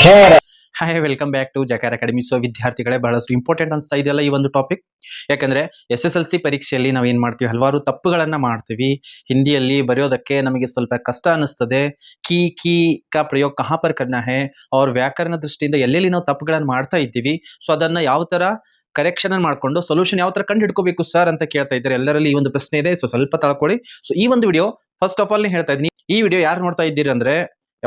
Hi welcome back to Jakara academy. So ವಿದ್ಯಾರ್ಥಿಗಳೇ, ಬಹಳಷ್ಟು important ಅನಿಸ್ತಾ ಇದೆಯಲ್ಲ ಈ ಒಂದು ಟಾಪಿಕ್. ಯಾಕಂದ್ರೆ SSLC ಪರೀಕ್ಷೆಯಲ್ಲಿ ನಾವು ಏನ್ ಮಾಡ್ತೀವಿ, ಹಲವಾರು ತಪ್ಪುಗಳನ್ನ ಮಾಡ್ತೀವಿ. ಹಿಂದಿಯಲ್ಲಿ ಬರೆಯೋದಕ್ಕೆ ನಮಗೆ ಸ್ವಲ್ಪ ಕಷ್ಟ ಅನಿಸ್ತದೆ. ಕೀ ಕಾ ಪ್ರಯೋಗ ಕಹಾ ಪರ್ ಕರ್ನಾ ಹೈ, ಅವ್ರ ವ್ಯಾಕರಣ ದೃಷ್ಟಿಯಿಂದ ಎಲ್ಲೆಲ್ಲಿ ನಾವು ತಪ್ಪುಗಳನ್ನ ಮಾಡ್ತಾ ಇದ್ದೀವಿ, ಸೊ ಅದನ್ನ ಯಾವ ತರ ಕರೆಕ್ಷನ್ ಮಾಡ್ಕೊಂಡು ಸೊಲ್ಯೂಷನ್ ಯಾವ ತರ ಕಂಡು ಹಿಡ್ಕೋಬೇಕು ಸರ್ ಅಂತ ಕೇಳ್ತಾ ಇದ್ದಾರೆ. ಎಲ್ಲರಲ್ಲಿ ಈ ಒಂದು ಪ್ರಶ್ನೆ ಇದೆ, ಸೊ ಸ್ವಲ್ಪ ತಳ್ಕೊಳ್ಳಿ. ಸೊ ಈ ಒಂದು ವಿಡಿಯೋ ಫಸ್ಟ್ ಆಫ್ ಆಲ್ ಹೇಳ್ತಾ ಇದ್ದೀನಿ, ಈ ವಿಡಿಯೋ ಯಾರು ನೋಡ್ತಾ ಇದ್ದೀರಿ ಅಂದ್ರೆ,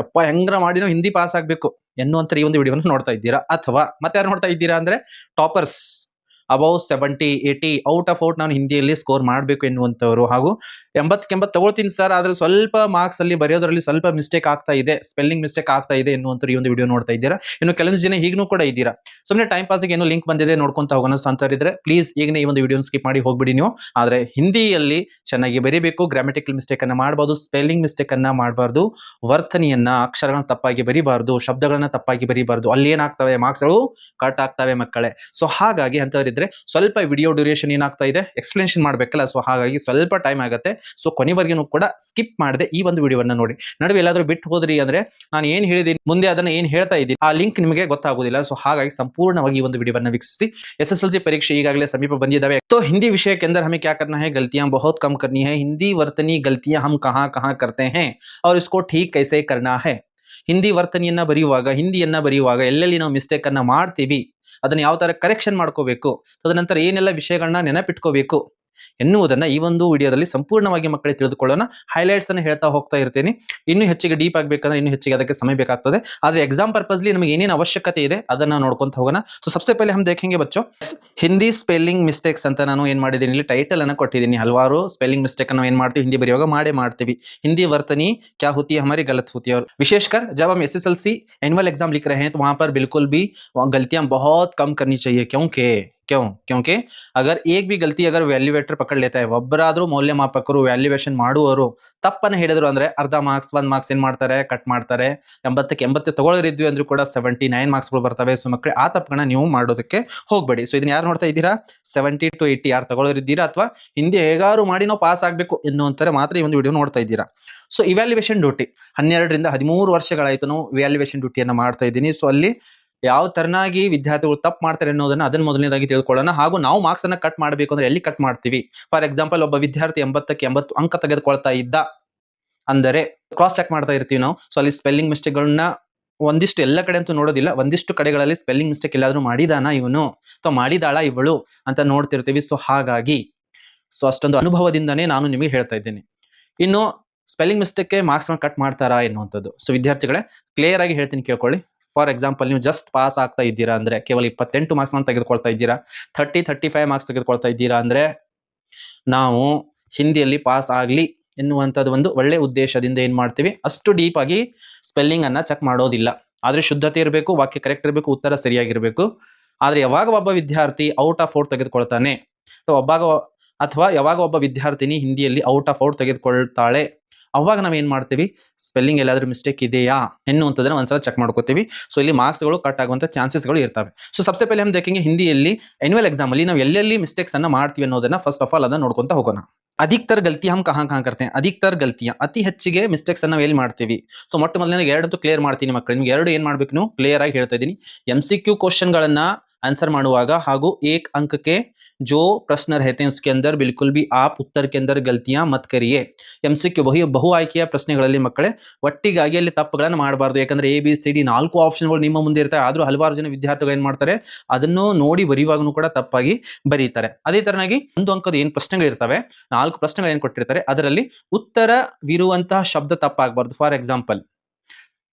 ಯಪ್ಪ ಹೆಂಗ್ರ ಮಾಡಿ ನಾವು ಹಿಂದಿ ಪಾಸ್ ಆಗ್ಬೇಕು ಎನ್ನುವಂತ ಈ ಒಂದು ವಿಡಿಯೋನ ನೋಡ್ತಾ ಇದ್ದೀರಾ, ಅಥವಾ ಮತ್ತೆ ಯಾರು ನೋಡ್ತಾ ಇದ್ದೀರಾ ಅಂದ್ರೆ toppers above 70-80 out of out ನಾನು ಹಿಂದಿಯಲ್ಲಿ ಸ್ಕೋರ್ ಮಾಡಬೇಕು ಎನ್ನುವಂತವರು, ಹಾಗೂ 80 ತಗೊಳ್ತೀನಿ ಸರ್ ಆದ್ರೆ ಸ್ವಲ್ಪ ಮಾರ್ಕ್ಸ್ ಅಲ್ಲಿ ಬರೆಯೋದ್ರಲ್ಲಿ ಸ್ವಲ್ಪ ಮಿಸ್ಟೇಕ್ ಆಗ್ತಾ ಇದೆ, ಸ್ಪೆಲ್ಲಿಂಗ್ ಮಿಸ್ಟೇಕ್ ಆಗ್ತಾ ಇದೆ ಎನ್ನುವಂತ ಈ ಒಂದು ವಿಡಿಯೋ ನೋಡ್ತಾ ಇದ್ದೀರಾ. ಇನ್ನು ಕೆಲವೊಂದು ಜನ ಈಗನೂ ಕೂಡ ಇದ್ದೀರಾ, ಸುಮ್ಮನೆ ಟೈಮ್ ಪಾಸ್ಗೆ ಏನೋ ಲಿಂಕ್ ಬಂದಿದೆ ನೋಡ್ಕೊಂತ ಹೋಗೋಣ ಅಂತರಿದ್ರೆ ಪ್ಲೀಸ್ ಈಗನೇ ಈ ಒಂದು ವಿಡಿಯೋನ ಸ್ಕಿಪ್ ಮಾಡಿ ಹೋಗ್ಬಿಡಿ ನೀವು. ಆದ್ರೆ ಹಿಂದಿಯಲ್ಲಿ ಚೆನ್ನಾಗಿ ಬರೀಬೇಕು, ಗ್ರಾಮೆಟಿಕಲ್ ಮಿಸ್ಟೇಕ್ ಅನ್ನ ಮಾಡಬಹುದು, ಸ್ಪೆಲ್ಲಿಂಗ್ ಮಿಸ್ಟೇಕ್ ಅನ್ನ ಮಾಡಬಾರ್ದು, ವರ್ತನೆಯನ್ನ ಅಕ್ಷರಗಳನ್ನ ತಪ್ಪಾಗಿ ಬರೀಬಾರ್ದು, ಶಬ್ದಗಳನ್ನ ತಪ್ಪಾಗಿ ಬರೀಬಾರ್ದು. ಅಲ್ಲಿ ಏನಾಗ್ತವೆ, ಮಾರ್ಕ್ಸ್ಗಳು ಕಟ್ ಆಗ್ತವೆ ಮಕ್ಕಳೇ. ಸೊ ಹಾಗಾಗಿ ಅಂತವರಿದ್ರೆ ಸ್ವಲ್ಪ ವಿಡಿಯೋ ಡ್ಯೂರೇಷನ್ ಏನಾಗ್ತಾ ಇದೆ, ಎಕ್ಸ್ಪ್ಲೇಷನ್ ಮಾಡ್ಬೇಕಲ್ಲ, ಸೊ ಹಾಗಾಗಿ ಸ್ವಲ್ಪ ಟೈಮ್ ಆಗುತ್ತೆ. ಸೊ ಕೊನೆವರೆಗೂ ಕೂಡ ಸ್ಕಿಪ್ ಮಾಡದೆ ಈ ಒಂದು ವಿಡಿಯೋವನ್ನ ನೋಡಿ. ನಡುವೆ ಎಲ್ಲಾದ್ರೂ ಬಿಟ್ಟು ಹೋದ್ರಿ ಅಂದ್ರೆ ನಾನು ಏನ್ ಹೇಳಿದೀನಿ ಮುಂದೆ ಅದನ್ನ ಏನ್ ಹೇಳ್ತಾ ಇದ್ದೀನಿ ಆ ಲಿಂಕ್ ನಿಮಗೆ ಗೊತ್ತಾಗೋದಿಲ್ಲ. ಸೊ ಹಾಗಾಗಿ ಸಂಪೂರ್ಣವಾಗಿ ಈ ಒಂದು ವಿಡಿಯೋವನ್ನ ವೀಕ್ಷಿಸಿ. SSLC ಪರೀಕ್ಷೆ ಈಗಾಗಲೇ ಸಮೀಪ ಬಂದಿದ್ದಾವೆ. तो हिंदी विषय के अंदर हमें क्या करना है, गलतियां बहुत कम करनी है. हिंदी वर्तनी गलतियां हम कहां कहां करते हैं और इसको ठीक कैसे करना है. ಹಿಂದಿ ವರ್ತನೆಯನ್ನ ಬರೆಯುವಾಗ, ಹಿಂದಿಯನ್ನ ಬರೆಯುವಾಗ ಎಲ್ಲೆಲ್ಲಿ ನಾವು ಮಿಸ್ಟೇಕ್ ಅನ್ನ ಮಾಡ್ತೀವಿ, ಅದನ್ನ ಯಾವ ತರ ಕರೆಕ್ಷನ್ ಮಾಡ್ಕೋಬೇಕು, ತದನಂತರ ಏನೆಲ್ಲ ವಿಷಯಗಳನ್ನ ನೆನಪಿಟ್ಕೋಬೇಕು ಎನ್ನುವುದನ್ನ ಈ ಒಂದು ವಿಡಿಯೋದಲ್ಲಿ ಸಂಪೂರ್ಣವಾಗಿ ಮಕ್ಕಳಿಗೆ ತಿಳಿದುಕೊಳ್ಳೋಣ. ಹೈಲೈಟ್ಸ್ ಅನ್ನು ಹೇಳ್ತಾ ಹೋಗ್ತಾ ಇರ್ತೀನಿ. ಇನ್ನೂ ಹೆಚ್ಚಿಗೆ ಡೀಪ್ ಆಗಬೇಕಂದ್ರೆ ಇನ್ನೂ ಹೆಚ್ಚಿಗೆ ಅದಕ್ಕೆ ಸಮಯ ಬೇಕಾಗ್ತದೆ. ಆದ್ರೆ ಎಕ್ಸಾಮ್ ಪರ್ಪಸ್ಲಿ ನಮಗೆ ಏನೇನು ಅವಶ್ಯಕತೆ ಇದೆ ಅದನ್ನ ನೋಡ್ಕೊಂತ ಹೋಗೋಣ. ಸೊ ಸಬ್ಸೆ ಪಹಲೆ ಹಮ್ ದೇಖೆಂಗೆ ಬಚ್ಚೋ, ಹಿಂದಿ ಸ್ಪೆಲ್ಲಿಂಗ್ ಮಿಸ್ಟೇಕ್ಸ್ ಅಂತ ನಾನು ಏನ್ ಮಾಡಿದ್ದೀನಿ, ಇಲ್ಲಿ ಟೈಟಲ್ ಅನ್ನ ಕೊಟ್ಟಿದ್ದೀನಿ. ಹಲವಾರು ಸ್ಪೆಲ್ಲಿಂಗ್ ಮಿಸ್ಟೇಕ್ ಅನ್ನು ಏನ್ ಮಾಡ್ತೀವಿ, ಹಿಂದಿ ಬರೆಯುವಾಗ ಮಾಡೇ ಮಾಡ್ತೀವಿ. हिंदी वर्तनी क्या होती है हमारी, गलत होती है. और विशेषकर जब हम SSLC एनुअल एग्जाम लिख रहे हैं तो वहां पर बिल्कुल भी गलतियां बहुत कम करनी चाहिए. क्योंकि अगर एक भी गलती अगर ವ್ಯಾಲ್ಯೂವೇಟರ್ ಪಕಡ್ लेता है, ಒಬ್ಬರಾದ್ರೂ ಮೌಲ್ಯಮಾಪಕರು ವ್ಯಾಲ್ಯೂಯೇಷನ್ ಮಾಡುವವರು ತಪ್ಪನ್ನ ಹೇಳಿದ್ರು ಅಂದ್ರೆ ಅರ್ಧ ಮಾರ್ಕ್ಸ್ 1 ಮಾರ್ಕ್ಸ್ ಏನ್ ಮಾಡ್ತಾರೆ, ಕಟ್ ಮಾಡ್ತಾರೆ. 80ಕ್ಕೆ 80 ತಗೊಳ್ಳೋರಿದ್ವಿ ಅಂದ್ರೂ ಕೂಡ 79 ಮಾರ್ಕ್ಸ್ ಗಳು ಬರ್ತವೆ. ಸೊ ಮಕ್ಕಳೇ ಆ ತಪ್ಪನ್ನ ನೀವು ಮಾಡೋದಕ್ಕೆ ಹೋಗ್ಬೇಡಿ. ಸೊ ಇದನ್ನ ಯಾರು ನೋಡ್ತಾ ಇದ್ದೀರಾ, 70 to 80 ಯಾರು ತಗೊಳ್ಳೋರಿದ್ದೀರಾ, ಅಥವಾ ಹಿಂದಿ ಹೇಗಾರು ಮಾಡಿ ನಾವು ಪಾಸ್ ಆಗ್ಬೇಕು ಎನ್ನುವಂತಾರೆ ಮಾತ್ರ ಈ ಒಂದು ವಿಡಿಯೋ ನೋಡ್ತಾ ಇದ್ದೀರಾ. ಸೊ ಇವ್ಯಾಲ್ಯೂಯೇಷನ್ ಡ್ಯೂಟಿ 12ರಿಂದ 13 ವರ್ಷಗಳಾಯ್ತು ನಾವು ಇವ್ಯಾಲ್ಯೂಯೇಷನ್ ಡ್ಯೂಟಿಯನ್ನ ಮಾಡ್ತಾ ಇದ್ದೀನಿ. ಸೊ ಅಲ್ಲಿ ಯಾವ ತರನಾಗಿ ವಿದ್ಯಾರ್ಥಿಗಳು ತಪ್ಪು ಮಾಡ್ತಾರೆ ಅನ್ನೋದನ್ನ ಅದನ್ನ ಮೊದಲನೇದಾಗಿ ತಿಳ್ಕೊಳ್ಳೋಣ. ಹಾಗೂ ನಾವು ಮಾರ್ಕ್ಸ್ ಅನ್ನ ಕಟ್ ಮಾಡಬೇಕು ಅಂದ್ರೆ ಎಲ್ಲಿ ಕಟ್ ಮಾಡ್ತೀವಿ. ಫಾರ್ ಎಕ್ಸಾಂಪಲ್, ಒಬ್ಬ ವಿದ್ಯಾರ್ಥಿ 80ಕ್ಕೆ 80 ಅಂಕ ತೆಗೆದುಕೊಳ್ತಾ ಇದ್ದ ಅಂದರೆ ಕ್ರಾಸ್ ಚೆಕ್ ಮಾಡ್ತಾ ಇರ್ತೀವಿ ನಾವು. ಸೊ ಅಲ್ಲಿ ಸ್ಪೆಲ್ಲಿಂಗ್ ಮಿಸ್ಟೇಕ್ಗಳನ್ನ ಒಂದಿಷ್ಟು ಎಲ್ಲ ಕಡೆ ಅಂತೂ ನೋಡೋದಿಲ್ಲ, ಒಂದಿಷ್ಟು ಕಡೆಗಳಲ್ಲಿ ಸ್ಪೆಲ್ಲಿಂಗ್ ಮಿಸ್ಟೇಕ್ ಎಲ್ಲಾದ್ರೂ ಮಾಡಿದಾನ ಇವನು ಅಥವಾ ಮಾಡಿದಾಳ ಇವಳು ಅಂತ ನೋಡ್ತಿರ್ತೀವಿ. ಸೊ ಹಾಗಾಗಿ ಅಷ್ಟೊಂದು ಅನುಭವದಿಂದನೇ ನಾನು ನಿಮಗೆ ಹೇಳ್ತಾ ಇದ್ದೀನಿ. ಇನ್ನು ಸ್ಪೆಲ್ಲಿಂಗ್ ಮಿಸ್ಟೇಕ್ಗೆ ಮಾರ್ಕ್ಸ್ ಕಟ್ ಮಾಡ್ತಾರಾ ಎನ್ನುವಂಥದ್ದು. ಸೊ ವಿದ್ಯಾರ್ಥಿಗಳೇ, ಕ್ಲಿಯರ್ ಆಗಿ ಹೇಳ್ತೀನಿ ಕೇಳ್ಕೊಳ್ಳಿ. ಫಾರ್ ಎಕ್ಸಾಂಪಲ್, ನೀವು ಜಸ್ಟ್ ಪಾಸ್ ಆಗ್ತಾ ಇದ್ದೀರಾ ಅಂದ್ರೆ ಕೇವಲ 28 ಮಾರ್ಕ್ಸ್ ತೆಗೆದುಕೊಳ್ತಾ ಇದ್ದೀರಾ, 35 ಮಾರ್ಕ್ಸ್ ತೆಗೆದುಕೊಳ್ತಾ ಇದ್ದೀರಾ ಅಂದ್ರೆ ನಾವು ಹಿಂದಿಯಲ್ಲಿ ಪಾಸ್ ಆಗ್ಲಿ ಎನ್ನುವಂಥದ್ದು ಒಂದು ಒಳ್ಳೆ ಉದ್ದೇಶದಿಂದ ಏನ್ ಮಾಡ್ತೀವಿ, ಅಷ್ಟು ಡೀಪ್ ಆಗಿ ಸ್ಪೆಲ್ಲಿಂಗ್ ಅನ್ನ ಚೆಕ್ ಮಾಡೋದಿಲ್ಲ. ಆದ್ರೆ ಶುದ್ಧತೆ ಇರಬೇಕು, ವಾಕ್ಯ ಕರೆಕ್ಟ್ ಇರಬೇಕು, ಉತ್ತರ ಸರಿಯಾಗಿರ್ಬೇಕು. ಆದ್ರೆ ಯಾವಾಗ ಒಬ್ಬ ವಿದ್ಯಾರ್ಥಿ ಔಟ್ ಆಫ್ ಔಟ್ ತೆಗೆದುಕೊಳ್ತಾನೆ, ಅಥವಾ ಯಾವಾಗ ಒಬ್ಬ ವಿದ್ಯಾರ್ಥಿನಿ ಹಿಂದಿಯಲ್ಲಿ ಔಟ್ ಆಫ್ ಔಟ್ ತೆಗೆದುಕೊಳ್ತಾಳೆ, ಅವಾಗ ನಾವ್ ಏನ್ ಮಾಡ್ತೀವಿ, ಸ್ಪೆಲ್ಲಿಂಗ್ ಎಲ್ಲಾದ್ರೂ ಮಿಸ್ಟೇಕ್ ಇದೆಯಾ ಎನ್ನುವಂಥದ್ದನ್ನ ಒಂದ್ಸಲ ಚೆಕ್ ಮಾಡ್ಕೋತೀವಿ. ಸೊ ಇಲ್ಲಿ ಮಾರ್ಕ್ಸ್ ಗಳು ಕಟ್ ಆಗುವಂತ ಚಾನ್ಸಸ್ ಗಳು ಇರ್ತವೆ. ಸೊ ಸಬ್ಸೆ ಪಹಲೆ ಹಮ್ ದೇಖೆಂಗೆ ಹಿಂದಿಯಲ್ಲಿ ಆನ್ಯುವಲ್ ಎಕ್ಸಾಮ್ ಅಲ್ಲಿ ನಾವು ಎಲ್ಲೆಲ್ಲಿ ಮಿಸ್ಟೇಕ್ಸ್ ಅನ್ನ ಮಾಡ್ತೀವಿ ಅನ್ನೋದನ್ನ ಫಸ್ಟ್ ಆಫ್ ಆಲ್ ಅದನ್ನ ನೋಡ್ಕೊಂತ ಹೋಗೋಣ. ಅಧಿಕತರ ಗಲ್ತಿ ಹಮ್ ಕಹಾಂ ಕರ್ತೆ, ಅಧಿಕತರ ಗಲ್ತಿಯ ಅತಿ ಹೆಚ್ಚಿಗೆ ಮಿಸ್ಟೇಕ್ಸ್ ಅನ್ನ ಎಲ್ಲಿ ಮಾಡ್ತೀವಿ. ಸೊ ಮೊಟ್ಟ ಮೊದಲನೇ ಎರಡಂತೂ ಕ್ಲಿಯರ್ ಮಾಡ್ತೀನಿ ಮಕ್ಕಳು, ನಿಮ್ಗೆ ಎರಡು ಏನ್ ಮಾಡ್ಬೇಕು, ನೀವು ಕ್ಲಿಯರ್ ಆಗಿ ಹೇಳ್ತಾ ಇದ್ದೀನಿ. MCQ ಕ್ವಶನ್ ಗಳನ್ನ आंसर ಮಾಡುವಾಗ ಹಾಗೂ 1 अंक के जो प्रश्न रहते हैं उसके अंदर बिल्कुल भी आप उत्तर के अंदर गलतियां मत करिए. MCQ ಬಹು ಆಯ್ಕೆಯ ಪ್ರಶ್ನೆಗಳಲ್ಲಿ ಮಕ್ಕಳೇ ಒಟ್ಟಿಗಾಗಿ ಅಲ್ಲಿ ತಪ್ಪುಗಳನ್ನು ಮಾಡಬಾರದು. ಯಾಕಂದ್ರೆ ABCD 4 ಆಪ್ಷನ್ಗಳು ನಿಮ್ಮ ಮುಂದೆ ಇರ್ತವೆ. ಆದ್ರೂ ಹಲವಾರು ಜನ ವಿದ್ಯಾರ್ಥಿಗಳು ಏನ್ ಮಾಡ್ತಾರೆ, ಅದನ್ನು ನೋಡಿ ಬರೆಯುವಾಗನೂ ಕೂಡ ತಪ್ಪಾಗಿ ಬರೀತಾರೆ. ಅದೇ ತರನಾಗಿ 1 ಅಂಕದ ಏನ್ ಪ್ರಶ್ನೆಗಳು ಇರ್ತವೆ, 4 ಪ್ರಶ್ನೆಗಳು ಏನ್ ಕೊಟ್ಟಿರ್ತಾರೆ, ಅದರಲ್ಲಿ ಉತ್ತರವಿರುವಂತಹ ಶಬ್ದ ತಪ್ಪಾಗಬಾರದು. ಫಾರ್ ಎಕ್ಸಾಂಪಲ್,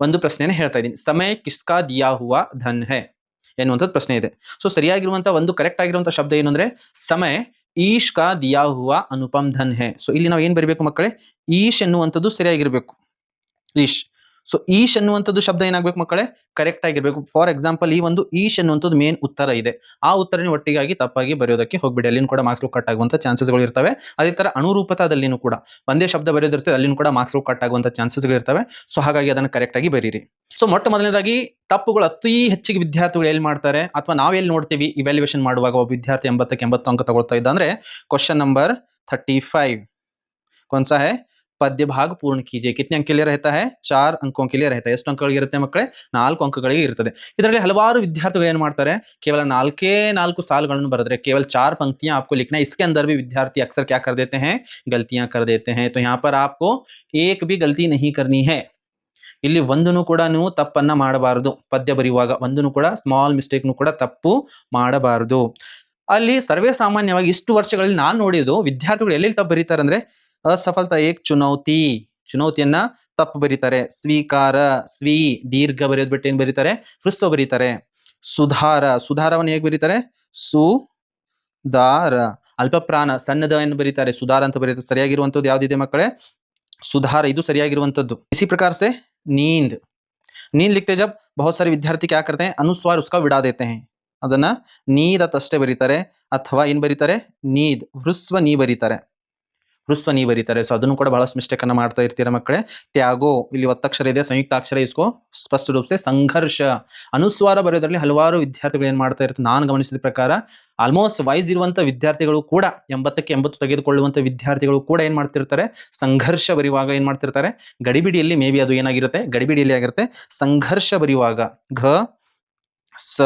ಒಂದು ಪ್ರಶ್ನೆಯನ್ನು ಹೇಳ್ತಾ ಇದ್ದೀನಿ, ಸಮಯ ಕಿಸ್ಕಾ ದಿಯಾ ಹುವಾ ಧನ್ ಹೈ ಎನ್ನುವಂಥದ್ದು ಪ್ರಶ್ನೆ ಇದೆ. ಸೊ ಸರಿಯಾಗಿರುವಂತಹ ಒಂದು ಕರೆಕ್ಟ್ ಆಗಿರುವಂತಹ ಶಬ್ದ ಏನು ಅಂದ್ರೆ, ಸಮಯ ಈಶ್ ಕಾ ದಿಯಾ ಹುವಾ ಅನುಪಮ್ ಧನ್ ಹೈ. ಸೊ ಇಲ್ಲಿ ನಾವು ಏನ್ ಬರೀಬೇಕು ಮಕ್ಕಳೇ, ಈಶ್ ಎನ್ನುವಂಥದ್ದು ಸರಿಯಾಗಿರ್ಬೇಕು, ಈಶ್. ಸೊ ಈಶ್ ಎನ್ನುವಂಥದ್ದು ಶಬ್ದ ಏನಾಗಬೇಕು ಮಕ್ಕಳೇ, ಕರೆಕ್ಟ್ ಆಗಿರ್ಬೇಕು. ಫಾರ್ ಎಕ್ಸಾಂಪಲ್, ಈ ಒಂದು ಈಶ್ ಎನ್ನುವಂಥದ್ದು ಮೇನ್ ಉತ್ತರ ಇದೆ, ಆ ಉತ್ತರನೇ ಒಟ್ಟಿಗಾಗಿ ತಪ್ಪಾಗಿ ಬರೆಯೋದಕ್ಕೆ ಹೋಗ್ಬಿಡಿ, ಅಲ್ಲಿನೂ ಕೂಡ ಮಾರ್ಕ್ಸ್ ಕಟ್ ಆಗುವಂತ ಚಾನ್ಸಸ್ಗಳು ಇರ್ತವೆ. ಅದೇ ತರ ಅನುರೂಪತಾದಲ್ಲಿನೂ ಕೂಡ ಒಂದೇ ಶಬ್ದ ಬರೆಯೋದಿರ್ತದೆ, ಅಲ್ಲಿನೂ ಕೂಡ ಮಾರ್ಕ್ಸ್ ಕಟ್ ಆಗುವಂತ ಚಾನ್ಸಸ್ಗಳು ಇರ್ತವೆ. ಸೊ ಹಾಗಾಗಿ ಅದನ್ನ ಕರೆಕ್ಟ್ ಆಗಿ ಬರೀರಿ. ಸೊ ಮೊಟ್ಟ ಮೊದಲನೇದಾಗಿ ತಪ್ಪುಗಳು ಅತಿ ಹೆಚ್ಚಿಗೆ ವಿದ್ಯಾರ್ಥಿಗಳು ಎಲ್ಲಿ ಮಾಡ್ತಾರೆ, ಅಥವಾ ನಾವೆಲ್ಲಿ ನೋಡ್ತೀವಿ ಇವ್ಯಾಲ್ಯೂಯೇಷನ್ ಮಾಡುವಾಗ ಒಬ್ಬ ವಿದ್ಯಾರ್ಥಿ 80ಕ್ಕೆ 80 ಅಂಕ ತಗೊಳ್ತಾ ಇದ್ದ ಅಂದ್ರೆ, ಕ್ವಶನ್ ನಂಬರ್ 35 कौन सा है, पद्य भाग पूर्ण कीजिए. कितने अंक के लिए रहता है? 4 अंकों के लिए रहता है. ಎಷ್ಟು ಅಂಕಗಳಿಗೆ ಇರುತ್ತೆ ಮಕ್ಕಳೇ? 4 ಅಂಕಗಳಿಗೆ ಇರುತ್ತದೆ. ಇದರಲ್ಲಿ ಹಲವಾರು ವಿದ್ಯಾರ್ಥಿಗಳು ಏನು ಮಾಡ್ತಾರೆ, केवल 4 ಸಾಲುಗಳನ್ನು ಬರೆದ್ರೆ केवल 4 पंक्तियां आपको लिखना है. इसके अंदर भी विद्यार्थी अक्सर क्या कर देते हैं? गलतियां कर देते हैं. तो यहाँ पर आपको एक भी गलती नहीं करनी है. ಇಲ್ಲಿ ಒಂದನ್ನು ಕೂಡ ನೀವು ತಪ್ಪನ್ನ ಮಾಡಬಾರದು. ಪದ್ಯ ಬರೆಯುವಾಗ ಒಂದನ್ನು ಕೂಡ ಸ್ಮಾಲ್ ಮಿಸ್ಟೇಕ್ನು ಕೂಡ ತಪ್ಪು ಮಾಡಬಾರದು. ಅಲ್ಲಿ ಸರ್ವೇ ಸಾಮಾನ್ಯವಾಗಿ ಇಷ್ಟು ವರ್ಷಗಳಲ್ಲಿ ನಾನು ನೋಡಿದ್ದು ವಿದ್ಯಾರ್ಥಿಗಳು ಎಲ್ಲೆಲ್ಲಿ ತಪ್ಪು ಬರೀತಾರೆ ಅಂದ್ರೆ असफलता एक चुनौती, ಚುನೌತಿಯನ್ನ ತಪ್ಪು ಬರೀತಾರೆ. ಸ್ವೀಕಾರ, ಸ್ವೀ ದೀರ್ಘ ಬರೆಯೋದು ಬಿಟ್ಟು ಏನ್ ಬರೀತಾರೆ? ಹ್ರಸ್ವ ಬರೀತಾರೆ. ಸುಧಾರ, ಸುಧಾರವನ್ನು ಹೇಗೆ ಬರೀತಾರೆ? ಸುಧಾರ. ಅಲ್ಪಪ್ರಾಣ ಸಣ್ಣದ ಎಂದು ಬರೀತಾರೆ, ಸುಧಾರ ಅಂತ ಬರೀತಾರೆ. ಸರಿಯಾಗಿರುವಂತದ್ದು ಯಾವ್ದಿದೆ ಮಕ್ಕಳೇ? सुधार, ಇದು ಸರಿಯಾಗಿರುವಂತದ್ದು. इसी प्रकार से नींद, नींद लिखते जब बहुत सारे विद्यार्थी क्या करते हैं? अनुस्वार उसका विड़ा देते हैं. ಅದನ್ನ ನೀದ್ ಅಂತ ಅಷ್ಟೇ ಬರೀತಾರೆ, ಅಥವಾ ಏನ್ ಬರೀತಾರೆ? ನೀದ್, ಹ್ರಸ್ವ ನೀ ಬರೀತಾರೆ, ಹ್ರಸ್ವ ನೀ ಬರೀತಾರೆ. ಸೊ ಅದನ್ನು ಕೂಡ ಬಹಳಷ್ಟು ಮಿಸ್ಟೇಕ್ ಅನ್ನ ಮಾಡ್ತಾ ಇರ್ತೀರಾ ಮಕ್ಕಳೇ. ತ್ಯಾಗೋ, ಇಲ್ಲಿ ಒತ್ತಕ್ಷರ ಇದೆ, ಸಂಯುಕ್ತಾಕ್ಷರ ಇಸ್ಕೋ ಸ್ಪಷ್ಟ ರೂಪ से ಸಂಘರ್ಷ. ಅನುಸ್ವಾರ ಬರೆಯೋದ್ರಲ್ಲಿ ಹಲವಾರು ವಿದ್ಯಾರ್ಥಿಗಳು ಏನ್ ಮಾಡ್ತಾ ಇರ್ತಾರೆ, ನಾನು ಗಮನಿಸಿದ ಪ್ರಕಾರ ಆಲ್ಮೋಸ್ಟ್ ವೈಸ್ ಇರುವಂತ ವಿದ್ಯಾರ್ಥಿಗಳು ಕೂಡ 80ಕ್ಕೆ 80 ತೆಗೆದುಕೊಳ್ಳುವಂತ ವಿದ್ಯಾರ್ಥಿಗಳು ಕೂಡ ಏನ್ ಮಾಡ್ತಿರ್ತಾರೆ? ಸಂಘರ್ಷ ಬರೆಯುವಾಗ ಏನ್ ಮಾಡ್ತಿರ್ತಾರೆ? ಗಡಿಬಿಡಿಯಲ್ಲಿ, ಮೇ ಬಿ ಅದು ಏನಾಗಿರುತ್ತೆ? ಗಡಿಬಿಡಿಯಲ್ಲಿ ಆಗಿರುತ್ತೆ. ಸಂಘರ್ಷ ಬರೆಯುವಾಗ घ स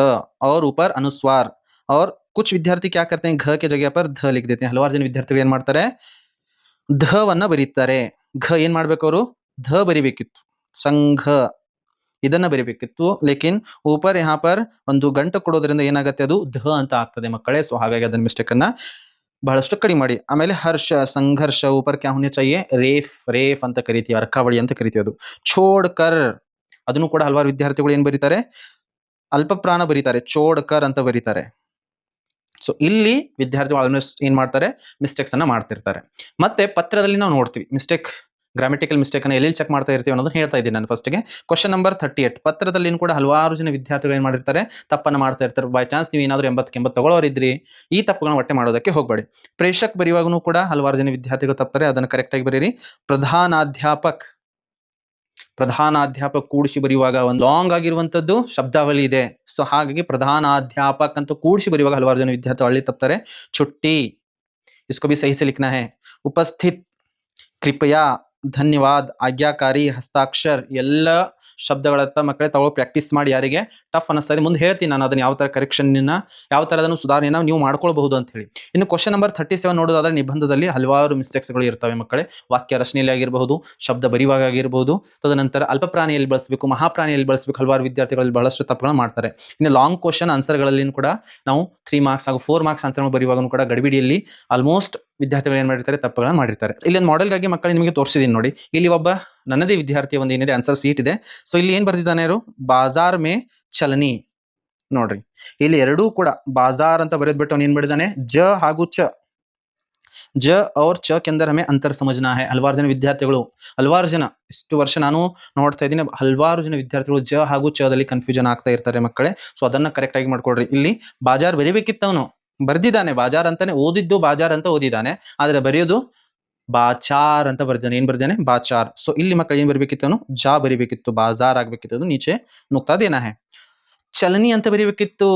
और ऊपर अनुस्वार, और कुछ विद्यार्थी क्या करते हैं? घ के जगह पर ध लिख देते हैं. ಹಲವಾರು ಜನ ವಿದ್ಯಾರ್ಥಿಗಳು ಏನ್ ಮಾಡ್ತಾರೆ? ಧವನ್ನ ಬರೀತಾರೆ. ಘ ಏನ್ ಮಾಡ್ಬೇಕು ಅವರು? ಧ ಬರಿಬೇಕಿತ್ತು. ಸಂಘ ಇದನ್ನ ಬರಿಬೇಕಿತ್ತು. ಲೇಕಿನ್ ऊपर यहाँ पर ಒಂದು ಗಂಟು ಕೊಡೋದ್ರಿಂದ ಏನಾಗುತ್ತೆ? ಅದು ಧ ಅಂತ ಆಗ್ತದೆ ಮಕ್ಕಳೇ. ಸೊ ಹಾಗಾಗಿ ಅದನ್ನ ಮಿಸ್ಟೇಕ್ ಅನ್ನ ಬಹಳಷ್ಟು ಕಡಿಮೆ ಮಾಡಿ. ಆಮೇಲೆ ಹರ್ಷ, ಸಂಘರ್ಷ ऊपर क्या होने चाहिए? ರೇಫ್, ರೇಫ್ ಅಂತ ಕರಿತೀವಿ, ಅರ್ಕಾವಳಿ ಅಂತ ಕರಿತೀವಿ. ಅದು ಛೋಡ್ಕರ್, ಅದನ್ನು ಕೂಡ ಹಲವಾರು ವಿದ್ಯಾರ್ಥಿಗಳು ಏನ್ ಬರೀತಾರೆ? ಅಲ್ಪಪ್ರಾಣ ಬರೀತಾರೆ, ಚೋಡ್ಕರ್ ಅಂತ ಬರೀತಾರೆ. ಸೊ ಇಲ್ಲಿ ವಿದ್ಯಾರ್ಥಿಗಳು ಆಲ್ಮೋಸ್ಟ್ ಏನ್ ಮಾಡ್ತಾರೆ? ಮಿಸ್ಟೇಕ್ಸ್ ಅನ್ನ ಮಾಡ್ತಿರ್ತಾರೆ. ಮತ್ತೆ ಪತ್ರದಲ್ಲಿ ನಾವು ನೋಡ್ತೀವಿ ಮಿಸ್ಟೇಕ್, ಗ್ರಾಮೆಟಿಕಲ್ ಮಿಸ್ಟೇಕ್ ಅನ್ನ ಎಲ್ಲಿ ಚೆಕ್ ಮಾಡ್ತಾ ಇರ್ತೀವಿ ಅನ್ನೋದನ್ನ ಹೇಳ್ತಾ ಇದ್ದೀನಿ ನಾನು ಫಸ್ಟ್ಗೆ. ಕ್ವಶನ್ ನಂಬರ್ 38, ಪತ್ರದಲ್ಲಿ ಕೂಡ ಹಲವಾರು ಜನ ವಿದ್ಯಾರ್ಥಿಗಳು ಏನ್ ಮಾಡಿರ್ತಾರೆ? ತಪ್ಪನ್ನ ಮಾಡ್ತಾ ಇರ್ತಾರೆ. ಬೈ ಚಾನ್ಸ್ ನೀವು ಏನಾದ್ರು 80ಕ್ಕೆ 80 ತಗೊಳ್ಳೋರಿದ್ರಿ, ಈ ತಪ್ಪುಗಳನ್ನ ಒಟ್ಟೆ ಮಾಡೋದಕ್ಕೆ ಹೋಗಬೇಡಿ. ಪ್ರೇಷಕ್ ಬರೆಯುವಾಗೂ ಕೂಡ ಹಲವಾರು ಜನ ವಿದ್ಯಾರ್ಥಿಗಳು ತಪ್ತಾರೆ, ಅದನ್ನ ಕರೆಕ್ಟ್ ಆಗಿ ಬರೀರಿ. ಪ್ರಧಾನಾಧ್ಯಾಪಕ್, ಪ್ರಧಾನಾಧ್ಯಾಪಕ ಕೂಡಿಸಿ ಬರೆಯುವಾಗ ಒಂದು ಲಾಂಗ್ ಆಗಿರುವಂತದ್ದು ಶಬ್ದಾವಳಿ ಇದೆ. ಸೊ ಹಾಗಾಗಿ ಪ್ರಧಾನಾಧ್ಯಾಪಕ್ ಅಂತ ಕೂಡಿಸಿ ಬರೆಯುವಾಗ ಹಲವಾರು ಜನ ವಿದ್ಯಾರ್ಥಿಗಳು ಹಳ್ಳಿ ತಪ್ತಾರೆ. छुट्टी, इसको भी सही से लिखना है. उपस्थित, कृपया, ಧನ್ಯವಾದ, ಆಜ್ಞಾಕಾರಿ, ಹಸ್ತಾಕ್ಷರ್, ಎಲ್ಲ ಶಬ್ದಗಳತ್ತ ಮಕ್ಕಳೇ ತಗೊಳ್ಳೋ ಪ್ರಾಕ್ಟೀಸ್ ಮಾಡಿ. ಯಾರಿಗೆ ಟಫ್ ಅನ್ನಿಸ್ತಾ ಇದೆ ಮುಂದೆ ಹೇಳ್ತೀನಿ ನಾನು ಅದನ್ನ ಯಾವ ತರ ಕರೆಕ್ಷನ್, ಯಾವ ತರ ಅದನ್ನು ಸುಧಾರಣೆಯನ್ನ ನೀವು ಮಾಡ್ಕೊಳ್ಬಹುದು ಅಂತ ಹೇಳಿ. ಇನ್ನು ಕ್ವಶನ್ ನಂಬರ್ 37 ನೋಡೋದಾದ್ರೆ ನಿಬಂಧದಲ್ಲಿ ಹಲವಾರು ಮಿಸ್ಟೇಕ್ಸ್ ಗಳು ಇರ್ತವೆ ಮಕ್ಕಳೇ. ವಾಕ್ಯ ರಚನೆಯಲ್ಲಿ ಆಗಿರಬಹುದು, ಶಬ್ದ ಬರೆಯುವಾಗ ಆಗಿರಬಹುದು, ತದನಂತರ ಅಲ್ಪಪ್ರಾಣಿಯಲ್ಲಿ ಬಳಸಬೇಕು, ಮಹಾಪ್ರಾಣಿಯಲ್ಲಿ ಬಳಸಬೇಕು, ಹಲವಾರು ವಿದ್ಯಾರ್ಥಿಗಳಲ್ಲಿ ಬಹಳಷ್ಟು ತಪ್ಪುಗಳನ್ನು ಮಾಡ್ತಾರೆ. ಇನ್ನು ಲಾಂಗ್ ಕ್ವಶನ್ ಆನ್ಸರ್ಗಳಲ್ಲಿ ಕೂಡ ನಾವು 3 ಮಾರ್ಕ್ಸ್ ಹಾಗೂ 4 ಮಾರ್ಕ್ಸ್ ಆನ್ಸರ್ ಬರೆಯುವಾಗ ಕೂಡ ಗಡಿಬಿಡಿಯಲ್ಲಿ ಆಲ್ಮೋಸ್ಟ್ ವಿದ್ಯಾರ್ಥಿಗಳು ಏನ್ ಮಾಡಿರ್ತಾರೆ? ತಪ್ಪುಗಳನ್ನು ಮಾಡಿರ್ತಾರೆ. ಇಲ್ಲಿ ಒಂದು ಮಾಡೆಲ್ ಗಾಗಿ ಮಕ್ಕಳಿಗೆ ನಿಮಗೆ ತೋರಿಸಿದೀನಿ ನೋಡಿ. ಇಲ್ಲಿ ಒಬ್ಬ ನನ್ನದೇ ವಿದ್ಯಾರ್ಥಿ ಒಂದು ಏನಿದೆ ಆನ್ಸರ್ ಸೀಟ್ ಇದೆ. ಸೊ ಇಲ್ಲಿ ಏನ್ ಬರ್ದಿದ್ದಾನೆ ಇವರು? ಬಾಜಾರ್ ಮೇ ಚಲನಿ. ನೋಡ್ರಿ ಇಲ್ಲಿ ಎರಡೂ ಕೂಡ ಬಾಜಾರ್ ಅಂತ ಬರೆದ್ ಬಿಟ್ಟು ಅವ್ನು ಏನ್ ಮಾಡಿದಾನೆ? ಜ ಹಾಗೂ ಚ, ಜ और च के अंदर हमें अंतर समझना है. ಹಲವಾರು ಜನ ವಿದ್ಯಾರ್ಥಿಗಳು, ಹಲವಾರು ಜನ ಇಷ್ಟು ವರ್ಷ ನಾನು ನೋಡ್ತಾ ಇದ್ದೀನಿ, ಹಲವಾರು ಜನ ವಿದ್ಯಾರ್ಥಿಗಳು ಜ ಹಾಗೂ ಚ ದಲ್ಲಿ ಕನ್ಫ್ಯೂಷನ್ ಆಗ್ತಾ ಇರ್ತಾರೆ ಮಕ್ಕಳೇ. ಸೊ ಅದನ್ನ ಕರೆಕ್ಟ್ ಆಗಿ ಮಾಡ್ಕೊಡ್ರಿ. ಇಲ್ಲಿ ಬಾಜಾರ್ ಬರೀಬೇಕಿತ್ತು, ಅವನು ಬರ್ದಿದ್ದಾನೆ ಬಾಜಾರ್ ಅಂತಾನೆ, ಓದಿದ್ದು ಬಾಜಾರ್ ಅಂತ ಓದಿದ್ದಾನೆ, ಆದ್ರೆ ಬರೆಯೋದು ಬಾಚಾರ್ ಅಂತ ಬರ್ದಿದ್ದಾನೆ. ಏನ್ ಬರ್ದಿದ್ದಾನೆ? ಬಾಚಾರ್. ಸೊ ಇಲ್ಲಿ ಮಕ್ಕಳು ಏನ್ ಬರಬೇಕಿತ್ತು? ಅವನು ಜಾ ಬರಿಬೇಕಿತ್ತು, ಬಾಜಾರ್ ಆಗ್ಬೇಕಿತ್ತು. ಅದು ನೀಚೆ ನುಕ್ತಾ ದೇನಾ ಹೈ. ಚಲನಿ ಅಂತ ಬರಿಬೇಕಿತ್ತು,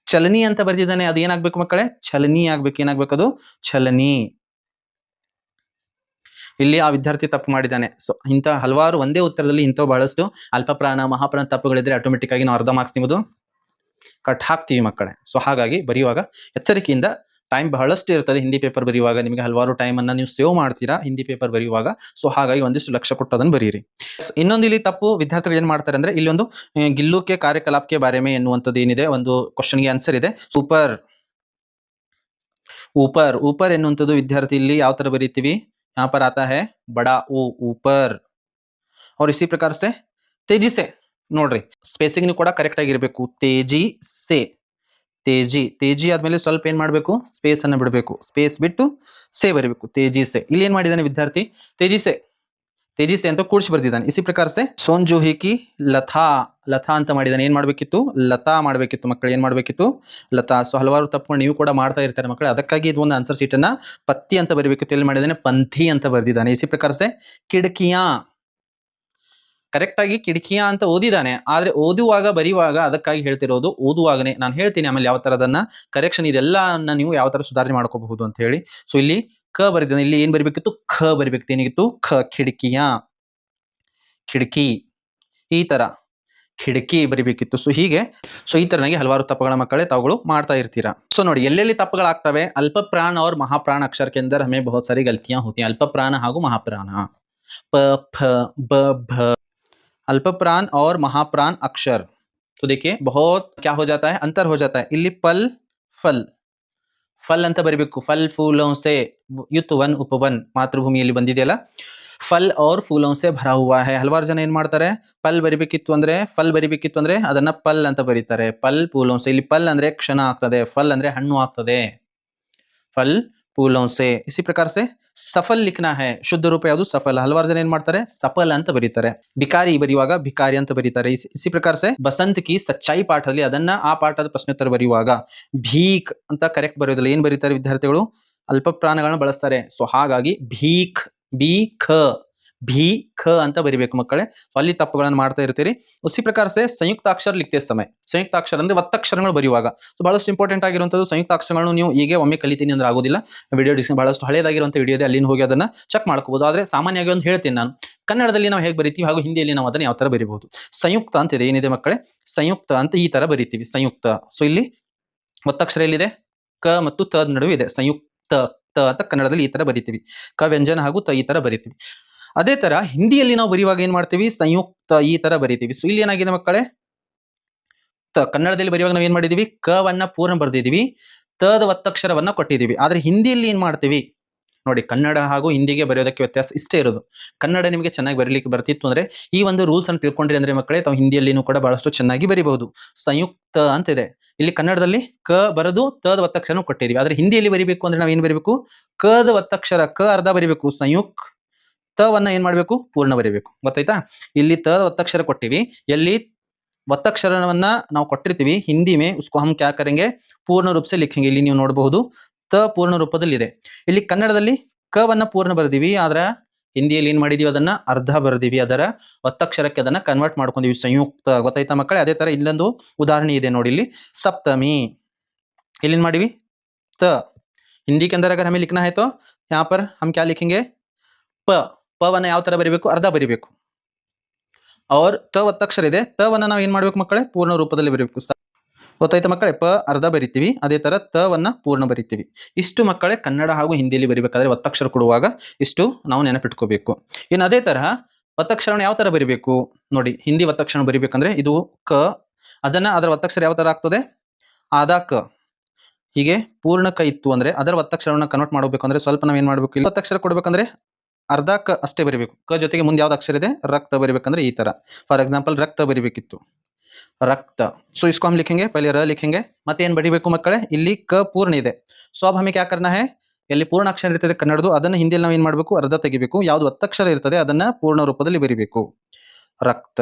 ಚಲನಿ ಅಂತ ಬರ್ದಿದ್ದಾನೆ, ಅದು ಏನಾಗ್ಬೇಕು ಮಕ್ಕಳೇ? ಛಲನಿ ಆಗ್ಬೇಕು. ಏನಾಗ್ಬೇಕು ಅದು? ಛಲನಿ. ಇಲ್ಲಿ ಆ ವಿದ್ಯಾರ್ಥಿ ತಪ್ಪು ಮಾಡಿದ್ದಾನೆ. ಸೊ ಇಂಥ ಹಲವಾರು ಒಂದೇ ಉತ್ತರದಲ್ಲಿ ಇಂಥ ಬಹಳಷ್ಟು ಅಲ್ಪಪ್ರಾಣ ಮಹಾಪ್ರಾಣ ತಪ್ಪುಗಳಿದ್ರೆ ಆಟೋಮೆಟಿಕ್ ಆಗಿ ನಾವು ಅರ್ಧ ಮಾರ್ಕ್ಸ್ ನಿಮ್ಮದು ಕಟ್ ಹಾಕ್ತೀವಿ ಮಕ್ಕಳೇ. ಸೊ ಹಾಗಾಗಿ ಬರೆಯುವಾಗ ಎಚ್ಚರಿಕೆಯಿಂದ, ಟೈಮ್ ಬಹಳಷ್ಟು ಇರ್ತದೆ ಹಿಂದಿ ಪೇಪರ್ ಬರೆಯುವಾಗ, ನಿಮಗೆ ಹಲವಾರು ಟೈಮ್ ಅನ್ನ ನೀವು ಸೇವ್ ಮಾಡ್ತೀರಾ ಹಿಂದಿ ಪೇಪರ್ ಬರೆಯುವಾಗ. ಸೊ ಹಾಗಾಗಿ ಒಂದಿಷ್ಟು ಲಕ್ಷ್ಯ ಕೊಟ್ಟು ಅದನ್ನು ಬರೀರಿ. ಇನ್ನೊಂದು ಇಲ್ಲಿ ತಪ್ಪು ವಿದ್ಯಾರ್ಥಿಗಳು ಏನ್ ಮಾಡ್ತಾರೆ ಅಂದ್ರೆ, ಇಲ್ಲಿ ಒಂದು ಗಿಲ್ಲುಕೆ ಕಾರ್ಯಕಲಾಪಕ್ಕೆ ಬಾರೆಮೆ ಎನ್ನುವಂಥದ್ದು ಏನಿದೆ, ಒಂದು ಕ್ವಶನ್ಗೆ ಆನ್ಸರ್ ಇದೆ. ಸೂಪರ್, ऊपर, ऊपर ಎನ್ನುವಂಥದ್ದು ವಿದ್ಯಾರ್ಥಿ ಇಲ್ಲಿ ಯಾವ ತರ ಬರೀತೀವಿ? यहाँ पर आता है बड़ा ऊ, ऊपर. और इसी प्रकार से तेजी से ನೋಡ್ರಿ, ಸ್ಪೇಸಿಂಗ್ ಕೂಡ ಕರೆಕ್ಟ್ ಆಗಿರಬೇಕು. ತೇಜಿ ಸೆ, ತೇಜಿ, ತೇಜಿ ಆದ್ಮೇಲೆ ಸ್ವಲ್ಪ ಏನ್ ಮಾಡ್ಬೇಕು? ಸ್ಪೇಸ್ ಅನ್ನ ಬಿಡಬೇಕು, ಸ್ಪೇಸ್ ಬಿಟ್ಟು ಸೆ ಬರೀಬೇಕು. ತೇಜಿ ಸೆ. ಇಲ್ಲಿ ಏನ್ ಮಾಡಿದಾನೆ ವಿದ್ಯಾರ್ಥಿ? ತೇಜಿ ಸೆ, ತೇಜಿ ಸೆ ಅಂತ ಕೂಡಿಸಿ ಬರ್ದಿದ್ದಾನೆ. ಇಸಿ ಪ್ರಕಾರ ಸೆ ಸೋನ್ ಜೂಹಿ ಕಿ ಲತಾ, ಲತಾ ಅಂತ ಮಾಡಿದಾನೆ. ಏನ್ ಮಾಡ್ಬೇಕಿತ್ತು? ಲತಾ ಮಾಡ್ಬೇಕಿತ್ತು ಮಕ್ಕಳು. ಏನ್ ಮಾಡ್ಬೇಕಿತ್ತು? ಲತಾ. ಸೊ ಹಲವಾರು ತಪ್ಪು ನೀವು ಕೂಡ ಮಾಡ್ತಾ ಇರ್ತಾರೆ ಮಕ್ಕಳು. ಅದಕ್ಕಾಗಿ ಇದು ಒಂದು ಆನ್ಸರ್ ಶೀಟ್ ಅನ್ನ ಪತ್ತಿ ಅಂತ ಬರಬೇಕಿತ್ತು, ಎಲ್ಲಿ ಮಾಡಿದಾನೆ? ಪಂಥಿ ಅಂತ ಬರ್ದಿದ್ದಾನೆ. ಇಸಿ ಪ್ರಕಾರ ಸೆ ಕಿಡಕಿಯಾ, ಕರೆಕ್ಟ್ ಆಗಿ ಕಿಡಕಿಯಾ ಅಂತ ಓದಿದಾನೆ, ಆದ್ರೆ ಓದುವಾಗ ಬರೆಯುವಾಗ ಅದಕ್ಕಾಗಿ ಹೇಳ್ತಿರೋದು, ಓದುವಾಗನೇ ನಾನು ಹೇಳ್ತೀನಿ ಆಮೇಲೆ ಯಾವ ತರದನ್ನ ಕರೆಕ್ಷನ್ ಇದೆಲ್ಲ ನೀವು ಯಾವ ತರ ಸುಧಾರಣೆ ಮಾಡ್ಕೋಬಹುದು ಅಂತ ಹೇಳಿ. ಸೊ ಇಲ್ಲಿ ಕ ಬರೆದಿದ್ದಾನೆ, ಇಲ್ಲಿ ಏನ್ ಬರಿಬೇಕಿತ್ತು, ಖ ಬರಿಬೇಕಿತ್ತು. ಏನಿಗಿತ್ತು, ಖ, ಖಿಡ್ಕಿಯ, ಖಿಡ್ಕಿ, ಈ ತರ ಖಿಡ್ಕಿ ಬರಿಬೇಕಿತ್ತು. ಸೊ ಹೀಗೆ, ಸೊ ಈ ತರನಾಗಿ ಹಲವಾರು ತಪ್ಪುಗಳ ಮಕ್ಕಳೇ ತಾವುಗಳು ಮಾಡ್ತಾ ಇರ್ತೀರಾ. ಸೊ ನೋಡಿ, ಎಲ್ಲೆಲ್ಲಿ ತಪ್ಪುಗಳಾಗ್ತವೆ, ಅಲ್ಪ ಪ್ರಾಣ और महाप्राण अक्षर के अंदर हमें बहुत सारी गलतियां होती हैं. अल्प प्राण ಹಾಗೂ महाप्राण, प फ ब भ, अल्प प्राण और महाप्राण अक्षर, तो देखिए बहुत क्या हो जाता है, अंतर हो जाता है. ಇಲ್ಲಿ ಪಲ್ ಫಲ್, ಫಲ್ ಅಂತ ಬರಿಬೇಕು. ಫಲ್ ಫೂಲೋं से ಯುತ್ ವನ್ ಉಪವನ್, ಮಾತೃಭೂಮಿಯಲ್ಲಿ ಬಂದಿದೆಯಲ್ಲ, ಫಲ್ और फूलों से भरा हुआ है. ಹಲವಾರು ಜನ ಏನ್ ಮಾಡ್ತಾರೆ, ಪಲ್ ಬರಿಬೇಕಿತ್ತು ಅಂದ್ರೆ, ಫಲ್ ಬರಿಬೇಕಿತ್ತು ಅಂದ್ರೆ ಅದನ್ನ ಪಲ್ ಅಂತ ಬರೀತಾರೆ. ಪಲ್ ಫೂಲೋं से, ಇಲ್ಲಿ ಪಲ್ ಅಂದ್ರೆ ಕ್ಷಣ ಆಗ್ತದೆ, ಫಲ್ ಅಂದ್ರೆ ಹಣ್ಣು ಆಗ್ತದೆ. ಫಲ್ ಫೂಲೋं से. इसी प्रकार से सफल लिखना है, ಶುದ್ಧ ರೂಪ ಯಾವುದು, ಸಫಲ. ಹಲವಾರು ಜನ ಏನ್ ಮಾಡ್ತಾರೆ, ಸಫಲ ಅಂತ ಬರೀತಾರೆ. ಭಿಕಾರಿ ಬರೆಯುವಾಗ ಭಿಕಾರಿ ಅಂತ ಬರೀತಾರೆ. इसी प्रकार से ಬಸಂತ್ ಕಿ ಸಚ್ಚಾಯಿ ಪಾಠದಲ್ಲಿ ಅದನ್ನ, ಆ ಪಾಠದ ಪ್ರಶ್ನೋತ್ತರ ಬರೆಯುವಾಗ ಭೀಕ್ ಅಂತ ಕರೆಕ್ಟ್ ಬರೆಯೋದಿಲ್ಲ. ಏನ್ ಬರೀತಾರೆ ವಿದ್ಯಾರ್ಥಿಗಳು, ಅಲ್ಪ ಪ್ರಾಣಗಳನ್ನ ಬಳಸ್ತಾರೆ. ಸೊ ಹಾಗಾಗಿ ಭೀಕ್, ಬಿ ಖ, भी ख ಅಂತ ಬರಿಬೇಕು ಮಕ್ಕಳೇ. ಸೊ ಅಲ್ಲಿ ತಪ್ಪುಗಳನ್ನು ಮಾಡ್ತಾ ಇರ್ತೀರಿ. ಉಸಿ ಪ್ರಕಾರ से ಸಂಯುಕ್ತ ಅಕ್ಷರ ಲಿಖತೆ ಸಮಯ, ಸಂಯುಕ್ತ ಅಕ್ಷರ ಅಂದ್ರೆ ಒತ್ತಕ್ಷರಗಳು ಬರೆಯುವಾಗ, ಸೊ ಬಹಳಷ್ಟು ಇಂಪಾರ್ಟೆಂಟ್ ಆಗಿರುವಂತದ್ದು ಸಂಯುಕ್ತ ಅಕ್ಷರಗಳನ್ನು ನೀವು ಈಗ ಒಮ್ಮೆ ಕಲಿತೀನಿ ಅಂದ್ರೆ ಆಗೋದಿಲ್ಲ. ವಿಡಿಯೋ ಡಿಸ್ಕಷನ್ ಬಹಳಷ್ಟು ಹಳೇದಾಗಿರುವಂತ ವಿಡಿಯೋ ಇದೆ, ಅಲ್ಲಿನ ಹೋಗಿ ಅದನ್ನ ಚೆಕ್ ಮಾಡ್ಕೋಬಹುದು. ಆದ್ರೆ ಸಾಮಾನ್ಯವಾಗಿ ಒಂದು ಹೇಳ್ತೀನಿ ನಾನು, ಕನ್ನಡದಲ್ಲಿ ನಾವು ಹೇಗೆ ಬರಿತೀವಿ ಹಾಗೂ ಹಿಂದಿಯಲ್ಲಿ ನಾವು ಅದನ್ನ ಯಾವ ತರ ಬರಿಬಹುದು. ಸಂಯುಕ್ತ ಅಂತ ಇದೆ, ಏನಿದೆ ಮಕ್ಕಳೇ, ಸಂಯುಕ್ತ ಅಂತ ಈ ತರ ಬರಿತೀವಿ, ಸಂಯುಕ್ತ. ಸೊ ಇಲ್ಲಿ ಒತ್ತಕ್ಷರ ಎಲ್ಲಿದೆ, ಕ ಮತ್ತು ತ ನಡುವೆ ಇದೆ, ಸಂಯುಕ್ತ ತ ಅಂತ ಕನ್ನಡದಲ್ಲಿ ಈ ತರ ಬರಿತೀವಿ. ಕ ವ್ಯಂಜನ ಹಾಗೂ ತ ಈ ತರ ಬರಿತೀವಿ. ಅದೇ ತರ ಹಿಂದಿಯಲ್ಲಿ ನಾವು ಬರೆಯುವಾಗ ಏನ್ ಮಾಡ್ತೀವಿ, ಸಂಯುಕ್ತ ಈ ತರ ಬರಿತೀವಿ. ಸೊ ಇಲ್ಲಿ ಏನಾಗಿದೆ ಮಕ್ಕಳೇ, ಕನ್ನಡದಲ್ಲಿ ಬರೆಯುವಾಗ ನಾವು ಏನ್ ಮಾಡಿದೀವಿ, ಕವನ್ನ ಪೂರ್ಣ ಬರ್ದಿದೀವಿ, ತದ ಒತ್ತಕ್ಷರವನ್ನ ಕೊಟ್ಟಿದೀವಿ. ಆದ್ರೆ ಹಿಂದಿಯಲ್ಲಿ ಏನ್ ಮಾಡ್ತೀವಿ ನೋಡಿ, ಕನ್ನಡ ಹಾಗೂ ಹಿಂದಿಗೆ ಬರೆಯೋದಕ್ಕೆ ವ್ಯತ್ಯಾಸ ಇಷ್ಟೇ ಇರೋದು. ಕನ್ನಡ ನಿಮಗೆ ಚೆನ್ನಾಗಿ ಬರೀಲಿಕ್ಕೆ ಬರ್ತಿತ್ತು ಅಂದ್ರೆ, ಈ ಒಂದು ರೂಲ್ಸ್ ಅನ್ನು ತಿಳ್ಕೊಂಡ್ರಿ ಅಂದ್ರೆ ಮಕ್ಕಳೇ, ತಾವು ಹಿಂದಿಯಲ್ಲಿನೂ ಕೂಡ ಬಹಳಷ್ಟು ಚೆನ್ನಾಗಿ ಬರಿಬಹುದು. ಸಂಯುಕ್ತ ಅಂತ ಇದೆ, ಇಲ್ಲಿ ಕನ್ನಡದಲ್ಲಿ ಕ ಬರೆದು ತದ ಒತ್ತಕ್ಷರ ಕೊಟ್ಟಿದೀವಿ. ಆದ್ರೆ ಹಿಂದಿಯಲ್ಲಿ ಬರಿಬೇಕು ಅಂದ್ರೆ ನಾವ್ ಏನ್ ಬರಿಬೇಕು, ಕದ ಒತ್ತಕ್ಷರ ಕ ಅರ್ಧ ಬರಿಬೇಕು, ಸಂಯುಕ್ ತವನ್ನ ಏನ್ ಮಾಡ್ಬೇಕು, ಪೂರ್ಣ ಬರಿಬೇಕು. ಗೊತ್ತಾಯ್ತಾ, ಇಲ್ಲಿ ತ ಒತ್ತಕ್ಷರ ಕೊಟ್ಟಿವಿ, ಎಲ್ಲಿ ಒತ್ತಕ್ಷರವನ್ನ ನಾವು ಕೊಟ್ಟಿರ್ತೀವಿ ಹಿಂದಿ ಮೇ, ಉಸ್ಕೋ ಹಮ್ ಕ್ಯಾ ಕರೆಂಗೆ, ಪೂರ್ಣ ರೂಪ ಸೆ ಲಿಖೆಂಗೆ. ಇಲ್ಲಿ ನೀವು ನೋಡಬಹುದು ತ ಪೂರ್ಣ ರೂಪದಲ್ಲಿ ಇದೆ. ಇಲ್ಲಿ ಕನ್ನಡದಲ್ಲಿ ಕವನ್ನ ಪೂರ್ಣ ಬರ್ದಿವಿ, ಆದ್ರ ಹಿಂದಿಯಲ್ಲಿ ಏನ್ ಮಾಡಿದೀವಿ, ಅದನ್ನ ಅರ್ಧ ಬರ್ದಿವಿ, ಅದರ ಒತ್ತಕ್ಷರಕ್ಕೆ ಅದನ್ನ ಕನ್ವರ್ಟ್ ಮಾಡ್ಕೊಂಡಿವಿ, ಸಂಯುಕ್ತ. ಗೊತ್ತಾಯ್ತಾ ಮಕ್ಕಳೇ. ಅದೇ ತರ ಇಲ್ಲೊಂದು ಉದಾಹರಣೆ ಇದೆ ನೋಡಿ, ಇಲ್ಲಿ ಸಪ್ತಮಿ, ಇಲ್ಲಿ ಏನ್ ಮಾಡಿವಿ, त हिंदी के अंदर अगर हमें लिखना है तो यहाँ पर हम क्या लिखेंगे, प, ಪವನ್ನ ಯಾವ ತರ ಬರಿಬೇಕು, ಅರ್ಧ ಬರಿಬೇಕು. और त ಒತ್ತಕ್ಷರ ಇದೆ, ತವನ್ನ ನಾವು ಏನ್ ಮಾಡ್ಬೇಕು ಮಕ್ಕಳೇ, ಪೂರ್ಣ ರೂಪದಲ್ಲಿ ಬರಿಬೇಕು. ಗೊತ್ತಾಯ್ತಾ ಮಕ್ಕಳೇ, ಪ ಅರ್ಧ ಬರಿತೀವಿ, ಅದೇ ತರ ತವನ್ನ ಪೂರ್ಣ ಬರಿತೀವಿ. ಇಷ್ಟು ಮಕ್ಕಳೇ ಕನ್ನಡ ಹಾಗೂ ಹಿಂದಿಯಲ್ಲಿ ಬರಿಬೇಕಾದ್ರೆ ಒತ್ತಕ್ಷರ ಕೊಡುವಾಗ ಇಷ್ಟು ನಾವು ನೆನಪಿಟ್ಕೋಬೇಕು. ಇನ್ನು ಅದೇ ತರಹ ಒತ್ತಕ್ಷರವನ್ನು ಯಾವ ತರ ಬರಿಬೇಕು ನೋಡಿ, ಹಿಂದಿ ಒತ್ತಕ್ಷರ ಬರಿಬೇಕಂದ್ರೆ ಇದು ಕ, ಅದನ್ನ ಅದರ ಒತ್ತಕ್ಷರ ಯಾವ ತರ ಆಗ್ತದೆ, ಆದಾ ಕ. ಹೀಗೆ ಪೂರ್ಣ ಕ ಇತ್ತು ಅಂದ್ರೆ ಅದರ ಒತ್ತಕ್ಷರವನ್ನ ಕನ್ವರ್ಟ್ ಮಾಡಬೇಕು ಅಂದ್ರೆ ಸ್ವಲ್ಪ ನಾವ್ ಏನ್ ಮಾಡ್ಬೇಕು, ಇಲ್ಲಿ ಒತ್ತಕ್ಷರ ಕೊಡ್ಬೇಕಂದ್ರೆ ಅರ್ಧ ಕ ಅಷ್ಟೇ ಬರಿಬೇಕು. ಕ ಜೊತೆಗೆ ಮುಂದೆ ಯಾವ್ದು ಅಕ್ಷರ ಇದೆ, ರಕ್ತ ಬರಿಬೇಕಂದ್ರೆ ಈ ತರ. ಫಾರ್ ಎಕ್ಸಾಂಪಲ್ ರಕ್ತ ಬರಿಬೇಕಿತ್ತು, ರಕ್ತ. ಸೊ इसको हम लिखेंगे, पहले र लिखेंगे, ಮತ್ತೆ ಏನ್ ಬರಿಬೇಕು ಮಕ್ಕಳೇ, ಇಲ್ಲಿ ಕ ಪೂರ್ಣ ಇದೆ. ಸೊ अब हमें क्या करना है, ಎಲ್ಲಿ ಪೂರ್ಣ ಅಕ್ಷರ ಇರ್ತದೆ ಕನ್ನಡದು, ಅದನ್ನ ಹಿಂದಿಯಲ್ಲಿ ನಾವು ಏನ್ ಮಾಡ್ಬೇಕು, ಅರ್ಧ ತೆಗಿಬೇಕು. ಯಾವ್ದು ಒತ್ತಕ್ಷರ ಇರ್ತದೆ ಅದನ್ನ ಪೂರ್ಣ ರೂಪದಲ್ಲಿ ಬರಿಬೇಕು, ರಕ್ತ.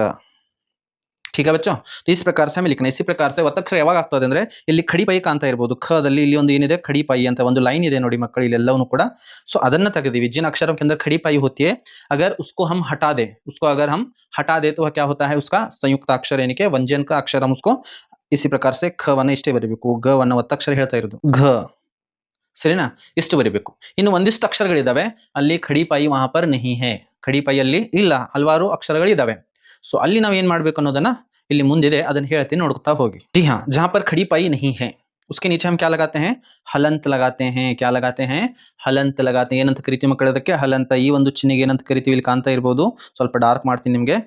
ठीक है बच्चों, तो इस प्रकार से हमें लिखना है. इसी प्रकार से ಒತ್ತಕ್ಷರ ಯಾವಾಗ ಆಗ್ತದೆ ಅಂದ್ರೆ, ಇಲ್ಲಿ ಖಡಿ ಪೈ ಕಾಣ್ತಾ ಇರಬಹುದು, ಖದಲ್ಲಿ ಇಲ್ಲಿ ಒಂದು ಏನಿದೆ, ಖಡಿ ಪೈ ಅಂತ ಒಂದು ಲೈನ್ ಇದೆ ನೋಡಿ ಮಕ್ಕಳು, ಇಲ್ಲೆಲ್ಲವೂ ಕೂಡ. ಸೊ ಅದನ್ನ ತೆಗೆದಿವಿ. जिन अक्षरों के अंदर खड़ी पाई होती है, अगर उसको हम हटा दे, उसको अगर हम हटा दे तो क्या होता है, उसका संयुक्त अक्षर यानी कि व्यंजन का अक्षर हम उसको इसी प्रकार से ख ವನ್ನ ಇಷ್ಟೇ ಬರಿಬೇಕು. ಗ ವನ್ನ ಒತ್ತಕ್ಷರ ಹೇಳ್ತಾ ಇರೋದು ಘ, ಸರಿನಾ, ಇಷ್ಟು ಬರಿಬೇಕು. ಇನ್ನು ಒಂದಿಷ್ಟು ಅಕ್ಷರಗಳಿದಾವೆ, ಅಲ್ಲಿ ಖಡಿ ಪಾಯಿ ವಹಾ ಪರ್ ನಹಿ ಹೈ, ಖಡಿ ಪಾಯಿಯಲ್ಲಿ ಇಲ್ಲ, ಹಲವಾರು ಅಕ್ಷರಗಳಿದಾವೆ. ಸೊ ಅಲ್ಲಿ ನಾವು ಏನ್ ಮಾಡ್ಬೇಕು ಅನ್ನೋದನ್ನ ಇಲ್ಲಿ ಮುಂದಿದೆ, ಅದನ್ನ ಹೇಳ್ತೀನಿ, ನೋಡ್ತಾ ಹೋಗಿ. जी हाँ, जहां पर खड़ी पाई नहीं है उसके नीचे हम क्या लगाते हैं, हलंत लगाते हैं. क्या लगाते हैं, हलंत लगाते हैं. ಏನಂತ ಕರಿತೀವಿ ಮಕ್ಕಳೇ ಅದಕ್ಕೆ, ಹಲಂತ. ಈ ಒಂದು ಚಿಹ್ನೆಗೆ ಏನಂತ ಕರಿತೀವಿ, ಇಲ್ಲಿ ಕಾಣ್ತಾ ಇರಬಹುದು, ಸ್ವಲ್ಪ ಡಾರ್ಕ್ ಮಾಡ್ತೀನಿ ನಿಮ್ಗೆ.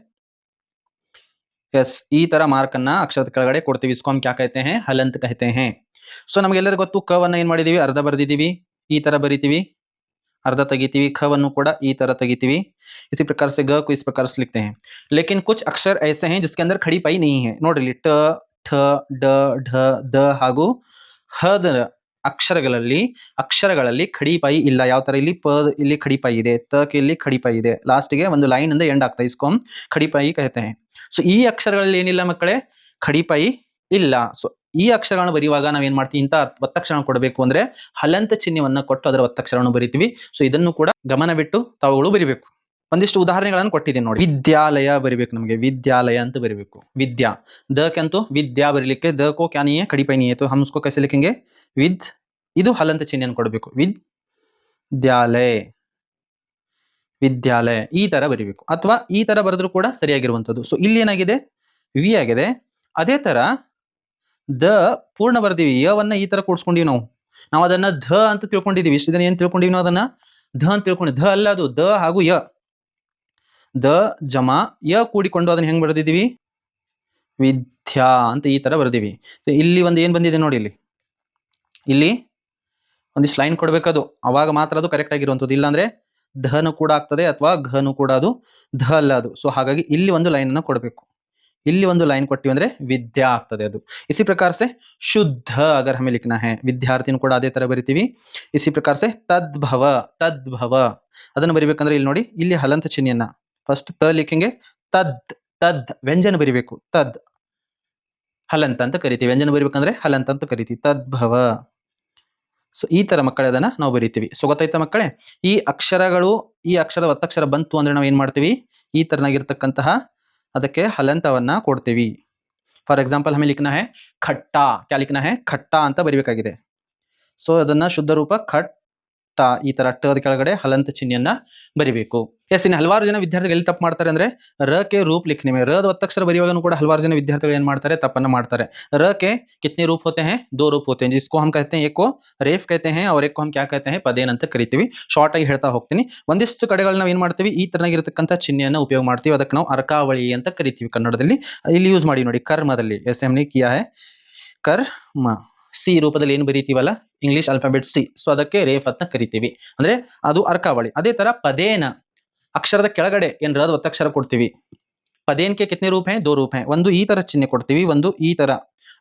ಎಸ್, ಈ ತರ ಮಾರ್ಕ್ ಅನ್ನ ಅಕ್ಷರದ ಕೆಳಗಡೆ ಕೊಡ್ತೀವಿ. इसको हम क्या कहते हैं, हलंत कहते हैं. ಸೊ ನಮಗೆಲ್ಲರಿಗೂ ಗೊತ್ತು, ಕವನ್ನ ಏನ್ ಮಾಡಿದೀವಿ, ಅರ್ಧ ಬರ್ದಿದೀವಿ, ಈ ತರ ಬರಿತೀವಿ, अर्ध ತೆಗಿತೀವಿ, ಖವನ್ನು ಕೂಡ ಈ ತರ ತೆಗಿತೀವಿ. इसी प्रकार से ग को इस प्रकार से लिखते हैं. लेकिन कुछ अक्षर ऐसे हैं जिसके अंदर खड़ी पाई नहीं है. ನೋಡ್ರಿ, ಟ, ಠ, ಡ, ಢ, ದ ಹಾಗೂ ಹದ ಅಕ್ಷರಗಳಲ್ಲಿ ಖಡಿ ಪಾಯಿ ಇಲ್ಲ. ಯಾವ ತರ, ಇಲ್ಲಿ ಪ ಇಲ್ಲಿ ಖಡಿ ಪಾಯಿ ಇದೆ, ತ ಕೆ ಇಲ್ಲಿ ಖಡಿ ಪಾಯಿ ಇದೆ, ಲಾಸ್ಟ್ ಗೆ ಒಂದು ಲೈನ್ ಇಂದ ಎಂಡ್ ಆಗ್ತಾ, इसको हम ಖಡಿ ಪಾಯಿ कहते हैं. ಸೊ ಈ ಅಕ್ಷರಗಳಲ್ಲಿ ಏನಿಲ್ಲ ಮಕ್ಕಳೇ, ಖಡಿ ಪಾಯಿ ಇಲ್ಲ. ಸೊ ಈ ಅಕ್ಷರಗಳನ್ನು ಬರೆಯುವಾಗ ನಾವೇನ್ ಮಾಡ್ತೀವಿ, ಇಂಥ ಒತ್ತಕ್ಷರ ಕೊಡಬೇಕು ಅಂದ್ರೆ ಹಲಂತ ಚಿಹ್ನೆಯನ್ನ ಕೊಟ್ಟು ಅದರ ಒತ್ತಕ್ಷರವನ್ನು ಬರಿತೀವಿ. ಸೊ ಇದನ್ನು ಕೂಡ ಗಮನವಿಟ್ಟು ತಾವುಗಳು ಬರಿಬೇಕು. ಒಂದಿಷ್ಟು ಉದಾಹರಣೆಗಳನ್ನು ಕೊಟ್ಟಿದ್ದೀನಿ ನೋಡಿ. ವಿದ್ಯಾಲಯ ಬರಿಬೇಕು, ನಮಗೆ ವಿದ್ಯಾಲಯ ಅಂತ ಬರಿಬೇಕು. ವಿದ್ಯಾ, ದ ಕಂತೂ ವಿದ್ಯಾ ಬರೀಲಿಕ್ಕೆ ದ ಕೋ ಕ್ಯಾ ನೀ ಹೈ, ಖಡಿ ಪೈ ನೀ ಹೈ, तो हम उसको कैसे लिखेंगे, विद. ಇದು ಹಲಂತ ಚಿಹ್ನೆಯನ್ನು ಕೊಡಬೇಕು, ವಿದ್ ದ್ಯಾಲಯ ವಿದ್ಯಾಲಯ ಈ ತರ ಬರಿಬೇಕು, ಅಥವಾ ಈ ತರ ಬರೆದ್ರು ಕೂಡ ಸರಿಯಾಗಿರುವಂತದ್ದು. ಸೊ ಇಲ್ಲಿ ಏನಾಗಿದೆ, ವಿ ಆಗಿದೆ. ಅದೇ ತರ ದ ಪೂರ್ಣ ಬರ್ದೀವಿ, ಯವನ್ನ ಈ ತರ ಕೂಡ್ಸ್ಕೊಂಡಿವಿ ನಾವು ಅದನ್ನ ಧ ಅಂತ ತಿಳ್ಕೊಂಡಿದೀವಿ. ಇಷ್ಟು ದಿನ ಏನ್ ತಿಳ್ಕೊಂಡಿವಿ ನಾವು ಅದನ್ನ ಧ ಅಂತ ತಿಳ್ಕೊಂಡಿವಿ. ಧ ಅಲ್ಲ, ಅದು ದ ಹಾಗೂ ಯ, ದ ಜಮಾ ಯ ಕೂಡಿಕೊಂಡು ಅದನ್ನ ಹೆಂಗ್ ಬರೆದಿದೀವಿ, ವಿದ್ಯಾ ಅಂತ ಈ ತರ ಬರ್ದೀವಿ. ಇಲ್ಲಿ ಒಂದು ಏನ್ ಬಂದಿದೆ ನೋಡಿ, ಇಲ್ಲಿ ಒಂದಿಷ್ಟು ಲೈನ್ ಕೊಡ್ಬೇಕದು, ಅವಾಗ ಮಾತ್ರ ಅದು ಕರೆಕ್ಟ್ ಆಗಿರುವಂಥದ್ದು. ಇಲ್ಲಾಂದ್ರೆ ಧನು ಕೂಡ ಆಗ್ತದೆ ಅಥವಾ ಘನು ಕೂಡ ಅದು ಧ ಅಲ್ಲ ಅದು. ಸೊ ಹಾಗಾಗಿ ಇಲ್ಲಿ ಒಂದು ಲೈನ್ ಅನ್ನು ಕೊಡಬೇಕು. ಇಲ್ಲಿ ಒಂದು लाइन ಕೊಟ್ಟಿವಿ ಅಂದ್ರೆ ವಿದ್ಯಾ ಆಗ್ತದೆ ಅದು. इसी प्रकार से शुद्ध अगर हमें लिखना है, ವಿದ್ಯಾರ್ಥಿನೂ ಕೂಡ ಅದೇ ತರ ಬರಿತೀವಿ. इसी प्रकार से तद्भव, तद्भव ಅದನ್ನು ಬರಿಬೇಕಂದ್ರೆ ಇಲ್ಲಿ ನೋಡಿ, ಇಲ್ಲಿ ಹಲಂತ ಚಿಹ್ನೆಯನ್ನ ಫಸ್ಟ್ ತ ಲಿಖೆಂಗೆ, ತದ್ ತದ್ ವ್ಯಂಜನ ಬರಿಬೇಕು, ತದ್ ಹಲಂತ ಅಂತ ಕರಿತೀವಿ. ವ್ಯಂಜನ ಬರಿಬೇಕಂದ್ರೆ ಹಲಂತ ಅಂತ ಕರಿತೀವಿ, ತದ್ಭವ. ಸೊ ಈ ತರ ಮಕ್ಕಳೇ ಅದನ್ನ ನಾವು ಬರಿತೀವಿ. ಸೊ ಗೊತ್ತಾಯ್ತಾ ಮಕ್ಕಳೇ, ಈ ಅಕ್ಷರಗಳು, ಈ ಅಕ್ಷರ ಒತ್ತಕ್ಷರ ಬಂತು ಅಂದ್ರೆ ನಾವು ಏನ್ ಮಾಡ್ತೀವಿ, ಈ ತರನಾಗಿರ್ತಕ್ಕಂತಹ ಅದಕ್ಕೆ ಹಲಂತವನ್ನ ಕೊಡ್ತೀವಿ. ಫಾರ್ ಎಕ್ಸಾಂಪಲ್ ಹಮೆ ಲಿಖನಾ ಹೈ ಖಟ್ಟಾ, ಕ್ಯಾ ಲಿಖನಾ ಹೈ ಖಟ್ಟಾ ಅಂತ ಬರಿಬೇಕಾಗಿದೆ. ಸೊ ಅದನ್ನ ಶುದ್ಧ ರೂಪ ಖಟ್ ಟ, ಈ ತರ ಟ ಕೆಳಗಡೆ ಹಲಂತ ಚಿಹ್ನೆಯನ್ನ ಬರಿಬೇಕು. ಎಸ್, ಇನ್ನು ಹಲವಾರು ಜನ ವಿದ್ಯಾರ್ಥಿಗಳು ಎಲ್ಲಿ ತಪ್ಪು ಮಾಡ್ತಾರೆ ಅಂದ್ರೆ, ರ ಕೆ ರೂಪ್ ಲಿಖನೆ में, ರದ ಒತ್ತಕ್ಷರ ಬರೆಯುವಾಗನೂ ಕೂಡ ಹಲವಾರು ಜನ ವಿದ್ಯಾರ್ಥಿಗಳು ಏನ್ ಮಾಡ್ತಾರೆ, ತಪ್ಪನ್ನ ಮಾಡ್ತಾರೆ. ರ के कितने रूप होते हैं, दो रूप होते हैं, जिसको हम कहते हैं, एक को रेफ कहते हैं और एक को हम क्या कहते हैं, ಪದೇನ್ ಅಂತ ಕರಿತೀವಿ. ಶಾರ್ಟ್ ಆಗಿ ಹೇಳ್ತಾ ಹೋಗ್ತೀನಿ. ಒಂದಿಷ್ಟು ಕಡೆಗಳು ನಾವು ಏನ್ ಮಾಡ್ತೀವಿ, ಈ ತರನಾಗಿರ್ತಕ್ಕಂಥ ಚಿಹ್ನೆಯನ್ನ ಉಪಯೋಗ ಮಾಡ್ತೀವಿ. ಅದಕ್ಕೆ ನಾವು ಅರ್ಕಾವಳಿ ಅಂತ ಕರಿತೀವಿ ಕನ್ನಡದಲ್ಲಿ. ಇಲ್ಲಿ ಯೂಸ್ ಮಾಡಿ ನೋಡಿ, ಕರ್ಮದಲ್ಲಿ ಎಸ್ ಎಮ್ನಿ ಕಿಯಾ ಹೈ ಕರ್ಮ, ಸಿ ರೂಪದಲ್ಲಿ ಏನು ಬರೀತೀವಲ್ಲ ಇಂಗ್ಲಿಷ್ ಆಲ್ಫಾಬೆಟ್ ಸಿ, ಸೊ ಅದಕ್ಕೆ ರೇಫ್ ಅಂತ ಕರಿತೀವಿ, ಅಂದ್ರೆ ಅದು ಅರ್ಕಾವಳಿ. ಅದೇ ತರ ಪದೇನ, ಅಕ್ಷರದ ಕೆಳಗಡೆ ಏನ್ ರದ ಒತ್ತಕ್ಷರ ಕೊಡ್ತೀವಿ. ಪದೇನ್ ಕೆ ಕಿತ್ನೆ ರೂಪ ಹೈ, ದೋ ರೂಪ ಹೈ. ಒಂದು ಈ ತರ ಚಿಹ್ನೆ ಕೊಡ್ತೀವಿ, ಒಂದು ಈ ತರ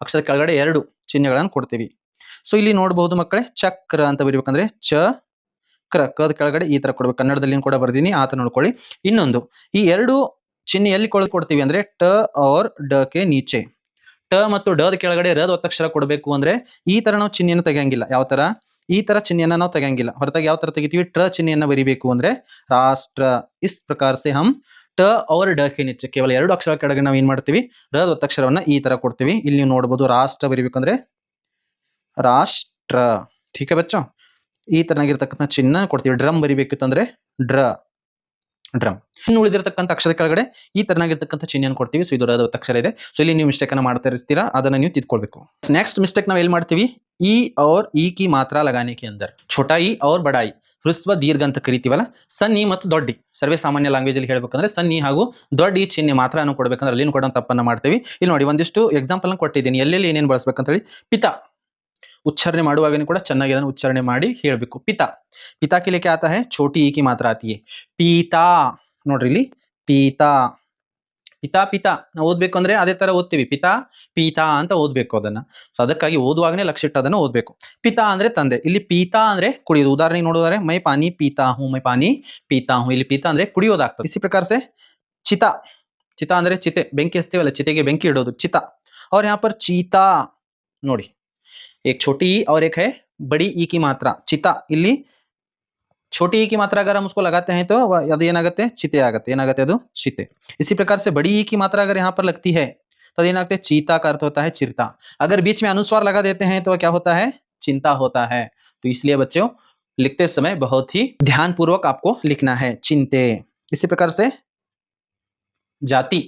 ಅಕ್ಷರದ ಕೆಳಗಡೆ ಎರಡು ಚಿಹ್ನೆಗಳನ್ನು ಕೊಡ್ತೀವಿ. ಸೊ ಇಲ್ಲಿ ನೋಡಬಹುದು ಮಕ್ಕಳೇ, ಚಕ್ರ ಅಂತ ಬರಿಬೇಕಂದ್ರೆ ಚ ಕ್ರ, ಕದ ಕೆಳಗಡೆ ಈ ತರ ಕೊಡ್ಬೇಕು. ಕನ್ನಡದಲ್ಲಿ ಕೂಡ ಬರ್ದೀನಿ, ಆತ ನೋಡ್ಕೊಳ್ಳಿ. ಇನ್ನೊಂದು, ಈ ಎರಡು ಚಿಹ್ನೆ ಎಲ್ಲಿ ಕೊಡ್ತೀವಿ ಅಂದ್ರೆ ಟ ಔರ್ ಡ ಕೆ ನೀಚೆ, ಟ ಮತ್ತು ಡ ಕೆಳಗಡೆ ರದ ಒತ್ತಕ್ಷರ ಕೊಡಬೇಕು ಅಂದ್ರೆ ಈ ತರ ನಾವು ಚಿಹ್ನೆಯನ್ನು ತೆಗೆಯಂಗಿಲ್ಲ. ಯಾವ ತರ, ಈ ತರ ಚಿಹ್ನೆಯನ್ನ ನಾವು ತೆಗೆಯಂಗಿಲ್ಲ. ಹೊರತಾಗಿ ಯಾವ ತರ ತೆಗಿತೀವಿ, ಟ್ರ ಚಿಹ್ನೆಯನ್ನ ಬರಿಬೇಕು ಅಂದ್ರೆ ರಾಷ್ಟ್ರ. ಇಸ್ ಪ್ರಕಾರ ಸೆ ಹಮ್ ಟ ಔರ್ ಡ ಕೆ ನೀಚೆ, ಕೇವಲ ಎರಡು ಅಕ್ಷರ ಕೆಳಗೆ ನಾವು ಏನ್ ಮಾಡ್ತೀವಿ, ರದ ಒತ್ತಕ್ಷರವನ್ನ ಈ ತರ ಕೊಡ್ತೀವಿ. ಇಲ್ಲಿ ನೀವು ನೋಡಬಹುದು, ರಾಷ್ಟ್ರ ಬರಿಬೇಕಂದ್ರೆ ರಾಷ್ಟ್ರ. ಠೀಕ್ ಹೈ ಬಚ್ಚೋ, ಈ ತರನಾಗಿರ್ತಕ್ಕಂಥ ಚಿಹ್ನೆ ಕೊಡ್ತೀವಿ. ಡ್ರಮ್ ಬರಿಬೇಕಿತ್ತಂದ್ರೆ ಡ್ರ, ಡ್ರಮ್. ಇನ್ನು ಉಳಿದಿರತಕ್ಕಂಥ ಅಕ್ಷರ ಕೆಳಗಡೆ ಈ ತರನಾಗಿರ್ತಕ್ಕಂಥ ಚಿಹ್ನೆಯನ್ನು ಕೊಡ್ತೀವಿ. ಸೊ ಇದು ರದ ಒತ್ತಕ್ಷರ ಇದೆ. ಸೊ ಇಲ್ಲಿ ನೀವು ಮಿಸ್ಟೇಕ್ ಅನ್ನ ಮಾಡ್ತಾ ಇರ್ತೀರಾ, ಅದನ್ನ ನೀವು ತಿದ್ಕೊಳ್ಬೇಕು. ನೆಕ್ಸ್ಟ್ ಮಿಸ್ಟೇಕ್ ನಾವು ಎಲ್ಲಿ ಮಾಡ್ತೀವಿ, ಈ और ಈ ಕಿ ಮಾತ್ರ लगाने के अंदर छोटा ई और बड़ा ई, ಹ್ರಸ್ವ ದೀರ್ಘ ಅಂತ ಕರಿತೀವಲ್ಲ, ಸಣ್ಣ ಈ ಮತ್ತು ದೊಡ್ಡ ಈ, ಸರ್ವೇ ಸಾಮಾನ್ಯ ಲ್ಯಾಂಗ್ವೇಜ್ ಅಲ್ಲಿ ಹೇಳ್ಬೇಕಂದ್ರೆ ಸಣ್ಣ ಈ ಹಾಗೂ ದೊಡ್ಡ ಈ ಚಿಹ್ನೆ ಮಾತ್ರ ಅನ್ನು ಕೊಡ್ಬೇಕಂದ್ರೆ ಅಲ್ಲಿ ಕೂಡ ತಪ್ಪನ್ನ ಮಾಡ್ತೀವಿ. ಇಲ್ಲಿ ನೋಡಿ, ಒಂದಿಷ್ಟು ಎಕ್ಸಾಂಪಲ್ ಕೊಟ್ಟಿದ್ದೀನಿ, ಎಲ್ಲೆಲ್ಲಿ ಏನೇನು ಬಳಸಬೇಕಂತ ಹೇಳಿ. ಪಿತಾ, ಉಚ್ಚಾರಣೆ ಮಾಡುವಾಗನೂ ಕೂಡ ಚೆನ್ನಾಗಿ ಅದನ್ನು ಉಚ್ಚಾರಣೆ ಮಾಡಿ ಹೇಳಬೇಕು. ಪಿತಾ, ಪಿತಾ ಕೆ ಲಿಯೆ ಕ್ಯಾ ಆತಾ ಹೈ, ಛೋಟಿ ಈ ಕಿ ಮಾತ್ರ ಆತಿ ಹೈ, ಪೀತಾ. ನೋಡ್ರಿ ಇಲ್ಲಿ ಪೀತಾ, ಪಿತಾ ಪಿತಾ ನಾವು ಓದ್ಬೇಕು ಅಂದ್ರೆ ಅದೇ ತರ ಓದ್ತೀವಿ, ಪಿತಾ ಪೀತಾ ಅಂತ ಓದ್ಬೇಕು ಅದನ್ನ. ಸೊ ಅದಕ್ಕಾಗಿ ಓದುವಾಗನೇ ಲಕ್ಷ ಇಟ್ಟು ಅದನ್ನ ಓದ್ಬೇಕು. ಪಿತಾ ಅಂದ್ರೆ ತಂದೆ, ಇಲ್ಲಿ ಪೀತಾ ಅಂದ್ರೆ ಕುಡಿಯೋದು. ಉದಾಹರಣೆಗೆ ನೋಡಿದ್ರೆ ಮೈ ಪಾನಿ ಪೀತಾ ಹೂಂ, ಮೈ ಪಾನಿ ಪೀತಾ ಹೂಂ, ಇಲ್ಲಿ ಪೀತಾ ಅಂದ್ರೆ ಕುಡಿಯೋದಾಗ್ತದೆ. ಇಸಿ ಪ್ರಕಾರ ಸೆ ಚಿತಾ, ಚಿತಾ ಅಂದ್ರೆ ಚಿತೆ, ಬೆಂಕಿ ಹಚ್ತೀವಲ್ಲ, ಚಿತೆಗೆ ಬೆಂಕಿ ಇಡೋದು ಚಿತಾ. और यहाँ पर ಚೀತಾ ನೋಡಿ, एक छोटी ई और एक है बड़ी ई की मात्रा, चिता. ಇಲ್ಲಿ छोटी ई की मात्रा अगर हम उसको लगाते हैं तो ಅದು ಏನಾಗುತ್ತೆ, ಚಿತೆ ಆಗುತ್ತೆ. ಏನಾಗುತ್ತೆ ಅದು, ಚಿತೆ. इसी प्रकार से बड़ी ई की मात्रा अगर यहाँ पर लगती है तो ಏನಾಗುತ್ತೆ, चीता का अर्थ होता है चिरता. अगर बीच में अनुस्वार लगा देते हैं तो क्या होता है, चिंता होता है. तो इसलिए बच्चों लिखते समय बहुत ही ध्यान पूर्वक आपको लिखना है, चिंते. इसी प्रकार से जाति,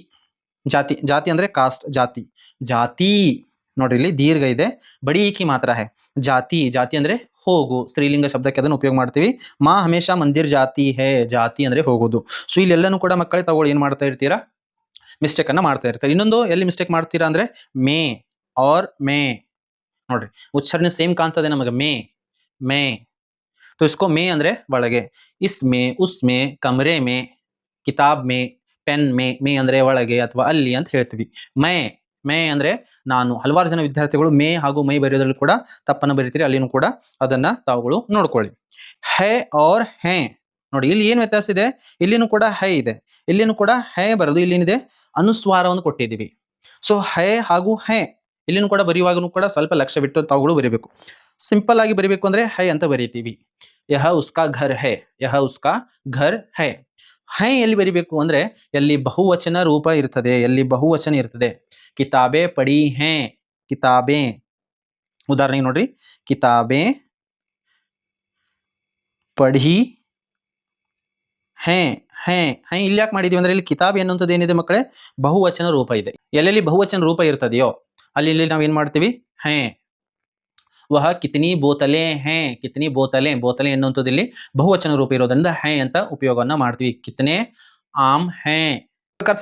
जाति, जाति ಅಂದ್ರೆ ಕಾಸ್ಟ್, ಜಾತಿ, ಜಾತಿ. ನೋಡ್ರಿ ಇಲ್ಲಿ ದೀರ್ಘ ಇದೆ, ಬಡಿ ಈ ಕಿ ಮಾತ್ರ है, ಜಾತಿ. ಜಾತಿ ಅಂದ್ರೆ ಹೋಗು, ಸ್ತ್ರೀಲಿಂಗ ಶಬ್ದಕ್ಕೆ ಅದನ್ನು ಉಪಯೋಗ ಮಾಡ್ತೀವಿ. ಮಾ ಹಮೇಶಾ ಮಂದಿರ್ ಜಾತಿ ಹೇ, ಜಾತಿ ಅಂದ್ರೆ ಹೋಗೋದು. ಸೊ ಇಲ್ಲೆಲ್ಲನೂ ಕೂಡ ಮಕ್ಕಳೇ ತಗೊಳ್ಳಿ, ಏನ್ ಮಾಡ್ತಾ ಇರ್ತೀರಾ, ಮಿಸ್ಟೇಕ್ ಅನ್ನ ಮಾಡ್ತಾ ಇರ್ತಾರೆ. ಇನ್ನೊಂದು ಎಲ್ಲಿ ಮಿಸ್ಟೇಕ್ ಮಾಡ್ತೀರಾ ಅಂದ್ರೆ ಮೇ ಆರ್ ಮೇ. ನೋಡ್ರಿ ಉಚ್ಚಾರಣೆ ಸೇಮ್ ಕಾಣ್ತದೆ ನಮಗೆ, ಮೇ ಮೇ. तो इसको ಮೇ ಅಂದ್ರೆ ಒಳಗೆ, ಇಸ್ಮೇ ಉಸ್ಮೇ ಕಮರೆ ಮೇ ಕಿತಾಬ್ ಮೇ ಪೆನ್ ಮೇ. ಮೇ ಅಂದ್ರೆ ಒಳಗೆ ಅಥವಾ ಅಲ್ಲಿ ಅಂತ ಹೇಳ್ತೀವಿ. ಮೈ ಮೇ ಅಂದ್ರೆ ನಾನು. ಹಲವಾರು ಜನ ವಿದ್ಯಾರ್ಥಿಗಳು ಮೇ ಹಾಗೂ ಮೈ ಬರೆಯೋದ್ರಲ್ಲಿ ಕೂಡ ತಪ್ಪನ್ನು ಬರೀತೀರಿ, ಅಲ್ಲಿನೂ ಕೂಡ ಅದನ್ನ ತಾವುಗಳು ನೋಡ್ಕೊಳ್ಳಿ. ಹೈ और ಹೈ ನೋಡಿ, ಇಲ್ಲಿ ಏನು ವ್ಯತ್ಯಾಸ ಇದೆ, ಇಲ್ಲಿನೂ ಕೂಡ ಹೈ ಇದೆ, ಇಲ್ಲಿನೂ ಕೂಡ ಹೈ ಬರೋದು, ಇಲ್ಲೇನಿದೆ ಅನುಸ್ವಾರವನ್ನು ಕೊಟ್ಟಿದ್ದೀವಿ. ಸೊ ಹೈ ಹಾಗೂ ಹೈ ಇಲ್ಲಿನೂ ಕೂಡ ಬರೆಯುವಾಗನೂ ಕೂಡ ಸ್ವಲ್ಪ ಲಕ್ಷ್ಯ ಬಿಟ್ಟು ತಾವುಗಳು ಬರೀಬೇಕು. ಸಿಂಪಲ್ ಆಗಿ ಬರೀಬೇಕು ಅಂದ್ರೆ ಹೈ ಅಂತ ಬರೀತೀವಿ. ಯಹ ಉಸ್ಕಾ ಘರ್ ಹೈ, ಯಹ ಉಸ್ಕಾ ಘರ್ ಹೈ. ಹೈ ಎಲ್ಲಿ ಬರಿಬೇಕು ಅಂದ್ರೆ ಎಲ್ಲಿ ಬಹುವಚನ ರೂಪ ಇರ್ತದೆ, ಎಲ್ಲಿ ಬಹುವಚನ ಇರ್ತದೆ. ಕಿತಾಬೆ ಪಡಿ ಹೈ, ಕಿತಾಬೆ. ಉದಾಹರಣೆಗೆ ನೋಡ್ರಿ, ಕಿತಾಬೆ ಪಢಿ ಹೇ ಹೇ ಹೇ ಇಲ್ಲಿ ಯಾಕೆ ಮಾಡಿದೀವಿ ಅಂದ್ರೆ ಇಲ್ಲಿ ಕಿತಾಬ್ ಎನ್ನುವಂಥದ್ದು ಏನಿದೆ ಮಕ್ಕಳೇ ಬಹುವಚನ ರೂಪ ಇದೆ. ಎಲ್ಲೆಲ್ಲಿ ಬಹುವಚನ ರೂಪ ಇರ್ತದೆಯೋ ಅಲ್ಲಿ ಇಲ್ಲಿ ನಾವು ಏನ್ ಮಾಡ್ತೀವಿ ಹೇ. ವಹ ಕಿತನಿ ಬೋತಲೆ ಹೇ, ಕಿತನಿ ಬೋತಲೆ, ಬೋತಲೆ ಎನ್ನುವಂಥದ್ದು ಇಲ್ಲಿ ಬಹುವಚನ ರೂಪ ಇರೋದ್ರಿಂದ ಹೇ ಅಂತ ಉಪಯೋಗವನ್ನ ಮಾಡ್ತೀವಿ. ಕಿತನೆ ಆಮ್ ಹೇ.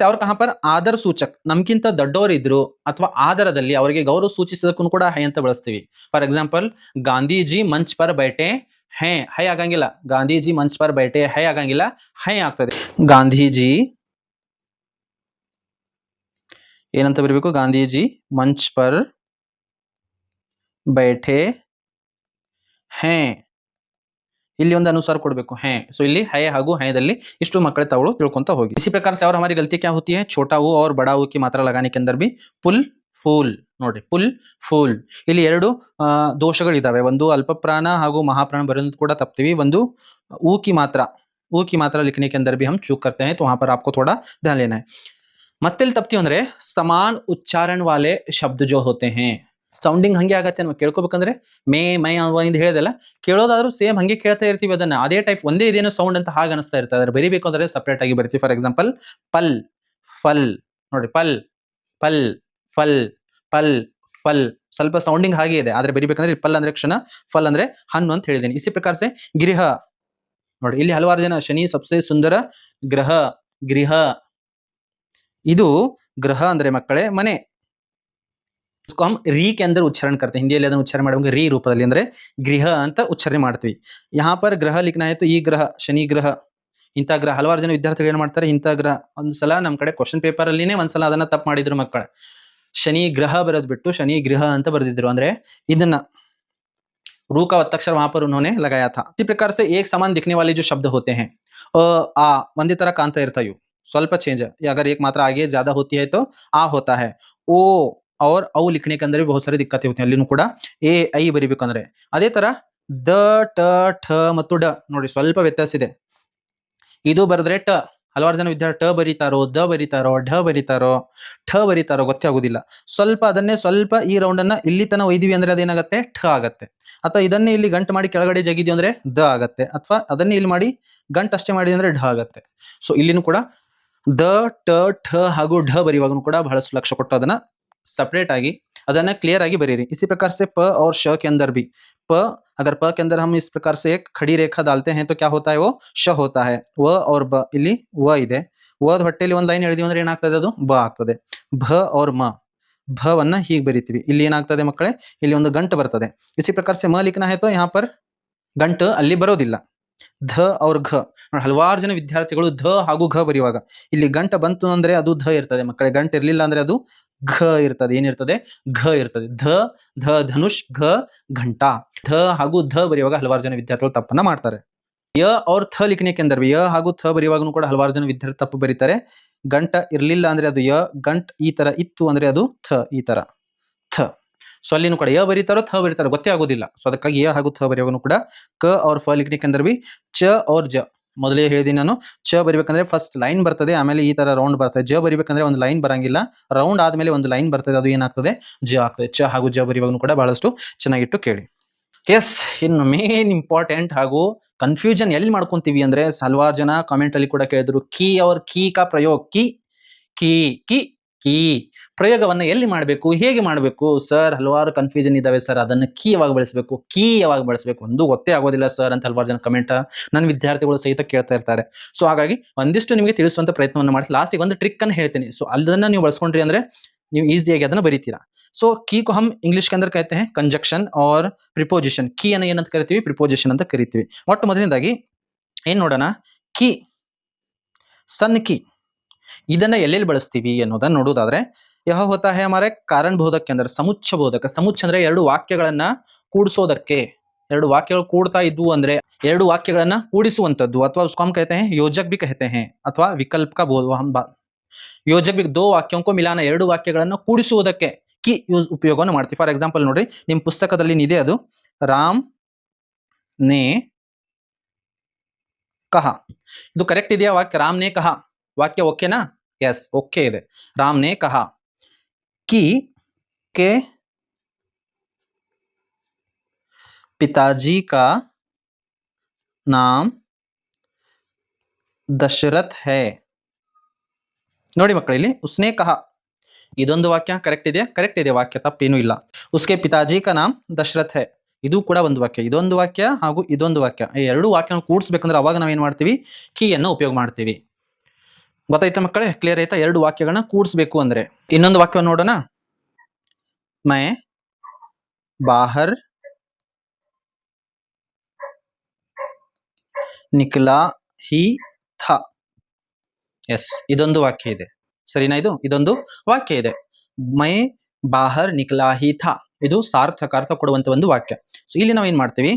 ಅವ್ರ ಕಹಾ ಪರ್ ಆದರ ಸೂಚಕ್ ನಮ್ಗಿಂತ ದೊಡ್ಡವರಿದ್ರು ಅಥವಾ ಆದರದಲ್ಲಿ ಅವರಿಗೆ ಗೌರವ ಸೂಚಿಸೋದಕ್ಕೂ ಕೂಡ ಹೈ ಅಂತ ಬಳಸ್ತೀವಿ. ಫಾರ್ ಎಕ್ಸಾಂಪಲ್ ಗಾಂಧೀಜಿ ಮಂಚ್ ಪರ್ ಬೈಟೆ ಹೇ, ಹೈ ಆಗಂಗಿಲ್ಲ. ಗಾಂಧೀಜಿ ಮಂಚ್ ಪರ್ ಬೈಟೆ ಹೈ ಆಗಂಗಿಲ್ಲ, ಹೈ ಆಗ್ತದೆ. ಗಾಂಧೀಜಿ ಏನಂತ ಬರಬೇಕು, ಗಾಂಧೀಜಿ ಮಂಚ್ ಪರ್ ಬೈಠೆ ಹೇ. ಇಲ್ಲಿ ಒಂದು ಅನುಸಾರ ಕೊಡಬೇಕು ಹೇ. ಸೊ ಇಲ್ಲಿ ಹೈ ಹಾಗೂ ಹೈದಲ್ಲಿ ಇಷ್ಟು ಮಕ್ಕಳ ತಾವು ತಿಳ್ಕೊಂತ ಹೋಗಿ. इसी प्रकार से और हमारी गलती क्या होती है, छोटा ऊ और बड़ा ऊ की मात्रा लगाने के अंदर भी पुल फूल ನೋಡ್ರಿ ಪುಲ್ ಫೂಲ್. ಇಲ್ಲಿ ಎರಡು ದೋಷಗಳಿದಾವೆ. ಒಂದು ಅಲ್ಪಪ್ರಾಣ ಹಾಗೂ ಮಹಾಪ್ರಾಣ ಬರೆಯೋದು ಕೂಡ ತಪ್ತೀವಿ. ಒಂದು ऊ की मात्रा लिखने के अंदर भी हम चूक करते हैं, तो वहां पर आपको थोड़ा ध्यान लेना है. ಮತ್ತೆ ಇಲ್ಲಿ ತಪ್ತೀವಿ ಅಂದ್ರೆ समान उच्चारण वाले शब्द जो होते हैं, ಸೌಂಡಿಂಗ್ ಹಂಗೆ ಆಗತ್ತೆ ನಾವು ಕೇಳ್ಕೊಬೇಕಂದ್ರೆ ಮೈ ಇಂದ ಹೇಳಿದೆಲ್ಲ ಕೇಳೋದಾದ್ರೂ ಸೇಮ್ ಹಂಗೆ ಕೇಳ್ತಾ ಇರ್ತೀವಿ. ಅದನ್ನ ಅದೇ ಟೈಪ್ ಒಂದೇ ಇದೇನೋ ಸೌಂಡ್ ಅಂತ ಹಾಗೆ ಅನಿಸ್ತಾ ಇರ್ತದೆ. ಅದ್ರ ಬರಿಬೇಕು ಅಂದ್ರೆ ಸಪ್ರೇಟ್ ಆಗಿ ಬರ್ತೀವಿ. ಫಾರ್ ಎಕ್ಸಾಂಪಲ್ ಪಲ್ ಫಲ್ ನೋಡಿ, ಪಲ್ ಪಲ್ ಫಲ್ ಪಲ್ ಫಲ್ ಸ್ವಲ್ಪ ಸೌಂಡಿಂಗ್ ಹಾಗೆ ಇದೆ, ಆದ್ರೆ ಬರಿಬೇಕಂದ್ರೆ ಪಲ್ ಅಂದ್ರೆ ಕ್ಷಣ, ಫಲ್ ಅಂದ್ರೆ ಹಣ್ಣು ಅಂತ ಹೇಳಿದ್ದೀನಿ. ಇಸಿ ಪ್ರಕಾರ ಸೆ ಗೃಹ ನೋಡಿ, ಇಲ್ಲಿ ಹಲವಾರು ಜನ ಶನಿ ಸಬ್ಸೆ ಸುಂದರ ಗ್ರಹ ಗೃಹ, ಇದು ಗ್ರಹ ಅಂದ್ರೆ ಮಕ್ಕಳೇ ಮನೆ. इसको हम री के अंदर उच्चारण करते हैं. हिंदी उच्चारण ಮಾಡುವಾಗ री ರೂಪದಲ್ಲಿ ಅಂದ್ರೆ ಗೃಹ ಅಂತ ಉಚ್ಚಾರಣೆ ಮಾಡ್ತೀವಿ. यहाँ पर ग्रह लिखना है तो ಈ ಗ್ರಹ ಶನಿ ಗ್ರಹ ಇಂಥ ಗ್ರಹ. ಹಲವಾರು ಜನ ವಿದ್ಯಾರ್ಥಿಗಳು ಏನ್ ಮಾಡ್ತಾರೆ, ಇಂಥ ಗ್ರಹ ಒಂದ್ಸಲ ನಮ್ಮ ಕಡೆ ಕ್ವಶನ್ ಪೇಪರ್ ಅಲ್ಲಿನೇ ಒಂದ್ಸಲ ಅದನ್ನ ತಪ್ಪು ಮಾಡಿದ್ರು ಮಕ್ಕಳು. ಶನಿ ಗ್ರಹ ಬರೋದ್ ಬಿಟ್ಟು ಶನಿ ಗೃಹ ಅಂತ ಬರೆದಿದ್ರು. ಅಂದ್ರೆ ಇದನ್ನ रू का ಒತ್ತಕ್ಷರ वहां पर उन्होंने लगाया था. इसी प्रकार से एक समान दिखने वाले जो शब्द होते हैं आ ಒಂದೇ ತರ ಕಾಣ್ತಾ ಇರ್ತಾವೆ ಇವು, ಸ್ವಲ್ಪ ಚೇಂಜ್. अगर एक मात्रा आगे ज्यादा होती है तो आ होता है. ओ और औ लिखने के अंदर भी बहुत सारी दिक्कतें होती हैं. ಅಲ್ಲಿನೂ ಕೂಡ ಎ ಐ ಬರಿಬೇಕಂದ್ರೆ ಅದೇ ತರ ದ ಟ ಠ ಮತ್ತು ಡ ನೋಡಿ ಸ್ವಲ್ಪ ವ್ಯತ್ಯಾಸ ಇದೆ. ಇದು ಬರೆದ್ರೆ ಟ, ಹಲವಾರು ಜನ ವಿದ್ಯಾರ್ಥಿ ಟ ಬರೀತಾರೋ, ದ ಬರೀತಾರೋ, ಢ ಬರೀತಾರೋ, ಠ ಬರೀತಾರೋ ಗೊತ್ತೇ ಆಗುದಿಲ್ಲ. ಸ್ವಲ್ಪ ಅದನ್ನೇ ಸ್ವಲ್ಪ ಈ ರೌಂಡ್ ಅನ್ನ ಇಲ್ಲಿ ತನ ಒಯ್ದಿವಿ ಅಂದ್ರೆ ಅದೇನಾಗತ್ತೆ ಠ ಆಗತ್ತೆ. ಅಥವಾ ಇದನ್ನೇ ಇಲ್ಲಿ ಗಂಟು ಮಾಡಿ ಕೆಳಗಡೆ ಜಗಿದ್ವಿ ಅಂದ್ರೆ ದ ಆಗತ್ತೆ. ಅಥವಾ ಅದನ್ನೇ ಇಲ್ಲಿ ಮಾಡಿ ಗಂಟು ಅಷ್ಟೇ ಮಾಡಿ ಅಂದ್ರೆ ಢ ಆಗತ್ತೆ. ಸೊ ಇಲ್ಲಿನೂ ಕೂಡ ದ ಟ ಠ ಹಾಗೂ ಢ ಬರೆಯುವಾಗನು ಕೂಡ ಬಹಳಷ್ಟು ಲಕ್ಷ್ಯ ಕೊಟ್ಟು ಅದನ್ನ सेपरेट आगे ಅದನ್ನ क्लियर आगे बरेरी. इसी प्रकार से प और श के अंदर भी प, अगर प के अंदर हम इस प्रकार से एक खड़ी रेखा डालते हैं तो क्या होता है, वो श होता है. व और ब ಇಲ್ಲಿ ವ ಇದೆ, ವ ಹೊಟ್ಟೆಯಲ್ಲಿ ಒಂದು ಲೈನ್ ಎಳೆದಿವಿ ಅಂದ್ರೆ ಏನಾಗ್ತದೆ, ಅದು ಬ ಆಗ್ತದೆ. ಭ और म, ಭವನ್ನ ಹೀಗೆ ಬರಿತೀವಿ. ಇಲ್ಲಿ ಏನಾಗ್ತದೆ ಮಕ್ಕಳೇ, ಇಲ್ಲಿ ಒಂದು ಗಂಟು ಬರ್ತದೆ. इसी प्रकार से म लिखना है तो यहाँ पर ಗಂಟು ಅಲ್ಲಿ ಬರೋದಿಲ್ಲ. ಧ और ಘ, ಹಲವಾರು ಜನ ವಿದ್ಯಾರ್ಥಿಗಳು ಧ ಹಾಗೂ ಘ ಬರೆಯುವಾಗ ಇಲ್ಲಿ ಗಂಟ ಬಂತು ಅಂದ್ರೆ ಅದು ಧ ಇರ್ತದೆ ಮಕ್ಕಳೇ, ಗಂಟು ಇರ್ಲಿಲ್ಲ ಅಂದ್ರೆ ಅದು ಘ ಇರ್ತದೆ. ಏನಿರ್ತದೆ, ಘ ಇರ್ತದೆ. ಧ ಧ ಧನುಷ್, ಘ घंटा. ಧ ಹಾಗೂ ಧ ಬರೆಯುವಾಗ ಹಲವಾರು ಜನ ವಿದ್ಯಾರ್ಥಿಗಳು ತಪ್ಪನ್ನ ಮಾಡ್ತಾರೆ. ಯ और ಥ लिखने के अंदर भी ಯ ಹಾಗೂ ಥ ಬರೆಯುವಾಗನು ಕೂಡ ಹಲವಾರು ಜನ ವಿದ್ಯಾರ್ಥಿ ತಪ್ಪು ಬರೀತಾರೆ. ಗಂಟ ಇರ್ಲಿಲ್ಲ ಅಂದ್ರೆ ಅದು ಯ, ಗಂಟ್ ಈ ತರ ಇತ್ತು ಅಂದ್ರೆ ಅದು ಥ, ಈ ತರ ಥ. ಸೊ ಅಲ್ಲಿನೂ ಕೂಡ ಯ ಬರೀತಾರೋ ಥ ಬರೀತಾರೋ ಗೊತ್ತೇ ಆಗೋದಿಲ್ಲ. ಸೊ ಅದಕ್ಕಾಗಿ ಯ ಹಾಗೂ ಥ ಬರೆಯುವಾಗನು ಕೂಡ ಕ और ಫ लिखने के अंदर भी ಚ और ಜ. ಮೊದಲೇ ಹೇಳಿದೀನಿ ನಾನು, ಚ ಬರಿಬೇಕಂದ್ರೆ ಫಸ್ಟ್ ಲೈನ್ ಬರ್ತದೆ, ಆಮೇಲೆ ಈ ತರ ರೌಂಡ್ ಬರ್ತದೆ. ಜ ಬರಿಬೇಕಂದ್ರೆ ಒಂದು ಲೈನ್ ಬರಂಗಿಲ್ಲ, ರೌಂಡ್ ಆದ್ಮೇಲೆ ಒಂದು ಲೈನ್ ಬರ್ತದೆ, ಅದು ಏನಾಗ್ತದೆ ಜ ಆಗ್ತದೆ. ಚ ಹಾಗೂ ಜ ಬರೆಯುವಾಗನು ಕೂಡ ಬಹಳಷ್ಟು ಚೆನ್ನಾಗಿಟ್ಟು ಕೇಳಿ. ಎಸ್, ಇನ್ನು ಮೇನ್ ಇಂಪಾರ್ಟೆಂಟ್ ಹಾಗೂ ಕನ್ಫ್ಯೂಷನ್ ಎಲ್ಲಿ ಮಾಡ್ಕೊಂತೀವಿ ಅಂದ್ರೆ ಹಲವಾರು ಜನ ಕಾಮೆಂಟ್ ಅಲ್ಲಿ ಕೂಡ ಕೇಳಿದ್ರು, ಕೀ और ಕೀ ಕಾ ಪ್ರಯೋಗ, ಕೀ ಕೀ ಕೀ ಕೀ ಪ್ರಯೋಗವನ್ನ ಎಲ್ಲಿ ಮಾಡಬೇಕು, ಹೇಗೆ ಮಾಡಬೇಕು ಸರ್, ಹಲವಾರು ಕನ್ಫ್ಯೂಷನ್ ಇದಾವೆ ಸರ್. ಅದನ್ನ ಕೀ ಯಾವಾಗ ಬಳಸಬೇಕು, ಕೀ ಯಾವಾಗ ಬಳಸಬೇಕು ಒಂದು ಗೊತ್ತೇ ಆಗೋದಿಲ್ಲ ಸರ್ ಅಂತ ಹಲವಾರು ಜನ ಕಮೆಂಟ್ ನನ್ನ ವಿದ್ಯಾರ್ಥಿಗಳು ಸಹಿತ ಕೇಳ್ತಾ ಇರ್ತಾರೆ. ಸೊ ಹಾಗಾಗಿ ಒಂದಿಷ್ಟು ನಿಮಗೆ ತಿಳಿಸುವಂತ ಪ್ರಯತ್ನವನ್ನು ಮಾಡಿ ಲಾಸ್ಟಿಗೆ ಒಂದು ಟ್ರಿಕ್ ಅನ್ನು ಹೇಳ್ತೀನಿ. ಸೊ ಅದನ್ನ ನೀವು ಬಳಸ್ಕೊಂಡ್ರಿ ಅಂದ್ರೆ ನೀವು ಈಸಿಯಾಗಿ ಅದನ್ನ ಬರೀತೀರಾ. ಸೊ ಕೀ को हम इंग्लिश के अंदर कहते हैं कंजक्शन और प्रिपोजिशन. ಕೀ ಅನ್ನ ಏನಂತ ಕರಿತೀವಿ, ಪ್ರಿಪೋಸಿಷನ್ ಅಂತ ಕರಿತೀವಿ. ಒಟ್ಟು ಮೊದಲನೇದಾಗಿ ಏನ್ ನೋಡೋಣ, ಕೀ ಸಣ್ಣ ಕೀ ಇದನ್ನ ಎಲ್ಲೆಲ್ಲಿ ಬಳಸ್ತೀವಿ ಅನ್ನೋದನ್ನ ನೋಡೋದಾದ್ರೆ, ಯಹ ಹೋತಾ ಹೈ ಹಮಾರೆ ಕಾರಣ ಬೋಧಕ ಅಂದ್ರ ಸಮುಚ್ಚ ಬೋಧಕ. ಸಮುಚ್ಚ ಅಂದ್ರೆ ಎರಡು ವಾಕ್ಯಗಳನ್ನ ಕೂಡಿಸೋದಕ್ಕೆ. ಎರಡು ವಾಕ್ಯಗಳು ಕೂಡ್ತಾ ಇದ್ವು ಅಂದ್ರೆ ಎರಡು ವಾಕ್ಯಗಳನ್ನ ಕೂಡಿಸುವಂತದ್ದು, ಅಥವಾ उसको हम कहते हैं योजक भी कहते हैं, ಅಥವಾ ವಿಕಲ್ಪ का बोल हम ಯೋಜಕ भी दो वाक्यों को मिलाना, ಎರಡು ವಾಕ್ಯಗಳನ್ನ ಕೂಡಿಸುವುದಕ್ಕೆ ಕೀ ಯೂಸ್ ಉಪಯೋಗವನ್ನು ಮಾಡ್ತೀವಿ. ಫಾರ್ ಎಕ್ಸಾಂಪಲ್ ನೋಡ್ರಿ, ನಿಮ್ ಪುಸ್ತಕದಲ್ಲಿ ಇದೆ ಅದು, ರಾಮ್ ನೇ ಕಹ. ಇದು ಕರೆಕ್ಟ್ ಇದೆಯಾ ವಾಕ್ಯ, ರಾಮ್ ನೇ ಕಹ ವಾಕ್ಯ ಓಕೆನಾ? ಎಸ್, ಓಕೆ ಇದೆ. ರಾಮ್ ನೇ ಕಹ कि के पिताजी का नाम दशरथ है. ನೋಡಿ ಮಕ್ಕಳು, ಇಲ್ಲಿ उसने कहा, ಇದೊಂದು ವಾಕ್ಯ ಕರೆಕ್ಟ್ ಇದೆ, ಕರೆಕ್ಟ್ ಇದೆ ವಾಕ್ಯ, ತಪ್ಪೇನೂ ಇಲ್ಲ. उसके पिताजी का नाम दशरथ है, ಇದು ಕೂಡ ಒಂದು ವಾಕ್ಯ. ಇದೊಂದು ವಾಕ್ಯ ಹಾಗೂ ಇದೊಂದು ವಾಕ್ಯ, ಈ ಎರಡು ವಾಕ್ಯ ಕೂಡಿಸ್ಬೇಕಂದ್ರೆ ಅವಾಗ ನಾವೇನ್ ಮಾಡ್ತೀವಿ, ಕೀ ಅನ್ನು ಉಪಯೋಗ ಮಾಡ್ತೀವಿ. ಗೊತ್ತಾಯ್ತಾ ಮಕ್ಕಳೇ? ಕ್ಲಿಯರ್ ಆಯ್ತಾ? ಎರಡು ವಾಕ್ಯಗಳನ್ನ ಕೂಡಿಸ್ಬೇಕು ಅಂದ್ರೆ. ಇನ್ನೊಂದು ವಾಕ್ಯ ನೋಡೋಣ. मैं बाहर निकला ही था. ಎಸ್, ಇದೊಂದು ವಾಕ್ಯ ಇದೆ, ಸರಿನಾ? ಇದೊಂದು ವಾಕ್ಯ ಇದೆ. ಮೈ ಬಾಹರ್ ನಿಕ್ಲಾ ಹಿ ಥಾ, ಇದು ಸಾರ್ಥಕಾರ್ಥ ಕೊಡುವಂತ ಒಂದು ವಾಕ್ಯ. ಸೊ ಇಲ್ಲಿ ನಾವ್ ಏನ್ ಮಾಡ್ತೀವಿ,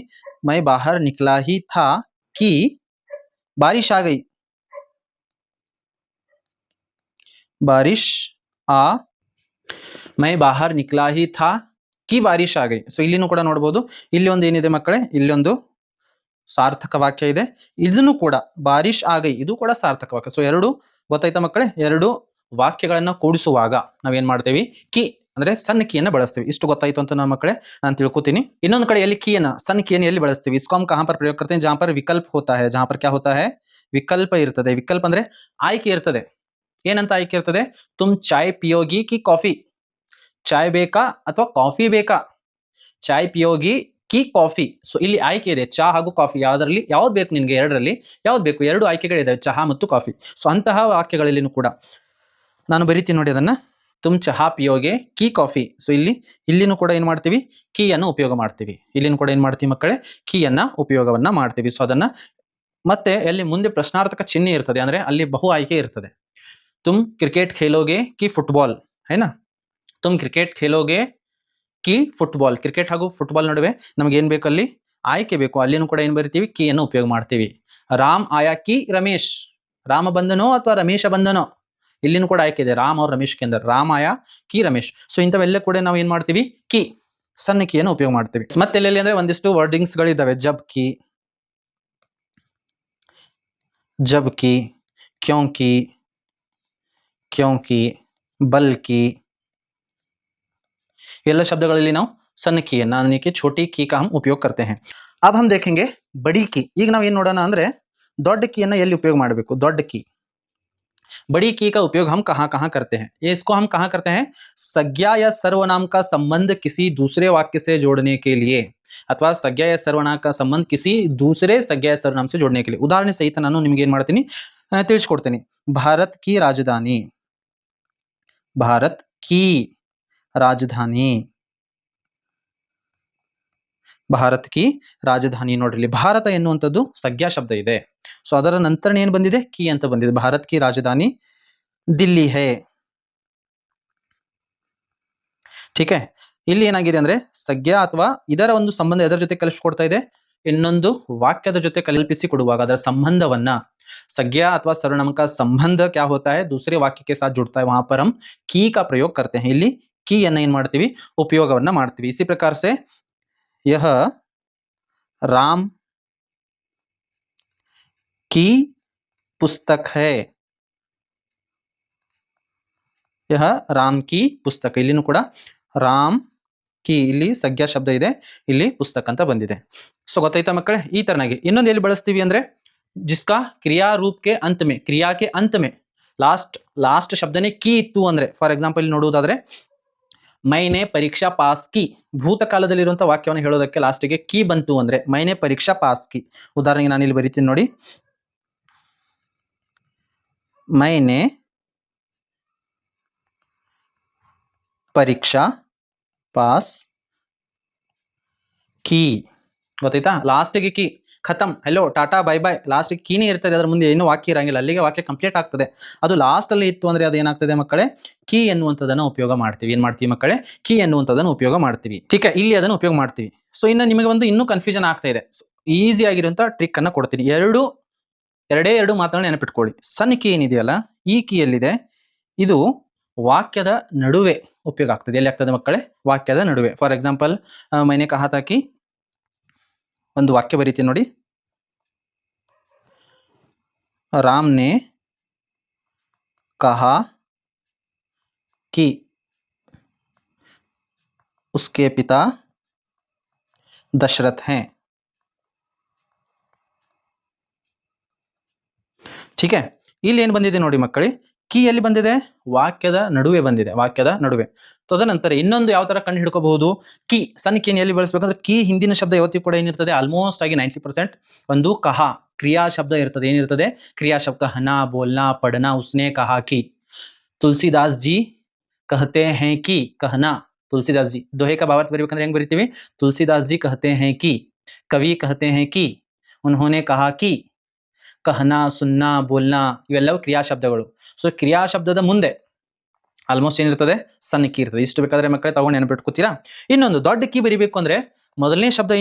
ಮೈ ಬಾಹರ್ ನಿಕ್ಲಾ ಹಿ ಥಾ ಕಿ ಬಾರಿಶ್ ಆ ಗೈ. ಬಾರಿಶ್ ಆ, ಮೈ ಬಾಹರ್ ನಿಕ್ಲಾ ಹಿ ಥಾ ಕಿ ಬಾರಿಶ್ ಆ ಗೈ. ಸೊ ಇಲ್ಲಿನೂ ಕೂಡ ನೋಡಬಹುದು, ಇಲ್ಲಿ ಒಂದು ಏನಿದೆ ಮಕ್ಕಳೇ, ಇಲ್ಲೊಂದು ಸಾರ್ಥಕ ವಾಕ್ಯ ಇದೆ, ಇದನ್ನು ಕೂಡ ಬಾರಿಶ್ ಆ ಗೈ, ಇದು ಕೂಡ ಸಾರ್ಥಕ ವಾಕ್ಯ. ಸೊ ಎರಡು, ಗೊತ್ತಾಯ್ತಾ ಮಕ್ಕಳೇ? ಎರಡು ವಾಕ್ಯಗಳನ್ನ ಕೂಡಿಸುವಾಗ ನಾವೇನ್ ಮಾಡ್ತೇವೆ, ಕಿ ಅಂದ್ರೆ ಸಣ್ಣ ಕೀಯನ್ನು ಬಳಸ್ತೀವಿ. ಇಷ್ಟು ಗೊತ್ತಾಯ್ತು ಅಂತ ನನ್ನ ಮಕ್ಕಳೇ ನಾನು ತಿಳ್ಕೊತೀನಿ. ಇನ್ನೊಂದು ಕಡೆ ಎಲ್ಲಿ ಕೀಯನ್ನು, ಸಣ್ಣ ಕೀಯನ್ನು ಎಲ್ಲಿ ಬಳಸ್ತೀವಿ, इसको हम कहां पर प्रयोग करते हैं, जहां पर विकल्प होता है. जहां पर क्या होता है, ವಿಕಲ್ಪ ಇರ್ತದೆ. ವಿಕಲ್ಪ ಅಂದ್ರೆ ಆಯ್ಕೆ ಇರ್ತದೆ. ಏನಂತ ಆಯ್ಕೆ ಇರ್ತದೆ, ತುಮ್ ಚಾಯ್ ಪಿಯೋಗಿ ಕಿ ಕಾಫಿ, ಚಾಯ್ ಬೇಕಾ ಅಥವಾ ಕಾಫಿ ಬೇಕಾ, ಚಾಯ್ ಪಿಯೋಗಿ ಕಿ ಕಾಫಿ. ಸೊ ಇಲ್ಲಿ ಆಯ್ಕೆ ಇದೆ, ಚಹಾ ಹಾಗೂ ಕಾಫಿ, ಯಾವ್ದ್ರಲ್ಲಿ ಯಾವ್ದು ಬೇಕು ನಿನ್ಗೆ, ಎರಡರಲ್ಲಿ ಯಾವ್ದು ಬೇಕು, ಎರಡು ಆಯ್ಕೆಗಳಿದಾವೆ, ಚಹಾ ಮತ್ತು ಕಾಫಿ. ಸೊ ಅಂತಹ ವಾಕ್ಯಗಳಲ್ಲಿನೂ ಕೂಡ ನಾನು ಬರಿತೀನಿ ನೋಡಿ ಅದನ್ನ, ತುಮ್ ಚಹಾ ಪಿಯೋಗೆ ಕಿ ಕಾಫಿ. ಸೊ ಇಲ್ಲಿನೂ ಕೂಡ ಏನ್ ಮಾಡ್ತೀವಿ, ಕೀಯನ್ನು ಉಪಯೋಗ ಮಾಡ್ತೀವಿ. ಇಲ್ಲಿನೂ ಕೂಡ ಏನ್ ಮಾಡ್ತೀವಿ ಮಕ್ಕಳೇ, ಕೀಯನ್ನ ಉಪಯೋಗವನ್ನ ಮಾಡ್ತೀವಿ. ಸೊ ಅದನ್ನ ಮತ್ತೆ ಎಲ್ಲಿ ಮುಂದೆ ಪ್ರಶ್ನಾರ್ಥಕ ಚಿಹ್ನೆ ಇರ್ತದೆ, ಅಂದ್ರೆ ಅಲ್ಲಿ ಬಹು ಆಯ್ಕೆ ಇರ್ತದೆ. ತುಮ್ ಕ್ರಿಕೆಟ್ ಖೇಲೋಗೆ ಕಿ ಫುಟ್ಬಾಲ್, ಹೈನಾ, ತುಮ್ ಕ್ರಿಕೆಟ್ ಖೇಲೋಗೆ ಕಿ ಫುಟ್ಬಾಲ್. ಕ್ರಿಕೆಟ್ ಹಾಗೂ ಫುಟ್ಬಾಲ್ ನಡುವೆ ನಮ್ಗೆ ಏನ್ ಬೇಕು, ಅಲ್ಲಿ ಆಯ್ಕೆ ಬೇಕು, ಅಲ್ಲಿನೂ ಕೂಡ ಏನ್ ಬರಿತೀವಿ, ಕೀಯನ್ನು ಉಪಯೋಗ ಮಾಡ್ತೀವಿ. ರಾಮ್ ಆಯಾ ಕಿ ರಮೇಶ್, ರಾಮ ಬಂದನೋ ಅಥವಾ ರಮೇಶ ಬಂದನೋ, ಇಲ್ಲಿನೂ ಕೂಡ ಆಯ್ಕೆ ಇದೆ, ರಾಮ್ और ರಮೇಶ್ के अंदर ರಾಮ್ ಆಯಾ ಕಿ ರಮೇಶ್. ಸೊ ಇಂಥವೆಲ್ಲ ಕೂಡ ನಾವು ಏನ್ ಮಾಡ್ತೀವಿ, ಕಿ ಸಣ್ಣ ಕೀಯನ್ನು ಉಪಯೋಗ ಮಾಡ್ತೀವಿ. ಮತ್ತೆ ಎಲ್ಲೆಲ್ಲಿ ಅಂದ್ರೆ ಒಂದಿಷ್ಟು ವರ್ಡಿಂಗ್ಸ್ ಗಳಿದಾವೆ, ಜಬ್ ಕಿ, जब की, क्योंकि, क्योंकि, बल्कि, ಎಲ್ಲ ಶಬ್ದಗಳಲ್ಲಿ ನಾವು ಸಣ್ಣ ಕೀಯನ್ನ, यानी कि छोटी की का हम उपयोग करते हैं. अब हम देखेंगे बड़ी की. ಈಗ ನಾವು ಏನ್ ನೋಡೋಣ ಅಂದ್ರೆ, ದೊಡ್ಡ ಕೀಯನ್ನ ಎಲ್ಲಿ ಉಪಯೋಗ ಮಾಡಬೇಕು, ದೊಡ್ಡ ಕೀ. बड़ी की का उपयोग हम कहां कहां करते हैं, ये इसको हम कहां करते हैं, संज्ञा या सर्वनाम का संबंध किसी दूसरे वाक्य से जोड़ने के लिए, अथवा संज्ञा या सर्वनाम का संबंध किसी दूसरे संज्ञा या सर्वनाम से जोड़ने के लिए. उदाहरण सहित ನಾನು ನಿಮಗೆ ಏನು ಮಾಡ್ತೀನಿ, ತಿಳಿಸ್ಕೊಡ್ತೀನಿ. भारत की राजधानी, भारत की राजधानी, ಭಾರತ್ ಕಿ ರಾಜಧಾನಿ. ನೋಡ್ರಿ, ಇಲ್ಲಿ ಭಾರತ ಎನ್ನುವಂಥದ್ದು ಸಂಜ್ಞಾ ಶಬ್ದ ಇದೆ. ಸೊ ಅದರ ನಂತರ ಏನ್ ಬಂದಿದೆ, ಕಿ ಅಂತ ಬಂದಿದೆ. ಭಾರತ್ ಕಿ ರಾಜಧಾನಿ ದಿಲ್ಲಿ ಹೇ. ठीक है, ಇಲ್ಲಿ ಏನಾಗಿದೆ ಅಂದ್ರೆ, ಸಂಜ್ಞಾ ಅಥವಾ ಇದರ ಒಂದು ಸಂಬಂಧ ಎದರ ಜೊತೆ ಕಲಿಸ್ಕೊಡ್ತಾ ಇದೆ, ಇನ್ನೊಂದು ವಾಕ್ಯದ ಜೊತೆ ಕಲ್ಪಿಸಿ ಕೊಡುವಾಗ ಅದರ ಸಂಬಂಧವನ್ನ, संज्ञा अथवा सर्वनाम का संबंध क्या होता है, दूसरे वाक्य के साथ जुड़ता है, वहां पर हम की का प्रयोग करते हैं. ಇಲ್ಲಿ की ಅನ್ನ ಏನ್ ಮಾಡ್ತೀವಿ, ಉಪಯೋಗವನ್ನ ಮಾಡ್ತೀವಿ. इसी प्रकार से यह राम की पुस्तक है, यह राम की पुस्तक. ಇಲ್ಲಿನೂ ಕೂಡ ರಾಮ್ ಕಿ, ಇಲ್ಲಿ ಸಂಜ್ಞಾ ಶಬ್ದ ಇದೆ, ಇಲ್ಲಿ ಪುಸ್ತಕ ಅಂತ ಬಂದಿದೆ. ಸೊ ಗೊತ್ತಾಯ್ತಾ ಮಕ್ಕಳೇ? ಈ ತರನಾಗಿ ಇನ್ನೊಂದು ಎಲ್ಲಿ ಬಳಸ್ತೀವಿ ಅಂದ್ರೆ, जिसका क्रिया रूप के अंत में, क्रिया के अंत में लास्ट शब्द ने की इತ್ತು ಅಂದ್ರೆ, ಫಾರ್ ಎಕ್ಸಾಂಪಲ್ ಇಲ್ಲಿ ನೋಡುವುದಾದ್ರೆ, ಮೈನೆ ಪರೀಕ್ಷಾ ಪಾಸ್ ಕಿ, ಭೂತಕಾಲದಲ್ಲಿರುವಂತಹ ವಾಕ್ಯವನ್ನು ಹೇಳೋದಕ್ಕೆ ಲಾಸ್ಟಿಗೆ ಕಿ ಬಂತು ಅಂದ್ರೆ, ಮೈನೆ ಪರೀಕ್ಷಾ ಪಾಸ್ ಕಿ. ಉದಾಹರಣೆಗೆ ನಾನು ಇಲ್ಲಿ ಬರೀತೀನಿ ನೋಡಿ, ಮೈನೆ ಪರೀಕ್ಷಾ ಪಾಸ್ ಕಿ. ಗೊತ್ತಾಯ್ತಾ? ಲಾಸ್ಟಿಗೆ ಕಿ, ಖತಮ್, hello, tata, bye bye, last ಕೀನೇ ಇರ್ತದೆ, ಅದರ ಮುಂದೆ ಏನು ವಾಕ್ಯ ಇರಂಗಿಲ್ಲ, ಅಲ್ಲಿಗೆ ವಾಕ್ಯ ಕಂಪ್ಲೀಟ್ ಆಗ್ತದೆ. ಅದು ಲಾಸ್ಟ್ ಅಲ್ಲಿ ಇತ್ತು ಅಂದ್ರೆ ಅದು ಏನಾಗ್ತದೆ ಮಕ್ಕಳೇ, ಕೀ ಎನ್ನುವಂಥದ್ದನ್ನು ಉಪಯೋಗ ಮಾಡ್ತೀವಿ. ಏನ್ ಮಾಡ್ತೀವಿ ಮಕ್ಕಳೇ, ಕೀ ಎನ್ನುವಂಥದ್ದನ್ನು ಉಪಯೋಗ ಮಾಡ್ತೀವಿ. ठीक है, ಇಲ್ಲಿ ಅದನ್ನು ಉಪಯೋಗ ಮಾಡ್ತೀವಿ. ಸೊ ಇನ್ನು ನಿಮಗೆ ಒಂದು ಇನ್ನೂ ಕನ್ಫ್ಯೂಷನ್ ಆಗ್ತಾ ಇದೆ, ಈಸಿ ಆಗಿರುವಂತ ಟ್ರಿಕ್ ಅನ್ನ ಕೊಡ್ತೀನಿ. ಎರಡೇ ಎರಡು ಮಾತನ್ನ ನೆನಪಿಟ್ಕೊಳ್ಳಿ. ಸಣ್ಣ ಕೀ ಏನಿದೆಯಲ್ಲ, ಈ ಕೀ ಎಲ್ಲಿದೆ, ಇದು ವಾಕ್ಯದ ನಡುವೆ ಉಪಯೋಗ ಆಗ್ತದೆ. ಎಲ್ಲಿ ಆಗ್ತದೆ ಮಕ್ಕಳೇ, ವಾಕ್ಯದ ನಡುವೆ. ಫಾರ್ ಎಕ್ಸಾಂಪಲ್, ಮೈನೆ ಕಹಾ ತಾ ಕಿ, ಒಂದು ವಾಕ್ಯ ಬರೀತೀನಿ ನೋಡಿ, राम ने कहा कि उसके पिता दशरथ हैं. ठीक है ಇಲ್ಲಿ ಏನು ಬಂದಿದೆ ನೋಡಿ ಮಕ್ಕಳೇ ಕೀ ಎಲ್ಲಿ ಬಂದಿದೆ ವಾಕ್ಯದ ನಡುವೆ ಬಂದಿದೆ ವಾಕ್ಯದ ನಡುವೆ ತದನಂತರ ಇನ್ನೊಂದು ಯಾವ ತರ ಕಂಡು ಹಿಡ್ಕೋಬಹುದು ಕೀ ಸಣ್ಣ ಕೀ ಎಲ್ಲಿ ಬಳಸಬೇಕಂದ್ರೆ ಕೀ ಹಿಂದಿನ ಶಬ್ದ ಯಾವತ್ತೂ ಕೂಡ ಏನಿರ್ತದೆ ಆಲ್ಮೋಸ್ಟ್ ಆಗಿ 90% ಒಂದು ಕಹಾ ಕ್ರಿಯಾ ಶಬ್ದ ಇರ್ತದೆ ಏನಿರ್ತದೆ ಕ್ರಿಯಾ ಶಬ್ದ कहना बोलना पढ़ना उसने कहा कि तुलसीदास जी कहते हैं कि कहना तुलसीदास जी दोहे का भावार्थ बरीಬೇಕಂದ್ರೆ ಹೆಂಗ್ ಬರೀತೀವಿ तुलसीदास जी कहते हैं कि कवि कहते हैं कि उन्होंने कहा कि कहना सुनना बोलना ಇವೆಲ್ಲವೂ ಕ್ರಿಯಾ ಶಬ್ದಗಳು ಸೊ ಕ್ರಿಯಾ ಶಬ್ದದ ಮುಂದೆ ಆಲ್ಮೋಸ್ಟ್ ಏನಿರ್ತದೆ ಸಣ್ಣ ಕೀ ಇರ್ತದೆ ಇಷ್ಟು ಬೇಕಾದ್ರೆ ಮಕ್ಕಳೇ ತಗೊಂಡು ನೆನಪಿಟ್ಕೋತೀರಾ ಇನ್ನೊಂದು ದೊಡ್ಡ ಕೀ ಬರಿಬೇಕು ಅಂದ್ರೆ ಮೊದಲನೇ ಶಬ್ದ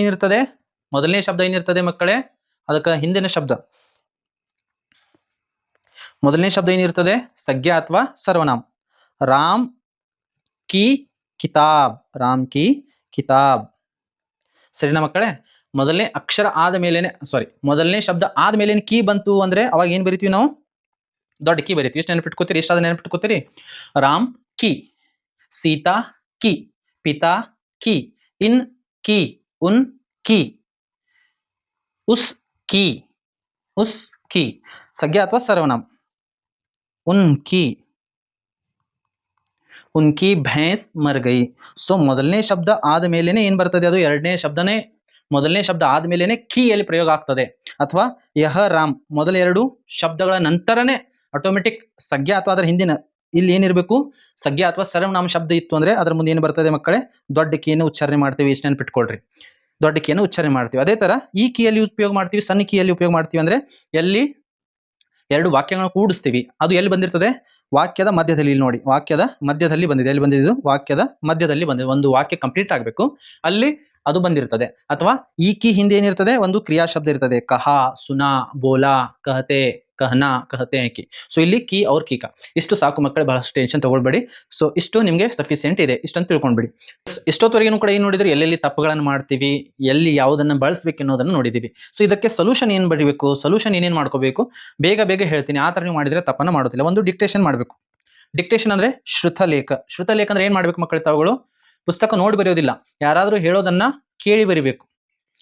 ಏನಿರ್ತದೆ ಮಕ್ಕಳೇ ಅದಕ್ಕೆ ಹಿಂದಿನ ಶಬ್ದ ಮೊದಲನೇ ಶಬ್ದ ಏನಿರ್ತದೆ ಸಂಜ್ಞಾ ಅಥವಾ ಸರ್ವನಾಮ ರಾಮ್ ಕಿ ಕಿತಾಬ್ ಸರಿನಾ ಮಕ್ಕಳೇ ಮೊದಲನೇ ಅಕ್ಷರ ಆದ ಮೇಲೆನೆ ಮೊದಲನೇ ಶಬ್ದ ಆದ ಮೇಲೇನೆ ಕೀ ಬಂತು ಅಂದ್ರೆ ಅವಾಗ ಏನ್ ಬರಿತೀವಿ ನಾವು ದೊಡ್ಡ ಕೀ ಬರಿತೀವಿ ಎಷ್ಟು ನೆನಪಿಟ್ಕೋತೀರಿ ಎಷ್ಟಾದ ನೆನಪಿಟ್ಕೋತೀರಿ ರಾಮ್ ಕಿ ಸೀತಾ ಕಿ ಪಿತಾ ಕಿ ಇನ್ ಕಿ ಉನ್ ಕಿ ಉಸ್ ಕಿ ಸಂಜ್ಞಾ ಅಥವಾ ಸರ್ವನಾಮ ಉನ್ಕಿ ಭैंस ಮರ್ ಗई ಸೊ ಮೊದಲನೇ ಶಬ್ದ ಆದ ಮೇಲೇನೆ ಏನ್ ಬರ್ತದೆ ಅದು ಎರಡನೇ ಶಬ್ದನೇ ಮೊದಲನೇ ಶಬ್ದ ಆದ್ಮೇಲೆನೆ ಕೀ ಎಲ್ಲಿ ಪ್ರಯೋಗ ಆಗ್ತದೆ ಅಥವಾ ಯಹ ರಾಮ್ ಮೊದಲ ಎರಡು ಶಬ್ದಗಳ ನಂತರನೇ ಆಟೋಮೆಟಿಕ್ ಸಂಜ್ಞಾ ಅಥವಾ ಅದರ ಹಿಂದಿನ ಇಲ್ಲಿ ಏನಿರಬೇಕು ಸಂಜ್ಞಾ ಅಥವಾ ಸರ್ವನಾಮ ಶಬ್ದ ಇತ್ತು ಅಂದ್ರೆ ಅದರ ಮುಂದೆ ಏನು ಬರ್ತದೆ ಮಕ್ಕಳೇ ದೊಡ್ಡ ಕೀಯನ್ನು ಉಚ್ಚಾರಣೆ ಮಾಡ್ತೀವಿ ಇಷ್ಟು ನೆನಪಿಟ್ಕೊಳ್ರಿ ದೊಡ್ಡ ಕೀಯನ್ನು ಉಚ್ಚಾರಣೆ ಮಾಡ್ತೀವಿ ಅದೇ ತರ ಈ ಕೀಯಲ್ಲಿ ಉಪಯೋಗ ಮಾಡ್ತೀವಿ ಸಣ್ಣ ಕೀಯಲ್ಲಿ ಉಪಯೋಗ ಮಾಡ್ತೀವಿ ಅಂದ್ರೆ ಎಲ್ಲಿ ಎರಡು ವಾಕ್ಯಗಳನ್ನು ಕೂಡಿಸ್ತೀವಿ ಅದು ಎಲ್ಲಿ ಬಂದಿರ್ತದೆ ವಾಕ್ಯದ ಮಧ್ಯದಲ್ಲಿ ನೋಡಿ ವಾಕ್ಯದ ಮಧ್ಯದಲ್ಲಿ ಬಂದಿದೆ ಎಲ್ಲಿ ಬಂದಿದ್ದು ವಾಕ್ಯದ ಮಧ್ಯದಲ್ಲಿ ಬಂದಿದೆ ಒಂದು ವಾಕ್ಯ ಕಂಪ್ಲೀಟ್ ಆಗಬೇಕು ಅಲ್ಲಿ ಅದು ಬಂದಿರ್ತದೆ ಅಥವಾ ಈ ಕೀ ಹಿಂದೆ ಏನಿರ್ತದೆ ಒಂದು ಕ್ರಿಯಾ ಶಬ್ದ ಇರ್ತದೆ ಕಹಾ ಸುನಾ ಬೋಲಾ ಕಹತೆ कहना कहते हैं कि ಸೊ ಇಲ್ಲಿ ಕೀ ಅವ್ರ ಕೀಕ ಇಷ್ಟು ಸಾಕು ಮಕ್ಕಳೇ ಬಹಳಷ್ಟು ಟೆನ್ಷನ್ ತಗೊಳ್ಬೇಡಿ ಸೊ ಇಷ್ಟು ನಿಮಗೆ ಸಫಿಸಿಯೆಂಟ್ ಇದೆ ಇಷ್ಟಂತ ತಿಳ್ಕೊಂಡ್ಬಿಡಿ ಇಷ್ಟೊತ್ತವರೆಗೂ ಕೂಡ ಏನು ನೋಡಿದ್ರೆ ಎಲ್ಲೆಲ್ಲಿ ತಪ್ಪುಗಳನ್ನು ಮಾಡ್ತೀವಿ ಎಲ್ಲಿ ಯಾವುದನ್ನ ಬಳಸಬೇಕು ಅನ್ನೋದನ್ನು ನೋಡಿದೀವಿ ಸೊ ಇದಕ್ಕೆ ಸೊಲ್ಯೂಷನ್ ಏನು ಬರೀಬೇಕು ಸೊಲ್ಯೂಷನ್ ಏನೇನು ಮಾಡ್ಕೋಬೇಕು ಬೇಗ ಹೇಳ್ತೀನಿ ಆ ತರ ನೀವು ಮಾಡಿದ್ರೆ ತಪ್ಪನ್ನ ಮಾಡೋದಿಲ್ಲ ಒಂದು ಡಿಕ್ಟೇಷನ್ ಮಾಡಬೇಕು ಡಿಕ್ಟೇಷನ್ ಅಂದ್ರೆ ಶ್ರುತಲೇಖ ಅಂದ್ರೆ ಏನ್ ಮಾಡ್ಬೇಕು ಮಕ್ಕಳೇ ತಾವುಗಳು ಪುಸ್ತಕ ನೋಡಿ ಬರೆಯೋದಿಲ್ಲ ಯಾರಾದ್ರೂ ಹೇಳೋದನ್ನ ಕೇಳಿ ಬರಿಬೇಕು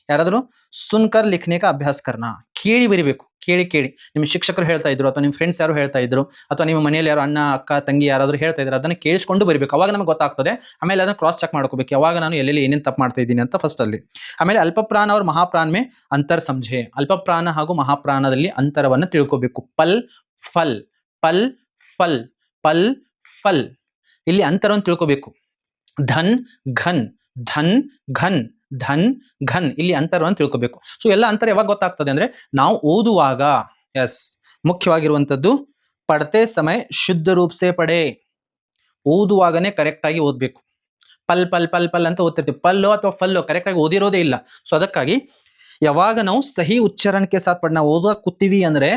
ಯಾರಾದ್ರೂ ಸುನ್ಕರ್ ಲಿಖನೆ ಅಭ್ಯಾಸ ಕರ್ನ ಕೇಳಿ ಬರಿಬೇಕು ಕೇಳಿ ನಿಮ್ಮ ಶಿಕ್ಷಕರು ಹೇಳ್ತಾ ಇದ್ರು ಅಥವಾ ನಿಮ್ಮ ಫ್ರೆಂಡ್ಸ್ ಯಾರು ಹೇಳ್ತಾ ಇದ್ರು ಅಥವಾ ನಿಮ್ಮ ಮನೆಯಲ್ಲಿ ಯಾರು ಅಣ್ಣ ಅಕ್ಕ ತಂಗಿ ಯಾರಾದ್ರೂ ಹೇಳ್ತಾ ಇದ್ರು ಅದನ್ನ ಕೇಳಿಸ್ಕೊಂಡು ಬರಿಬೇಕು ಅವಾಗ ನಮಗೆ ಗೊತ್ತಾಗ್ತದೆ ಆಮೇಲೆ ಅದನ್ನ ಕ್ರಾಸ್ ಚೆಕ್ ಮಾಡ್ಕೋಬೇಕು ಯಾವಾಗ ನಾನು ಎಲ್ಲೆಲ್ಲಿ ಏನೇನು ತಪ್ಪು ಮಾಡ್ತಾ ಇದ್ದೀನಿ ಅಂತ ಫಸ್ಟ್ ಅಲ್ಲಿ ಆಮೇಲೆ ಅಲ್ಪಪ್ರಾಣ और ಮಹಾಪ್ರಾಣ ಮೇ ಅಂತರ್ ಸಮझे ಅಲ್ಪಪ್ರಾಣ ಹಾಗೂ ಮಹಾಪ್ರಾಣದಲ್ಲಿ ಅಂತರವನ್ನು ತಿಳ್ಕೋಬೇಕು ಪಲ್ ಫಲ್ ಇಲ್ಲಿ ಅಂತರವನ್ನು ತಿಳ್ಕೋಬೇಕು ಧನ್ ಘನ್ ಇಲ್ಲಿ ಅಂತರವನ್ನು ತಿಳ್ಕೋಬೇಕು ಸೊ ಎಲ್ಲ ಅಂತರ ಯಾವಾಗ ಗೊತ್ತಾಗ್ತದೆ ಅಂದ್ರೆ ನಾವು ಓದುವಾಗ ಮುಖ್ಯವಾಗಿರುವಂತದ್ದು ಪढ़ते समय ಶುದ್ಧ ರೂಪ ಸೇ ಪಡೆ ಓದುವಾಗನೇ ಕರೆಕ್ಟ್ ಆಗಿ ಓದಬೇಕು ಪಲ್ ಅಂತ ಓದ್ತಿರ್ತೀವಿ ಪಲ್ಲು ಅಥವಾ ಫಲ್ಲು ಕರೆಕ್ಟ್ ಆಗಿ ಓದಿರೋದೇ ಇಲ್ಲ ಸೊ ಅದಕ್ಕಾಗಿ ಯಾವಾಗ ನಾವು ಸಹಿ ಉಚ್ಚಾರಣಕ್ಕೆ ಸಾಥ್ ನಾವು ಓದುವಾಗ ಕೂತೀವಿ ಅಂದ್ರೆ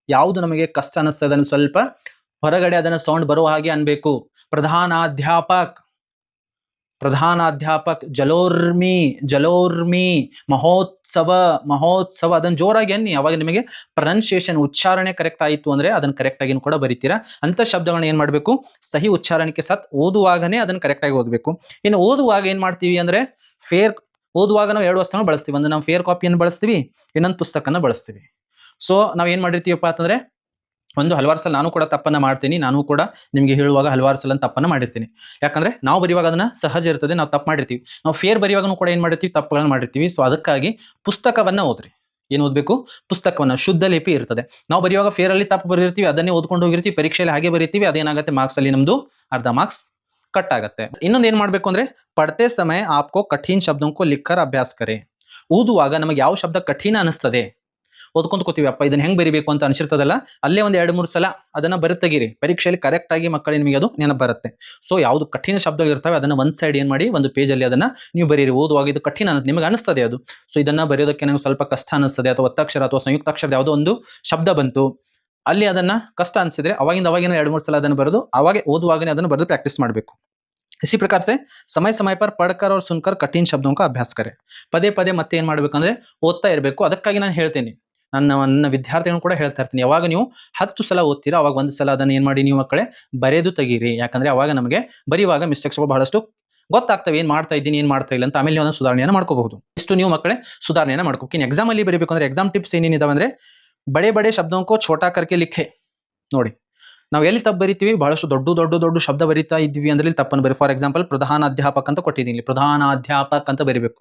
ಯಾವುದು ನಮಗೆ ಕಷ್ಟ ಅನಿಸ್ತದೆ ಅದನ್ನು ಸ್ವಲ್ಪ ಹೊರಗಡೆ ಅದನ್ನ ಸೌಂಡ್ ಬರುವ ಹಾಗೆ ಅನ್ಬೇಕು ಪ್ರಧಾನಾಧ್ಯಾಪಕ್ ಜಲೋರ್ಮಿ ಮಹೋತ್ಸವ ಅದನ್ನ ಜೋರಾಗಿ ಅನ್ನಿ ಅವಾಗ ನಿಮಗೆ ಪ್ರೊನೌನ್ಸಿಯೇಷನ್ ಉಚ್ಚಾರಣೆ ಕರೆಕ್ಟ್ ಆಯಿತು ಅಂದ್ರೆ ಅದನ್ನ ಕರೆಕ್ಟ್ ಆಗಿ ಕೂಡ ಬರೀತೀರಾ ಅಂತ ಶಬ್ದಗಳನ್ನ ಏನ್ ಮಾಡ್ಬೇಕು ಸಹಿ ಉಚ್ಚಾರಣೆಗೆ ಸಾಥ್ ಓದುವಾಗನೇ ಅದನ್ನ ಕರೆಕ್ಟ್ ಆಗಿ ಓದಬೇಕು ಇನ್ನು ಓದುವಾಗ ಏನ್ ಮಾಡ್ತೀವಿ ಅಂದ್ರೆ ಓದುವಾಗ ನಾವು ಎರಡು ವಸ್ತುಗಳನ್ನ ಬಳಸ್ತೀವಿ ಒಂದು ನಾವು ಫೇರ್ ಕಾಪಿಯನ್ನು ಬಳಸ್ತೀವಿ ಇನ್ನೊಂದು ಪುಸ್ತಕನ ಬಳಸ್ತೀವಿ ಸೊ ನಾವ್ ಏನ್ ಮಾಡಿರ್ತೀವಪ್ಪ ಅಂತಂದ್ರೆ ಒಂದು ಹಲವಾರು ಸಲ ನಾನು ಕೂಡ ತಪ್ಪನ್ನ ಮಾಡ್ತೀನಿ ನಾನು ಕೂಡ ನಿಮಗೆ ಹೇಳುವಾಗ ಹಲವಾರು ಸಲ ತಪ್ಪನ್ನ ಮಾಡಿರ್ತೀನಿ ಯಾಕಂದ್ರೆ ನಾವು ಬರೆಯುವಾಗ ಅದನ್ನ ಸಹಜ ಇರ್ತದೆ ನಾವು ತಪ್ಪು ಮಾಡಿರ್ತೀವಿ ನಾವು ಫೇರ್ ಬರೆಯುವಾಗನೂ ಕೂಡ ಏನ್ ಮಾಡಿರ್ತೀವಿ ತಪ್ಪುಗಳನ್ನ ಮಾಡಿರ್ತೀವಿ ಸೊ ಅದಕ್ಕಾಗಿ ಪುಸ್ತಕವನ್ನ ಓದ್ರಿ ಏನು ಓದಬೇಕು ಪುಸ್ತಕವನ್ನ ಶುದ್ಧ ಲಿಪಿ ಇರ್ತದೆ ನಾವು ಬರೆಯುವಾಗ ಫೇರ್ ಅಲ್ಲಿ ತಪ್ಪು ಬರೆದಿರ್ತೀವಿ ಅದನ್ನೇ ಓದ್ಕೊಂಡು ಹೋಗಿರ್ತೀವಿ ಪರೀಕ್ಷೆಯಲ್ಲಿ ಹಾಗೆ ಬರೀತೀವಿ ಅದೇನಾಗುತ್ತೆ ಮಾರ್ಕ್ಸ್ ಅಲ್ಲಿ ನಮ್ದು ಅರ್ಧ ಮಾರ್ಕ್ಸ್ ಕಟ್ ಆಗುತ್ತೆ ಇನ್ನೊಂದು ಏನ್ ಮಾಡ್ಬೇಕು ಅಂದ್ರೆ ಪढ़ते समय आपको कठिन शब्दों को लिखकर अभ्यास करें ಓದುವಾಗ ನಮಗೆ ಯಾವ ಶಬ್ದ ಕಠಿಣ ಅನಿಸ್ತದೆ ಓದ್ಕೊಂತ ಕೂತೀವಿ ಅಪ್ಪ ಇದನ್ನ ಹೆಂಗ್ ಬರಿಬೇಕು ಅಂತ ಅನ್ಸಿರ್ತದಲ್ಲ ಅಲ್ಲೇ ಒಂದ್ 2-3 ಸಲ ಅದನ್ನ ಬರೆತೆಗಿರಿ ಪರೀಕ್ಷೆಯಲ್ಲಿ ಕರೆಕ್ಟ್ ಆಗಿ ಮಕ್ಕಳಿಗೆ ನಿಮಗೆ ಅದು ನೆನಪು ಬರುತ್ತೆ ಸೊ ಯಾವ್ದು ಕಠಿಣ ಶಬ್ದಗಳು ಇರ್ತವೆ ಅದನ್ನ ಒಂದ್ ಸೈಡ್ ಏನ್ ಮಾಡಿ ಒಂದು ಪೇಜ್ ಅಲ್ಲಿ ಅದನ್ನ ನೀವು ಬರೀರಿ ಓದುವಾಗ ಇದು ಕಠಿಣ ನಿಮಗೆ ಅನಿಸ್ತದೆ ಅದು ಸೊ ಇದನ್ನ ಬರೆಯೋದಕ್ಕೆ ನನಗೆ ಸ್ವಲ್ಪ ಕಷ್ಟ ಅನಿಸ್ತದೆ ಅಥವಾ ಒತ್ತಕ್ಷರ ಅಥವಾ ಸಂಯುಕ್ತಾಕ್ಷರ ಯಾವುದೋ ಒಂದು ಶಬ್ದ ಬಂತು ಅಲ್ಲಿ ಅದನ್ನ ಕಷ್ಟ ಅನಿಸಿದ್ರೆ ಅವಾಗಿಂದ 2-3 ಸಲ ಅದನ್ನು ಬರೆದು ಅವಾಗ ಓದುವಾಗನೇ ಅದನ್ನು ಬರೆದು ಪ್ರಾಕ್ಟೀಸ್ ಮಾಡಬೇಕು इसी प्रकार से समय समय पर पढ़कर और सुनकर कठिन शब्दों का अभ्यास करें ಪದೇ ಮತ್ತೆ ಏನ್ ಮಾಡ್ಬೇಕಂದ್ರೆ ಓದ್ತಾ ಇರಬೇಕು ಅದಕ್ಕಾಗಿ ನಾನು ಹೇಳ್ತೇನೆ ನನ್ನ ವಿದ್ಯಾರ್ಥಿಗಳನ್ನು ಕೂಡ ಹೇಳ್ತಾ ಇರ್ತೀನಿ ಯಾವಾಗ ನೀವು 10 ಸಲ ಓದ್ತೀರಾ ಅವಾಗ ಒಂದು ಸಲ ಅದನ್ನ ಏನ್ ಮಾಡಿ ನೀವು ಮಕ್ಕಳೇ ಬರೆದು ತೆಗೀರಿ ಯಾಕಂದ್ರೆ ಅವಾಗ ನಮಗೆ ಬರೆಯುವಾಗ ಮಿಸ್ಟೇಕ್ಸ್ಗಳು ಬಹಳಷ್ಟು ಗೊತ್ತಾಗ್ತವೆ ಏನ್ ಮಾಡ್ತಾ ಇದ್ದೀನಿ ಏನ್ ಮಾಡ್ತಾ ಇಲ್ಲ ಅಂತ ಆಮೇಲೆ ನೀವು ಸುಧಾರಣೆಯನ್ನು ಮಾಡ್ಕೋಬಹುದು ಇಷ್ಟು ನೀವು ಮಕ್ಕಳೇ ಸುಧಾರಣೆಯನ್ನು ಮಾಡ್ಕೋಬೇಕು ಇನ್ನು ಎಕ್ಸಾಮ್ ಅಲ್ಲಿ ಬರೀಬೇಕು ಅಂದ್ರೆ ಎಕ್ಸಾಮ್ ಟಿಪ್ಸ್ ಏನೇನಿದಾವೆ ಅಂದ್ರೆ ಬಡೆ ಬಡೆ ಶಬ್ದೋಂಕೋ ಛೋಟಾ ಕರ್ಕೆ ಲಿಖೆ. ನೋಡಿ ನಾವು ಎಲ್ಲಿ ತಪ್ಪು ಬರಿತೀವಿ, ಬಹಳಷ್ಟು ದೊಡ್ಡ ಶಬ್ದ ಬರಿತಾ ಇದ್ವಿ ಅಂದ್ರೆ ಇಲ್ಲಿ ತಪ್ಪನ್ನು ಬರಿ. ಫಾರ್ ಎಕ್ಸಾಂಪಲ್ ಪ್ರಧಾನಾಧ್ಯಾಪಕ ಅಂತ ಕೊಟ್ಟಿದ್ದೀನಿ, ಪ್ರಧಾನಾಧ್ಯಾಪಕ ಅಂತ ಬರಿಬೇಕು.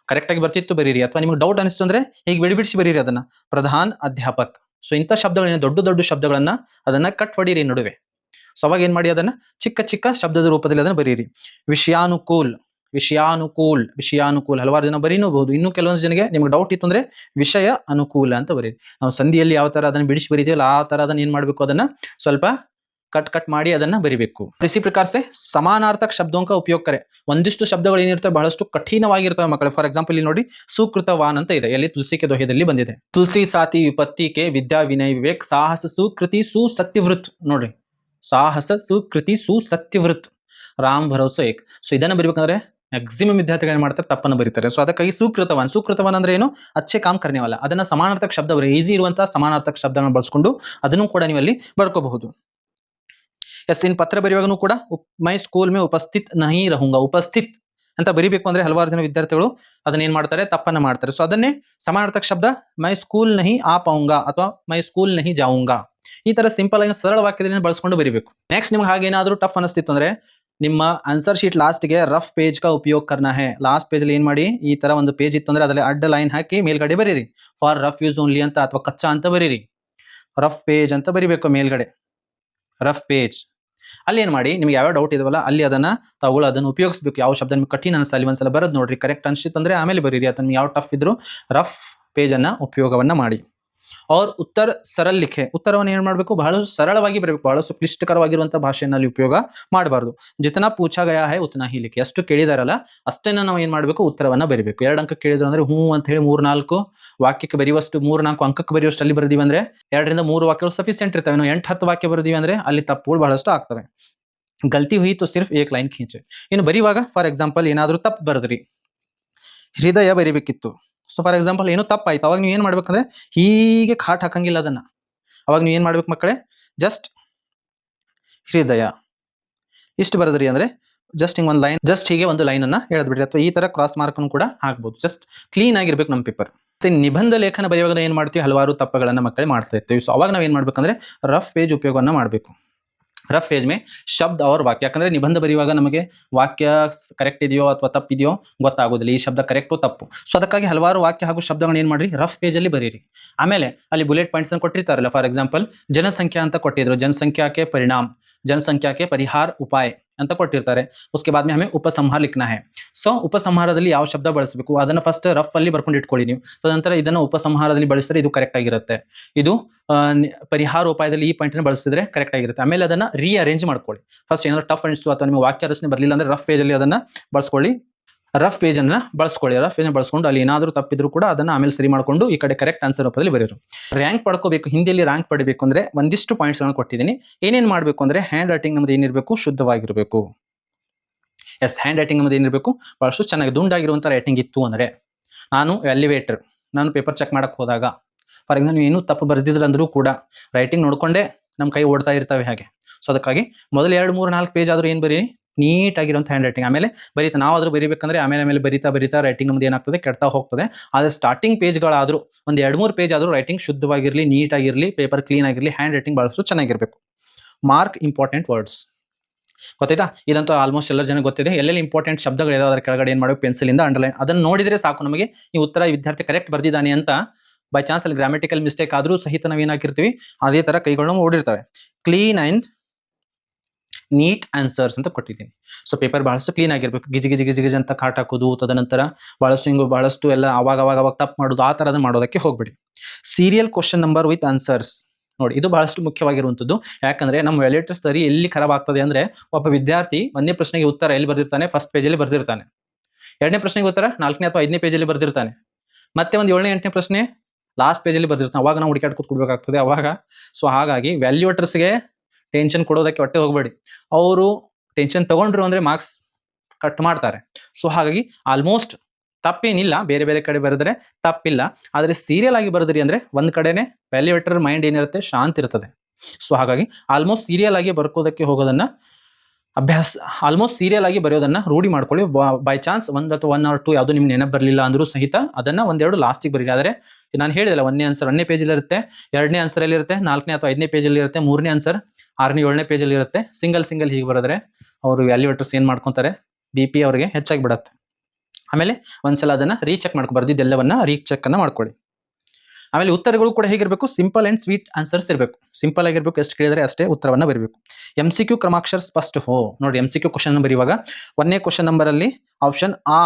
ಕರೆಕ್ಟ್ ಆಗಿ ಬರ್ತಿತ್ತು ಬರೀರಿ, ಅಥವಾ ನಿಮ್ಗೆ ಡೌಟ್ ಅನಿಸ್ತು ಅಂದ್ರೆ ಹೀಗೆ ಬಿಡಿಸಿ ಬರೀರಿ ಅದನ್ನ, ಪ್ರಧಾನ್ ಅಧ್ಯಾಪಕ್. ಸೊ ಇಂಥ ಶಬ್ದಗಳನ್ನ, ದೊಡ್ಡ ಶಬ್ದಗಳನ್ನ ಅದನ್ನ ಕಟ್ ಹೊಡೀರಿ ನಡುವೆ. ಸೊ ಅವಾಗ ಏನ್ ಮಾಡಿ ಅದನ್ನ ಚಿಕ್ಕ ಶಬ್ದದ ರೂಪದಲ್ಲಿ ಅದನ್ನ ಬರೀರಿ. ವಿಷಯಾನುಕೂಲ್, ಹಲವಾರು ಜನ ಬರೀನಬಹುದು. ಇನ್ನು ಕೆಲವೊಂದು ಜನಗೆ ನಿಮ್ಗೆ ಡೌಟ್ ಇತ್ತು ಅಂದ್ರೆ ವಿಷಯ ಅನುಕೂಲ ಅಂತ ಬರೀರಿ. ನಾವು ಸಂಧಿಯಲ್ಲಿ ಯಾವ ತರ ಅದನ್ನ ಬಿಡಿಸಿ ಬರೀತೀವಲ್ಲ ಆ ತರ ಅದನ್ನ ಏನ್ ಮಾಡ್ಬೇಕು, ಅದನ್ನ ಸ್ವಲ್ಪ ಕಟ್ ಮಾಡಿ ಅದನ್ನ ಬರಿಬೇಕು. ಇಸಿ ಪ್ರಕಾರ ಸೆ ಸಮಾನಾರ್ಥಕ ಶಬ್ದೋಂ ಕಾ ಉಪಯೋಗ ಕರೆ. ಒಂದಿಷ್ಟು ಶಬ್ದಗಳು ಏನಿರ್ತವೆ ಬಹಳಷ್ಟು ಕಠಿಣವಾಗಿರ್ತವೆ ಮಕ್ಕಳೇ. ಫಾರ್ ಎಕ್ಸಾಂಪಲ್ ಇಲ್ಲಿ ನೋಡಿ ಸುಕೃತವಾನ್ ಅಂತ ಇದೆ, ಎಲ್ಲಿ ತುಳಸಿ ಕೆ ದೋಹೆದಲ್ಲಿ ಬಂದಿದೆ. ತುಳಸಿ ಸಾತಿ ವಿಪತ್ತಿ ಕೆ ವಿದ್ಯಾ ವಿನಯ ವಿವೇಕ್ ಸಾಹಸ ಸುಕೃತಿ ಸುಸತ್ಯವೃತ್. ನೋಡ್ರಿ, ಸಾಹಸ ಸುಕೃತಿ ಸುಸತ್ಯವೃತ್ ರಾಮ್ ಭರೋಸೆ ಏಕ್. ಸೊ ಇದನ್ನ ಬರಿಬೇಕಂದ್ರೆ ಮ್ಯಾಕ್ಸಿಮಮ್ ವಿದ್ಯಾರ್ಥಿಗಳು ಏನ್ ಮಾಡ್ತಾರೆ, ತಪ್ಪನ್ನು ಬರೀತಾರೆ. ಸೊ ಅದಕ್ಕಾಗಿ ಸುಕೃತವಾನ್ ಅಂದ್ರೆ ಏನು, ಅಚ್ಚೆ ಕಾಮ್ ಕರ್ನೇವಲ್ಲ. ಅದನ್ನ ಸಮಾನಾರ್ಥಕ ಶಬ್ದ ಬರೀ, ಈಸಿ ಇರುವಂತಹ ಸಮಾನಾರ್ಥಕ ಶಬ್ದಗಳನ್ನು ಬಳಸ್ಕೊಂಡು ಅದನ್ನು ಕೂಡ ನೀವು ಅಲ್ಲಿ ಬರ್ಕೋಬಹುದು. ಎಸ್, ಇನ್ ಪತ್ರ ಬರೆಯುವಾಗನೂ ಕೂಡ ಮೈ ಸ್ಕೂಲ್ ಮೇ ಉಪಸ್ಥಿತ್ ನಹಿ ರಹುಂಗಾ, ಉಪಸ್ಥಿತ್ ಅಂತ ಬರಿಬೇಕು ಅಂದ್ರೆ ಹಲವಾರು ಜನ ವಿದ್ಯಾರ್ಥಿಗಳು ಅದನ್ನ ಏನ್ ಮಾಡ್ತಾರೆ, ತಪ್ಪನ್ನ ಮಾಡ್ತಾರೆ. ಸೊ ಅದನ್ನೇ ಸಮಾನಾರ್ಥಕ ಶಬ್ದ ಮೈ ಸ್ಕೂಲ್ ನಹಿ ಆ ಪಾਉਂಗಾ ಅಥವಾ ಮೈ ಸ್ಕೂಲ್ ನಹಿ ಜಾವುಂಗಾ, ಈ ತರ ಸಿಂಪಲ್ ಆಗಿ ಸರಳ ವಾಕ್ಯದಿಂದ ಬಳಸ್ಕೊಂಡು ಬರಿಬೇಕು. ನೆಕ್ಸ್ಟ್ ನಿಮ್ಗೆ ಹಾಗೇನಾದ್ರೂ ಟಫ್ ಅನಿಸ್ತಿತ್ತು ಅಂದ್ರೆ ನಿಮ್ಮ ಆನ್ಸರ್ ಶೀಟ್ ಲಾಸ್ಟ್ ಗೆ ರಫ್ ಪೇಜ್ ಕಾ ಉಪಯೋಗ ಕರ್ನಾ ಹೈ. ಲಾಸ್ಟ್ ಪೇಜ್ ಅಲ್ಲಿ ಏನ್ ಮಾಡಿ, ಈ ತರ ಒಂದು ಪೇಜ್ ಇತ್ತು ಅಂದ್ರೆ ಅದರಲ್ಲಿ ಅಡ್ಡ ಲೈನ್ ಹಾಕಿ ಮೇಲ್ಗಡೆ ಬರೀರಿ ಫಾರ್ ರಫ್ ಯೂಸ್ ಓನ್ಲಿ ಅಂತ, ಅಥವಾ ಕಚ್ಚಾ ಅಂತ ಬರೀರಿ. ರಫ್ ಪೇಜ್ ಅಂತ ಬರಿಬೇಕು ಮೇಲ್ಗಡೆ, ರಫ್ ಪೇಜ್. ಅಲ್ಲಿ ಏನ್ ಮಾಡಿ, ನಿಮ್ಗೆ ಯಾವ ಡೌಟ್ ಇದವಲ್ಲ ಅಲ್ಲಿ ಅದನ್ನ ತಗೊಳ್ಳೋ, ಅದನ್ನ ಉಪಯೋಗಿಸಬೇಕು. ಯಾವ ಶಬ್ದ ನಿಮ್ಗೆ ಕಠಿಣ ಅನಿಸ್ತಾ ಅಲ್ಲಿ ಒಂದ್ಸಲ ಬರೋದು ನೋಡ್ರಿ, ಕರೆಕ್ಟ್ ಅನ್ಸಿತ್ತು ಅಂದ್ರೆ ಆಮೇಲೆ ಬರೀರಿ. ಅದನ್ನ ಯಾವ ಟಫ್ ಇದ್ರು ರಫ್ ಪೇಜ್ ಅನ್ನ ಉಪಯೋಗವನ್ನ ಮಾಡಿ. और उत्तर सरल लिखे, ಉತ್ತರವನ್ನು ಏನು ಮಾಡಬೇಕು, ಬಹಳಷ್ಟು ಸರಳವಾಗಿ ಬರಬೇಕು. ಬಹಳಷ್ಟು ಕ್ಲಿಷ್ಟಕರವಾಗಿರುವಂತಹ ಭಾಷೆಯಲ್ಲಿ ಉಪಯೋಗ ಮಾಡಬಾರದು. ಜಿತನಾ ಪೂಛಾ ಗಯಾ ಹೈ ಉತನಾ ಹಿ ಲಿಖೆ. ಎಷ್ಟು ಕೇಳಿದಾರಲ್ಲ ಅಷ್ಟೇನ ನಾವು ಏನು ಮಾಡಬೇಕು, ಉತ್ತರವನ್ನ ಬರಿಬೇಕು. 2 ಅಂಕ ಕೇಳಿದ್ರು ಅಂದ್ರೆ ಹ್ಞೂ ಅಂತ ಹೇಳಿ 3-4 ವಾಕ್ಯಕ್ಕೆ ಬರೆಯುವಷ್ಟು, 3-4 ಅಂಕಕ್ಕೆ ಬರೆಯುವಷ್ಟು ಅಲ್ಲಿ ಬರೆದಿವಿ ಅಂದ್ರೆ 2-3 ವಾಕ್ಯಗಳು ಸಫಿಸಿಯೆಂಟ್ ಇರ್ತವೆ. ನಾವು 8-10 ವಾಕ್ಯ ಬರೆದಿವಿ ಅಂದ್ರೆ ಅಲ್ಲಿ ತಪ್ಪುಗಳು ಬಹಳಷ್ಟು ಆಗ್ತವೆ. ಗಲ್ತಿ ಹುಯಿ ತೋ ಸಿರ್ಫ್ ಏಕ್ ಲೈನ್ ಖೀಂಚೆ. ಇನ್ನು ಬರೆಯುವಾಗ ಫಾರ್ ಎಕ್ಸಾಂಪಲ್ ಏನಾದರೂ ತಪ್ಪು ಬರೆದ್ರಿ, ಹೃದಯ ಬರಿಬೇಕಿತ್ತು. ಸೊ ಫಾರ್ ಎಕ್ಸಾಂಪಲ್ ಏನೋ ತಪ್ಪಾಯ್ತು, ಅವಾಗ ನೀವು ಏನ್ ಮಾಡ್ಬೇಕಂದ್ರೆ ಹೀಗೆ ಕಾಟ್ ಹಾಕಂಗಿಲ್ಲ ಅದನ್ನ. ಅವಾಗ ನೀವು ಏನ್ ಮಾಡ್ಬೇಕು ಮಕ್ಕಳೇ, ಜಸ್ಟ್ ಹೃದಯ ಇಷ್ಟು ಬರೆದ್ರಿ ಅಂದ್ರೆ ಜಸ್ಟ್ ಹಿಂಗ್ ಒಂದು ಲೈನ್, ಜಸ್ಟ್ ಹೀಗೆ ಒಂದು ಲೈನ್ ಅನ್ನ ಎಳೆದ್ ಬಿಡ್ರಿ, ಅಥವಾ ಈ ತರ ಕ್ರಾಸ್ ಮಾರ್ಕ್ ಕೂಡ ಹಾಕ್ಬಹುದು. ಜಸ್ಟ್ ಕ್ಲೀನ್ ಆಗಿರ್ಬೇಕು ನಮ್ಮ ಪೇಪರ್. ನಿಬಂಧ ಲೇಖನ ಬರೆಯುವಾಗ ಏನ್ ಮಾಡ್ತೀವಿ, ಹಲವಾರು ತಪ್ಪುಗಳನ್ನ ಮಕ್ಕಳೇ ಮಾಡ್ತಾ ಇರ್ತೀವಿ. ಸೊ ಅವಾಗ ನಾವ್ ಏನ್ ಮಾಡ್ಬೇಕಂದ್ರೆ ರಫ್ ಪೇಜ್ ಉಪಯೋಗವನ್ನ ಮಾಡಬೇಕು. ರಫ್ ಪೇಜ್ ಮೇ ಶಬ್ದ और ವಾಕ್ಯ, ಯಾಕಂದ್ರೆ ನಿಬಂಧ ಬರೆಯುವಾಗ ನಮಗೆ ವಾಕ್ಯ ಕರೆಕ್ಟ್ ಇದೆಯೋ ಅಥವಾ ತಪ್ಪಿದೆಯೋ ಗೊತ್ತಾಗೋದಿಲ್ಲ, ಈ ಶಬ್ದ ಕರೆಕ್ಟು ತಪ್ಪು. ಸೊ ಅದಕ್ಕಾಗಿ ಹಲವಾರು ವಾಕ್ಯ ಹಾಗೂ ಶಬ್ದಗಳನ್ನ ಏನ್ ಮಾಡ್ರಿ, ರಫ್ ಪೇಜ್ ಅಲ್ಲಿ ಬರೀರಿ. ಆಮೇಲೆ ಅಲ್ಲಿ ಬುಲೆಟ್ ಪಾಯಿಂಟ್ಸ್ ಅನ್ನು ಕೊಟ್ಟಿರ್ತಾರಲ್ಲ, ಫಾರ್ ಎಕ್ಸಾಂಪಲ್ ಜನಸಂಖ್ಯಾ ಅಂತ ಕೊಟ್ಟಿದ್ರು, ಜನಸಂಖ್ಯಾಕ್ಕೆ ಪರಿಣಾಮ, ಜನಸಂಖ್ಯಾಕ್ಕೆ ಪರಿಹಾರ ಉಪಾಯ ಅಂತ ಕೊಟ್ಟಿರ್ತಾರೆ. उसके बाद में हमें उपसंहार लिखना है. ಸೊ ಉಪಸಂಹಾರದಲ್ಲಿ ಯಾವ ಶಬ್ದ ಬಳಸಬೇಕು ಅದನ್ನ ಫಸ್ಟ್ ರಫ್ ಅಲ್ಲಿ ಬರ್ಕೊಂಡು ಇಟ್ಕೊಳ್ಳಿ ನೀವು. ತದನಂತರ ಇದನ್ನ ಉಪಸಂಹಾರದಲ್ಲಿ ಬಳಸಿದ್ರೆ ಇದು ಕರೆಕ್ಟ್ ಆಗಿರುತ್ತೆ. ಇದು ಪರಿಹಾರ ಉಪಾಯದಲ್ಲಿ ಈ ಪಾಯಿಂಟ್ ಅನ್ನು ಬಳಸಿದ್ರೆ ಕರೆಕ್ಟ್ ಆಗಿರುತ್ತೆ. ಆಮೇಲೆ ಅದನ್ನ ರೀಅರೇಂಜ್ ಮಾಡ್ಕೊಳ್ಳಿ. ಫಸ್ಟ್ ಏನಾದ್ರು ಟಫ್ ಅನಿಸ್ತು ಅಥವಾ ನಿಮಗೆ ವಾಕ್ಯ ರಚನೆ ಬರಲಿಲ್ಲ ಅಂದ್ರೆ ರಫ್ ಪೇಜ್ ಅಲ್ಲಿ ಅದನ್ನ ಬಳಸ್ಕೊಳ್ಳಿ. ರಫ್ ಪೇಜ್ ಅನ್ನ ಬಳಸ್ಕೊಳ್ಳಿ. ರಫ್ ಪೇಜ್ ಬಳಸ್ಕೊಂಡು ಅಲ್ಲಿ ಏನಾದರೂ ತಪ್ಪಿದ್ರು ಕೂಡ ಅದನ್ನ ಆಮೇಲೆ ಸರಿ ಮಾಡ್ಕೊಂಡು ಈ ಕಡೆ ಕರೆಕ್ಟ್ ಆನ್ಸರ್ ರೂಪದಲ್ಲಿ ಬರೆಯೋರು. ರ್ಯಾಂಕ್ ಪಡ್ಕೋಬೇಕು, ಹಿಂದಿಯಲ್ಲಿ ರ್ಯಾಂಕ್ ಪಡಿಬೇಕು ಅಂದ್ರೆ ಒಂದಿಷ್ಟು ಪಾಯಿಂಟ್ಸ್ ಗಳನ್ನು ಕೊಟ್ಟಿದ್ದೀನಿ. ಏನೇನ್ ಮಾಡ್ಬೇಕು ಅಂದ್ರೆ ಹ್ಯಾಂಡ್ ರೈಟಿಂಗ್ ನಮ್ದು ಏನಿರಬೇಕು, ಶುದ್ಧವಾಗಿರಬೇಕು. ಎಸ್, ಹ್ಯಾಂಡ್ ರೈಟಿಂಗ್ ನಮ್ದು ಏನಿರಬೇಕು, ಬಹಳಷ್ಟು ಚೆನ್ನಾಗಿ ದುಂಡಾಗಿರುವಂತ ರೈಟಿಂಗ್ ಇತ್ತು ಅಂದ್ರೆ, ನಾನು ಎಲಿವೇಟರ್ ನಾನು ಪೇಪರ್ ಚೆಕ್ ಮಾಡಕ್ ಹೋದಾಗ ಫಾರ್ ಎಕ್ಸಾಂಪಲ್ ನೀವು ಏನೂ ತಪ್ಪು ಬರೆದಿದ್ರು ಅಂದ್ರೂ ಕೂಡ ರೈಟಿಂಗ್ ನೋಡ್ಕೊಂಡೇ ನಮ್ಮ ಕೈ ಓಡ್ತಾ ಇರ್ತವೆ ಹಾಗೆ. ಸೊ ಅದಕ್ಕಾಗಿ ಮೊದಲು 2-3-4 ಪೇಜ್ ಆದ್ರೂ ಏನ್ ಬರೀ, ನೀಟ್ ಆಗಿರುವಂಥ ಹ್ಯಾಂಡ್ ರೈಟಿಂಗ್. ಆಮೇಲೆ ಬರೀತಾ ನಾವಾದ್ರೂ ಬರೀಬೇಕಂದ್ರೆ ಆಮೇಲೆ ಬರೀತಾ ರೈಟಿಂಗ್ ನಮ್ದು ಏನಾಗ್ತದೆ, ಕೆಡ್ತಾ ಹೋಗ್ತದೆ. ಆದ್ರೆ ಸ್ಟಾರ್ಟಿಂಗ್ ಪೇಜ್ಗಳಾದ್ರೂ ಒಂದು 2-3 ಪೇಜ್ ಆದ್ರೂ ರೈಟಿಂಗ್ ಶುದ್ಧವಾಗಿರಲಿ, ನೀಟ್ ಆಗಿರಲಿ, ಪೇಪರ್ ಕ್ಲೀನ್ ಆಗಿರಲಿ, ಹ್ಯಾಂಡ್ ರೈಟಿಂಗ್ ಬಹಳಷ್ಟು ಚೆನ್ನಾಗಿರ್ಬೇಕು. ಮಾರ್ಕ್ ಇಂಪಾರ್ಟೆಂಟ್ ವರ್ಡ್ಸ್, ಗೊತ್ತಾಯ್ತಾ? ಇದಂತೂ ಆಲ್ಮೋಸ್ಟ್ ಎಲ್ಲರ ಜನ ಗೊತ್ತಿದೆ. ಎಲ್ಲೆಲ್ಲಿ ಇಂಪಾರ್ಟೆಂಟ್ ಶಬ್ದಗಳಿದಾವೆ ಅದರ ಕೆಳಗಡೆ ಏನ್ ಮಾಡಬೇಕು, ಪೆನ್ಸಿಲ್ ಇಂದ ಅಂಡರ್ಲೈನ್. ಅದನ್ನ ನೋಡಿದ್ರೆ ಸಾಕು ನಮಗೆ ಈ ಉತ್ತರ ವಿದ್ಯಾರ್ಥಿ ಕರೆಕ್ಟ್ ಬರ್ದಿದ್ದಾನೆ ಅಂತ. ಬೈ ಚಾನ್ಸ್ ಅಲ್ಲಿ ಗ್ರಾಮೆಟಿಕಲ್ ಮಿಸ್ಟೇಕ್ ಆದ್ರೂ ಸಹಿತ ನಾವು ಏನಾಗಿರ್ತೀವಿ, ಅದೇ ತರ ಕೈಗಳನ್ನ ಓಡಿರ್ತವೆ. ಕ್ಲೀನ್ ಅಂಡ್ ನೀಟ್ ಆನ್ಸರ್ಸ್ ಅಂತ ಕೊಟ್ಟಿದ್ದೀನಿ. ಸೊ ಪೇಪರ್ ಬಹಳಷ್ಟು ಕ್ಲೀನ್ ಆಗಿರ್ಬೇಕು. ಗಿಜಿ ಅಂತ ಕಾಟ್ ಹಾಕೋದು, ತದನಂತರ ಬಹಳಷ್ಟು ಎಲ್ಲ ಅವಾಗ ತಪ್ಪು ಮಾಡೋದು, ಆ ತರದ ಮಾಡೋದಕ್ಕೆ ಹೋಗ್ಬಿಡಿ. Serial question number with answers ನೋಡಿ, ಇದು ಬಹಳಷ್ಟು ಮುಖ್ಯವಾಗಿರುವಂತದ್ದು. ಯಾಕಂದ್ರೆ ನಮ್ಮ ವ್ಯಾಲ್ಯೂಟರ್ ಸರಿ ಎಲ್ಲಿ ಖರಾಬ್ ಆಗ್ತದೆ ಅಂದ್ರೆ, ಒಬ್ಬ ವಿದ್ಯಾರ್ಥಿ 1ನೇ ಪ್ರಶ್ನೆಗೆ ಉತ್ತರ ಎಲ್ಲಿ ಬರ್ದಿರ್ತಾನೆ, ಫಸ್ಟ್ ಪೇಜ್ ಅಲ್ಲಿ ಬರ್ದಿರ್ತಾನೆ. 2ನೇ ಪ್ರಶ್ನೆಗೆ ಉತ್ತರ 4ನೇ ಅಥವಾ 5ನೇ ಪೇಜ್ ಅಲ್ಲಿ ಬರ್ದಿರ್ತಾನೆ. ಮತ್ತೆ ಒಂದು 7ನೇ 8ನೇ ಪ್ರಶ್ನೆ ಲಾಸ್ಟ್ ಪೇಜ್ ಅಲ್ಲಿ ಬರ್ದಿರ್ತಾನೆ. ಅವಾಗ ನಾವು ಹುಡುಕಾಡ್ ಕೂತ್ಕೊಡ್ಬೇಕಾಗ್ತದೆ ಅವಾಗ. ಸೊ ಹಾಗಾಗಿ ವ್ಯಾಲ್ಯೂಟರ್ಸ್ಗೆ ಟೆನ್ಷನ್ ಕೊಡೋದಕ್ಕೆ ಹೊಟ್ಟೆ ಹೋಗಬೇಡಿ. ಅವರು ಟೆನ್ಷನ್ ತಗೊಂಡ್ರು ಅಂದ್ರೆ ಮಾರ್ಕ್ಸ್ ಕಟ್ ಮಾಡ್ತಾರೆ. ಸೊ ಹಾಗಾಗಿ ಆಲ್ಮೋಸ್ಟ್ ತಪ್ಪೇನಿಲ್ಲ, ಬೇರೆ ಕಡೆ ಬರೆದ್ರೆ ತಪ್ಪಿಲ್ಲ. ಆದ್ರೆ ಸೀರಿಯಲ್ ಆಗಿ ಬರೆದ್ರಿ ಅಂದ್ರೆ ಒಂದ್ ಕಡೆನೆ ವ್ಯಾಲ್ಯೂಟರ್ ಮೈಂಡ್ ಏನಿರುತ್ತೆ, ಶಾಂತ ಇರ್ತದೆ. ಸೊ ಹಾಗಾಗಿ ಆಲ್ಮೋಸ್ಟ್ ಸೀರಿಯಲ್ ಆಗಿ ಬರ್ಕೋದಕ್ಕೆ ಹೋಗೋದನ್ನ ಅಭ್ಯಾಸ ಆಲ್ಮೋಸ್ಟ್ ಸೀರಿಯಲ್ ಆಗಿ ಬರೆಯೋದನ್ನ ರೂಢಿ ಮಾಡ್ಕೊಳ್ಳಿ. ಬೈ ಚಾನ್ಸ್ 1 ಅಥವಾ 1 or 2 ಯಾವುದು ನಿಮ್ಗೆ ನೆನಪು ಬರಲಿಲ್ಲ ಅಂದ್ರೂ ಸಹಿತ ಅದನ್ನ ಒಂದೆರಡು ಲಾಸ್ಟಿಗೆ ಬರೀರಿ. ಆದರೆ ನಾನು ಹೇಳಿದಲ್ಲ, 1ನೇ ಆನ್ಸರ್ 1ನೇ ಪೇಜಲ್ಲಿ ಇರುತ್ತೆ, 2ನೇ ಆನ್ಸರ್ ಎಲ್ಲಿ ಇರುತ್ತೆ 4ನೇ ಅಥವಾ 5ನೇ ಪೇಜಲ್ಲಿ ಇರುತ್ತೆ, 3ನೇ ಆನ್ಸರ್ 6ನೇ 7ನೇ ಪೇಜಲ್ಲಿ ಇರುತ್ತೆ. ಸಿಂಗಲ್ ಹೀಗೆ ಬರೆದ್ರೆ ಅವರು ವ್ಯಾಲ್ಯೂಯೇಟರ್ಸ್ ಏನು ಮಾಡ್ಕೊತಾರೆ, BP ಅವರಿಗೆ ಹೆಚ್ಚಾಗಿ ಬಿಡುತ್ತೆ. ಆಮೇಲೆ ಒಂದ್ಸಲ ಅದನ್ನ ರೀಚೆಕ್ ಮಾಡ್ಕೊ, ಬರ್ದಿದ್ದೆಲ್ಲವನ್ನ ರೀಚೆಕ್ ಅನ್ನ ಮಾಡ್ಕೊಳ್ಳಿ. ಆಮೇಲೆ ಉತ್ತರಗಳು ಕೂಡ ಹೇಗಿರಬೇಕು, ಸಿಂಪಲ್ ಅಂಡ್ ಸ್ವೀಟ್ ಆನ್ಸರ್ಸ್ ಇರಬೇಕು. ಸಿಂಪಲ್ ಆಗಿರ್ಬೇಕು, ಎಷ್ಟು ಕೇಳಿದ್ರೆ ಅಷ್ಟೇ ಉತ್ತರವನ್ನ ಬರೀಬೇಕು. MCQ ಕ್ರಮಾಕ್ಷರ ಸ್ಪಷ್ಟ ನೋಡಿ, MCQ ಕ್ವಶನ್ ಬರೆಯುವಾಗ 1ನೇ ಕ್ವಶನ್ ನಂಬರ್ ಅಲ್ಲಿ ಆಪ್ಷನ್ ಆ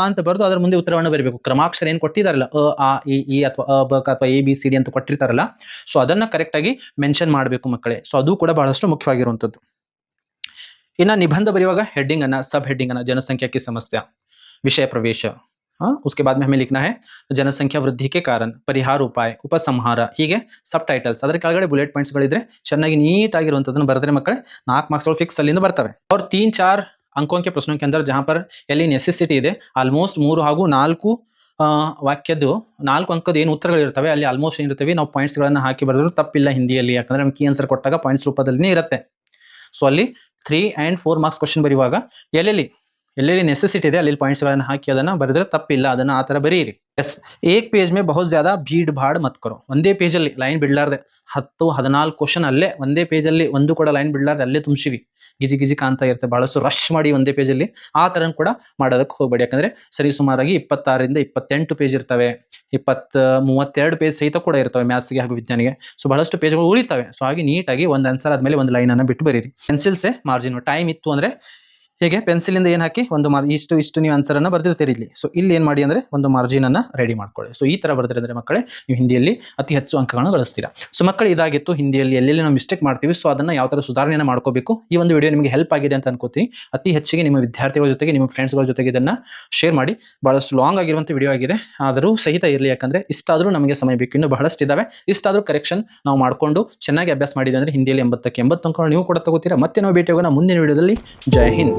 ಅಂತ ಬರೆದು ಅದರ ಮುಂದೆ ಉತ್ತರವನ್ನು ಬರೀಬೇಕು. ಕ್ರಮಾಕ್ಷರ ಏನು ಕೊಟ್ಟಿದಾರಲ್ಲ, ಅ ಇ ಅಥವಾ ಅ ಬ ಅಥವಾ ABCD ಅಂತ ಕೊಟ್ಟಿರ್ತಾರಲ್ಲ, ಸೊ ಅದನ್ನ ಕರೆಕ್ಟ್ ಆಗಿ ಮೆನ್ಷನ್ ಮಾಡಬೇಕು ಮಕ್ಕಳೇ. ಸೊ ಅದು ಕೂಡ ಬಹಳಷ್ಟು ಮುಖ್ಯವಾಗಿರುವಂತದ್ದು. ಇನ್ನ ನಿಬಂಧ ಬರೆಯುವಾಗ ಹೆಡ್ಡಿಂಗ್ ಅನ್ನ, सब हेडिंग ಅನ್ನ, जनसंख्या की समस्या, विषय प्रवेश, उसके बाद में हमें लिखना है जनसंख्या वृद्धि के कारण, परिहार उपाय, उपसंहाರ, ಹೀಗೆ ಸಬ್ ಟೈಟಲ್ಸ್. ಅದರ ಕೆಳಗಡೆ ಬುಲೆಟ್ ಪಾಯಿಂಟ್ಸ್ ಗಳಿದ್ರೆ ಚೆನ್ನಾಗಿ ನೀಟ್ ಆಗಿರುವಂತದನ್ನ ಬರೆದ್ರೆ ಮಕ್ಕಳೇ 4 ಮಾರ್ಕ್ಸ್ ಫಿಕ್ಸ್ ಅಲ್ಲಿಂದ ಬರ್ತವೆ. और 3-4 अंकों के प्रश्नों के अंदर जहां पर ಎಲ್ಲಿ ನೆಸೆಸಿಟಿ ಇದೆ, ಆಲ್ಮೋಸ್ಟ್ 3 ಹಾಗೂ 4 ವಾಕ್ಯದ್ದು 4 ಅಂಕದ ಏನು ಉತ್ತರಗಳಿರ್ತವೆ ಅಲ್ಲಿ ಆಲ್ಮೋಸ್ಟ್ ಏನಿರ್ತವೆ ನಾವು ಪಾಯಿಂಟ್ಸ್ ಗಳನ್ನ ಹಾಕಿ ಬರೆದ್ರು ತಪ್ಪಿಲ್ಲ ಹಿಂದಿಯಲ್ಲಿ. ಯಾಕಂದ್ರೆ ನಮ್ಗೆ ಕೀ ಆನ್ಸರ್ ಕೊಟ್ಟಾಗ ಪಾಯಿಂಟ್ಸ್ ರೂಪದಲ್ಲಿ ಇರುತ್ತೆ. ಸೊ ಅಲ್ಲಿ 3 and 4 ಮಾರ್ಕ್ಸ್ ಕ್ವಶನ್ ಬರೆಯುವಾಗ ಎಲ್ಲೆಲ್ಲಿ ನೆಸೆಸಿಟಿ ಇದೆ ಅಲ್ಲಿ ಪಾಯಿಂಟ್ಸ್ ಗಳನ್ನ ಹಾಕಿ ಅದನ್ನ ಬರೆದ್ರೆ ತಪ್ಪಿಲ್ಲ, ಅದನ್ನ ಆ ತರ ಬರೀರಿ. ಎಸ್, ಏಕ್ ಪೇಜ್ ಮೇ ಬಹುತ್ ಜ್ಯಾದಾ ಭೀಡ್ ಭಾಡ್ ಮತ್ ಕರೋ. ಒಂದೇ ಪೇಜ್ ಅಲ್ಲಿ ಲೈನ್ ಬಿಡ್ಲಾರ್ದೆ 10-14 ಕ್ವಶನ್ ಅಲ್ಲೇ ಒಂದೇ ಪೇಜ್ ಅಲ್ಲಿ ಒಂದು ಕೂಡ ಲೈನ್ ಬಿಡ್ಲಾರ್ದೆ ಅಲ್ಲೇ ತುಂಬಿಸಿವಿ. ಗಿಜಿ ಕಾಣ್ತಾ ಇರುತ್ತೆ, ಬಹಳಷ್ಟು ರಶ್ ಮಾಡಿ ಒಂದೇ ಪೇಜ್ ಅಲ್ಲಿ ಆ ತರ ಕೂಡ ಮಾಡೋದಕ್ಕೆ ಹೋಗ್ಬೇಡಿ. ಯಾಕಂದ್ರೆ ಸರಿ ಸುಮಾರಾಗಿ 26ರಿಂದ 28 ಪೇಜ್ ಇರ್ತವೆ, 32 ಪೇಜ್ ಸಹಿತ ಕೂಡ ಇರ್ತವೆ ಮ್ಯಾಥ್ಸ್ಗೆ ಹಾಗೂ ವಿಜ್ಞಾನಿಗೆ. ಸೊ ಬಹಳಷ್ಟು ಪೇಜ್ಗಳು ಉಳಿತವೆ. ಸೊ ಹಾಗೆ ನೀಟಾಗಿ ಒಂದು ಆನ್ಸರ್ ಆದ್ಮೇಲೆ ಒಂದು ಲೈನ್ ಅನ್ನ ಬಿಟ್ಟು ಬರೀರಿ. ಪೆನ್ಸಿಲ್ ಸೆ ಮಾರ್ಜಿನ್, ಟೈಮ್ ಇತ್ತು ಅಂದ್ರೆ ಹೀಗೆ ಪೆನ್ಸಿಲ್ ಇಂದ ಏನು ಹಾಕಿ ಒಂದು ಇಷ್ಟು ನೀವು ಆನ್ಸರ್ ಅನ್ನ ಬರ್ದಿರ್ತೀರಿ ಇಲ್ಲಿ. ಸೊ ಇಲ್ಲಿ ಏನ್ ಮಾಡಿ ಅಂದ್ರೆ ಒಂದು ಮಾರ್ಜಿನ್ ಅನ್ನ ರೆಡಿ ಮಾಡ್ಕೊಳ್ಳಿ. ಸೊ ಈ ತರ ಬರ್ದಿದ್ರೆ ಮಕ್ಕಳೇ ನೀವು ಹಿಂದಿಯಲ್ಲಿ ಅತಿ ಹೆಚ್ಚು ಅಂಕಗಳನ್ನು ಗಳಿಸ್ತೀರಾ. ಸೊ ಮಕ್ಕಳು ಇದಾಗಿತ್ತು ಹಿಂದಿಯಲ್ಲಿ ಎಲ್ಲೆಲ್ಲಿ ನಾವು ಮಿಸ್ಟೇಕ್ ಮಾಡ್ತೀವಿ, ಸೊ ಅದನ್ನ ಯಾವ ತರ ಸುಧಾರಣೆಯನ್ನು ಮಾಡ್ಕೋಬೇಕು. ಈ ಒಂದು ವಿಡಿಯೋ ನಿಮಗೆ ಹೆಲ್ಪ್ ಆಗಿದೆ ಅಂತ ಅನ್ಕೋತೀನಿ. ಅತಿ ಹೆಚ್ಚಿಗೆ ನಿಮ್ಮ ವಿದ್ಯಾರ್ಥಿಗಳ ಜೊತೆಗೆ ನಿಮ್ಮ ಫ್ರೆಂಡ್ಸ್ಗಳ ಜೊತೆಗೆ ಇದನ್ನ ಶೇರ್ ಮಾಡಿ. ಬಹಳಷ್ಟು ಲಾಂಗ್ ಆಗಿರುವಂತ ವಿಡಿಯೋ ಆಗಿದೆ, ಆದರೂ ಸಹಿತ ಇರಲಿ. ಯಾಕಂದ್ರೆ ಇಷ್ಟಾದ್ರೂ ನಮಗೆ ಸಮಯ ಬೇಕು, ಇನ್ನು ಬಹಳಷ್ಟು ಇದಾವೆ. ಇಷ್ಟಾದ್ರೂ ಕರೆಕ್ಷನ್ ನಾವು ಮಾಡ್ಕೊಂಡು ಚೆನ್ನಾಗಿ ಅಭ್ಯಾಸ ಮಾಡಿದೆ ಅಂದ್ರೆ ಹಿಂದಿಯಲ್ಲಿ 80ಕ್ಕೆ 80 ಅಂಕಗಳು ನೀವು ಕೂಡ ತಗೋತೀರಾ. ಮತ್ತೆ ನಾವು ಭೇಟಿ ಹೋಗೋಣ ಮುಂದಿನ ವಿಡಿಯೋದಲ್ಲಿ. ಜೈ ಹಿಂದ್.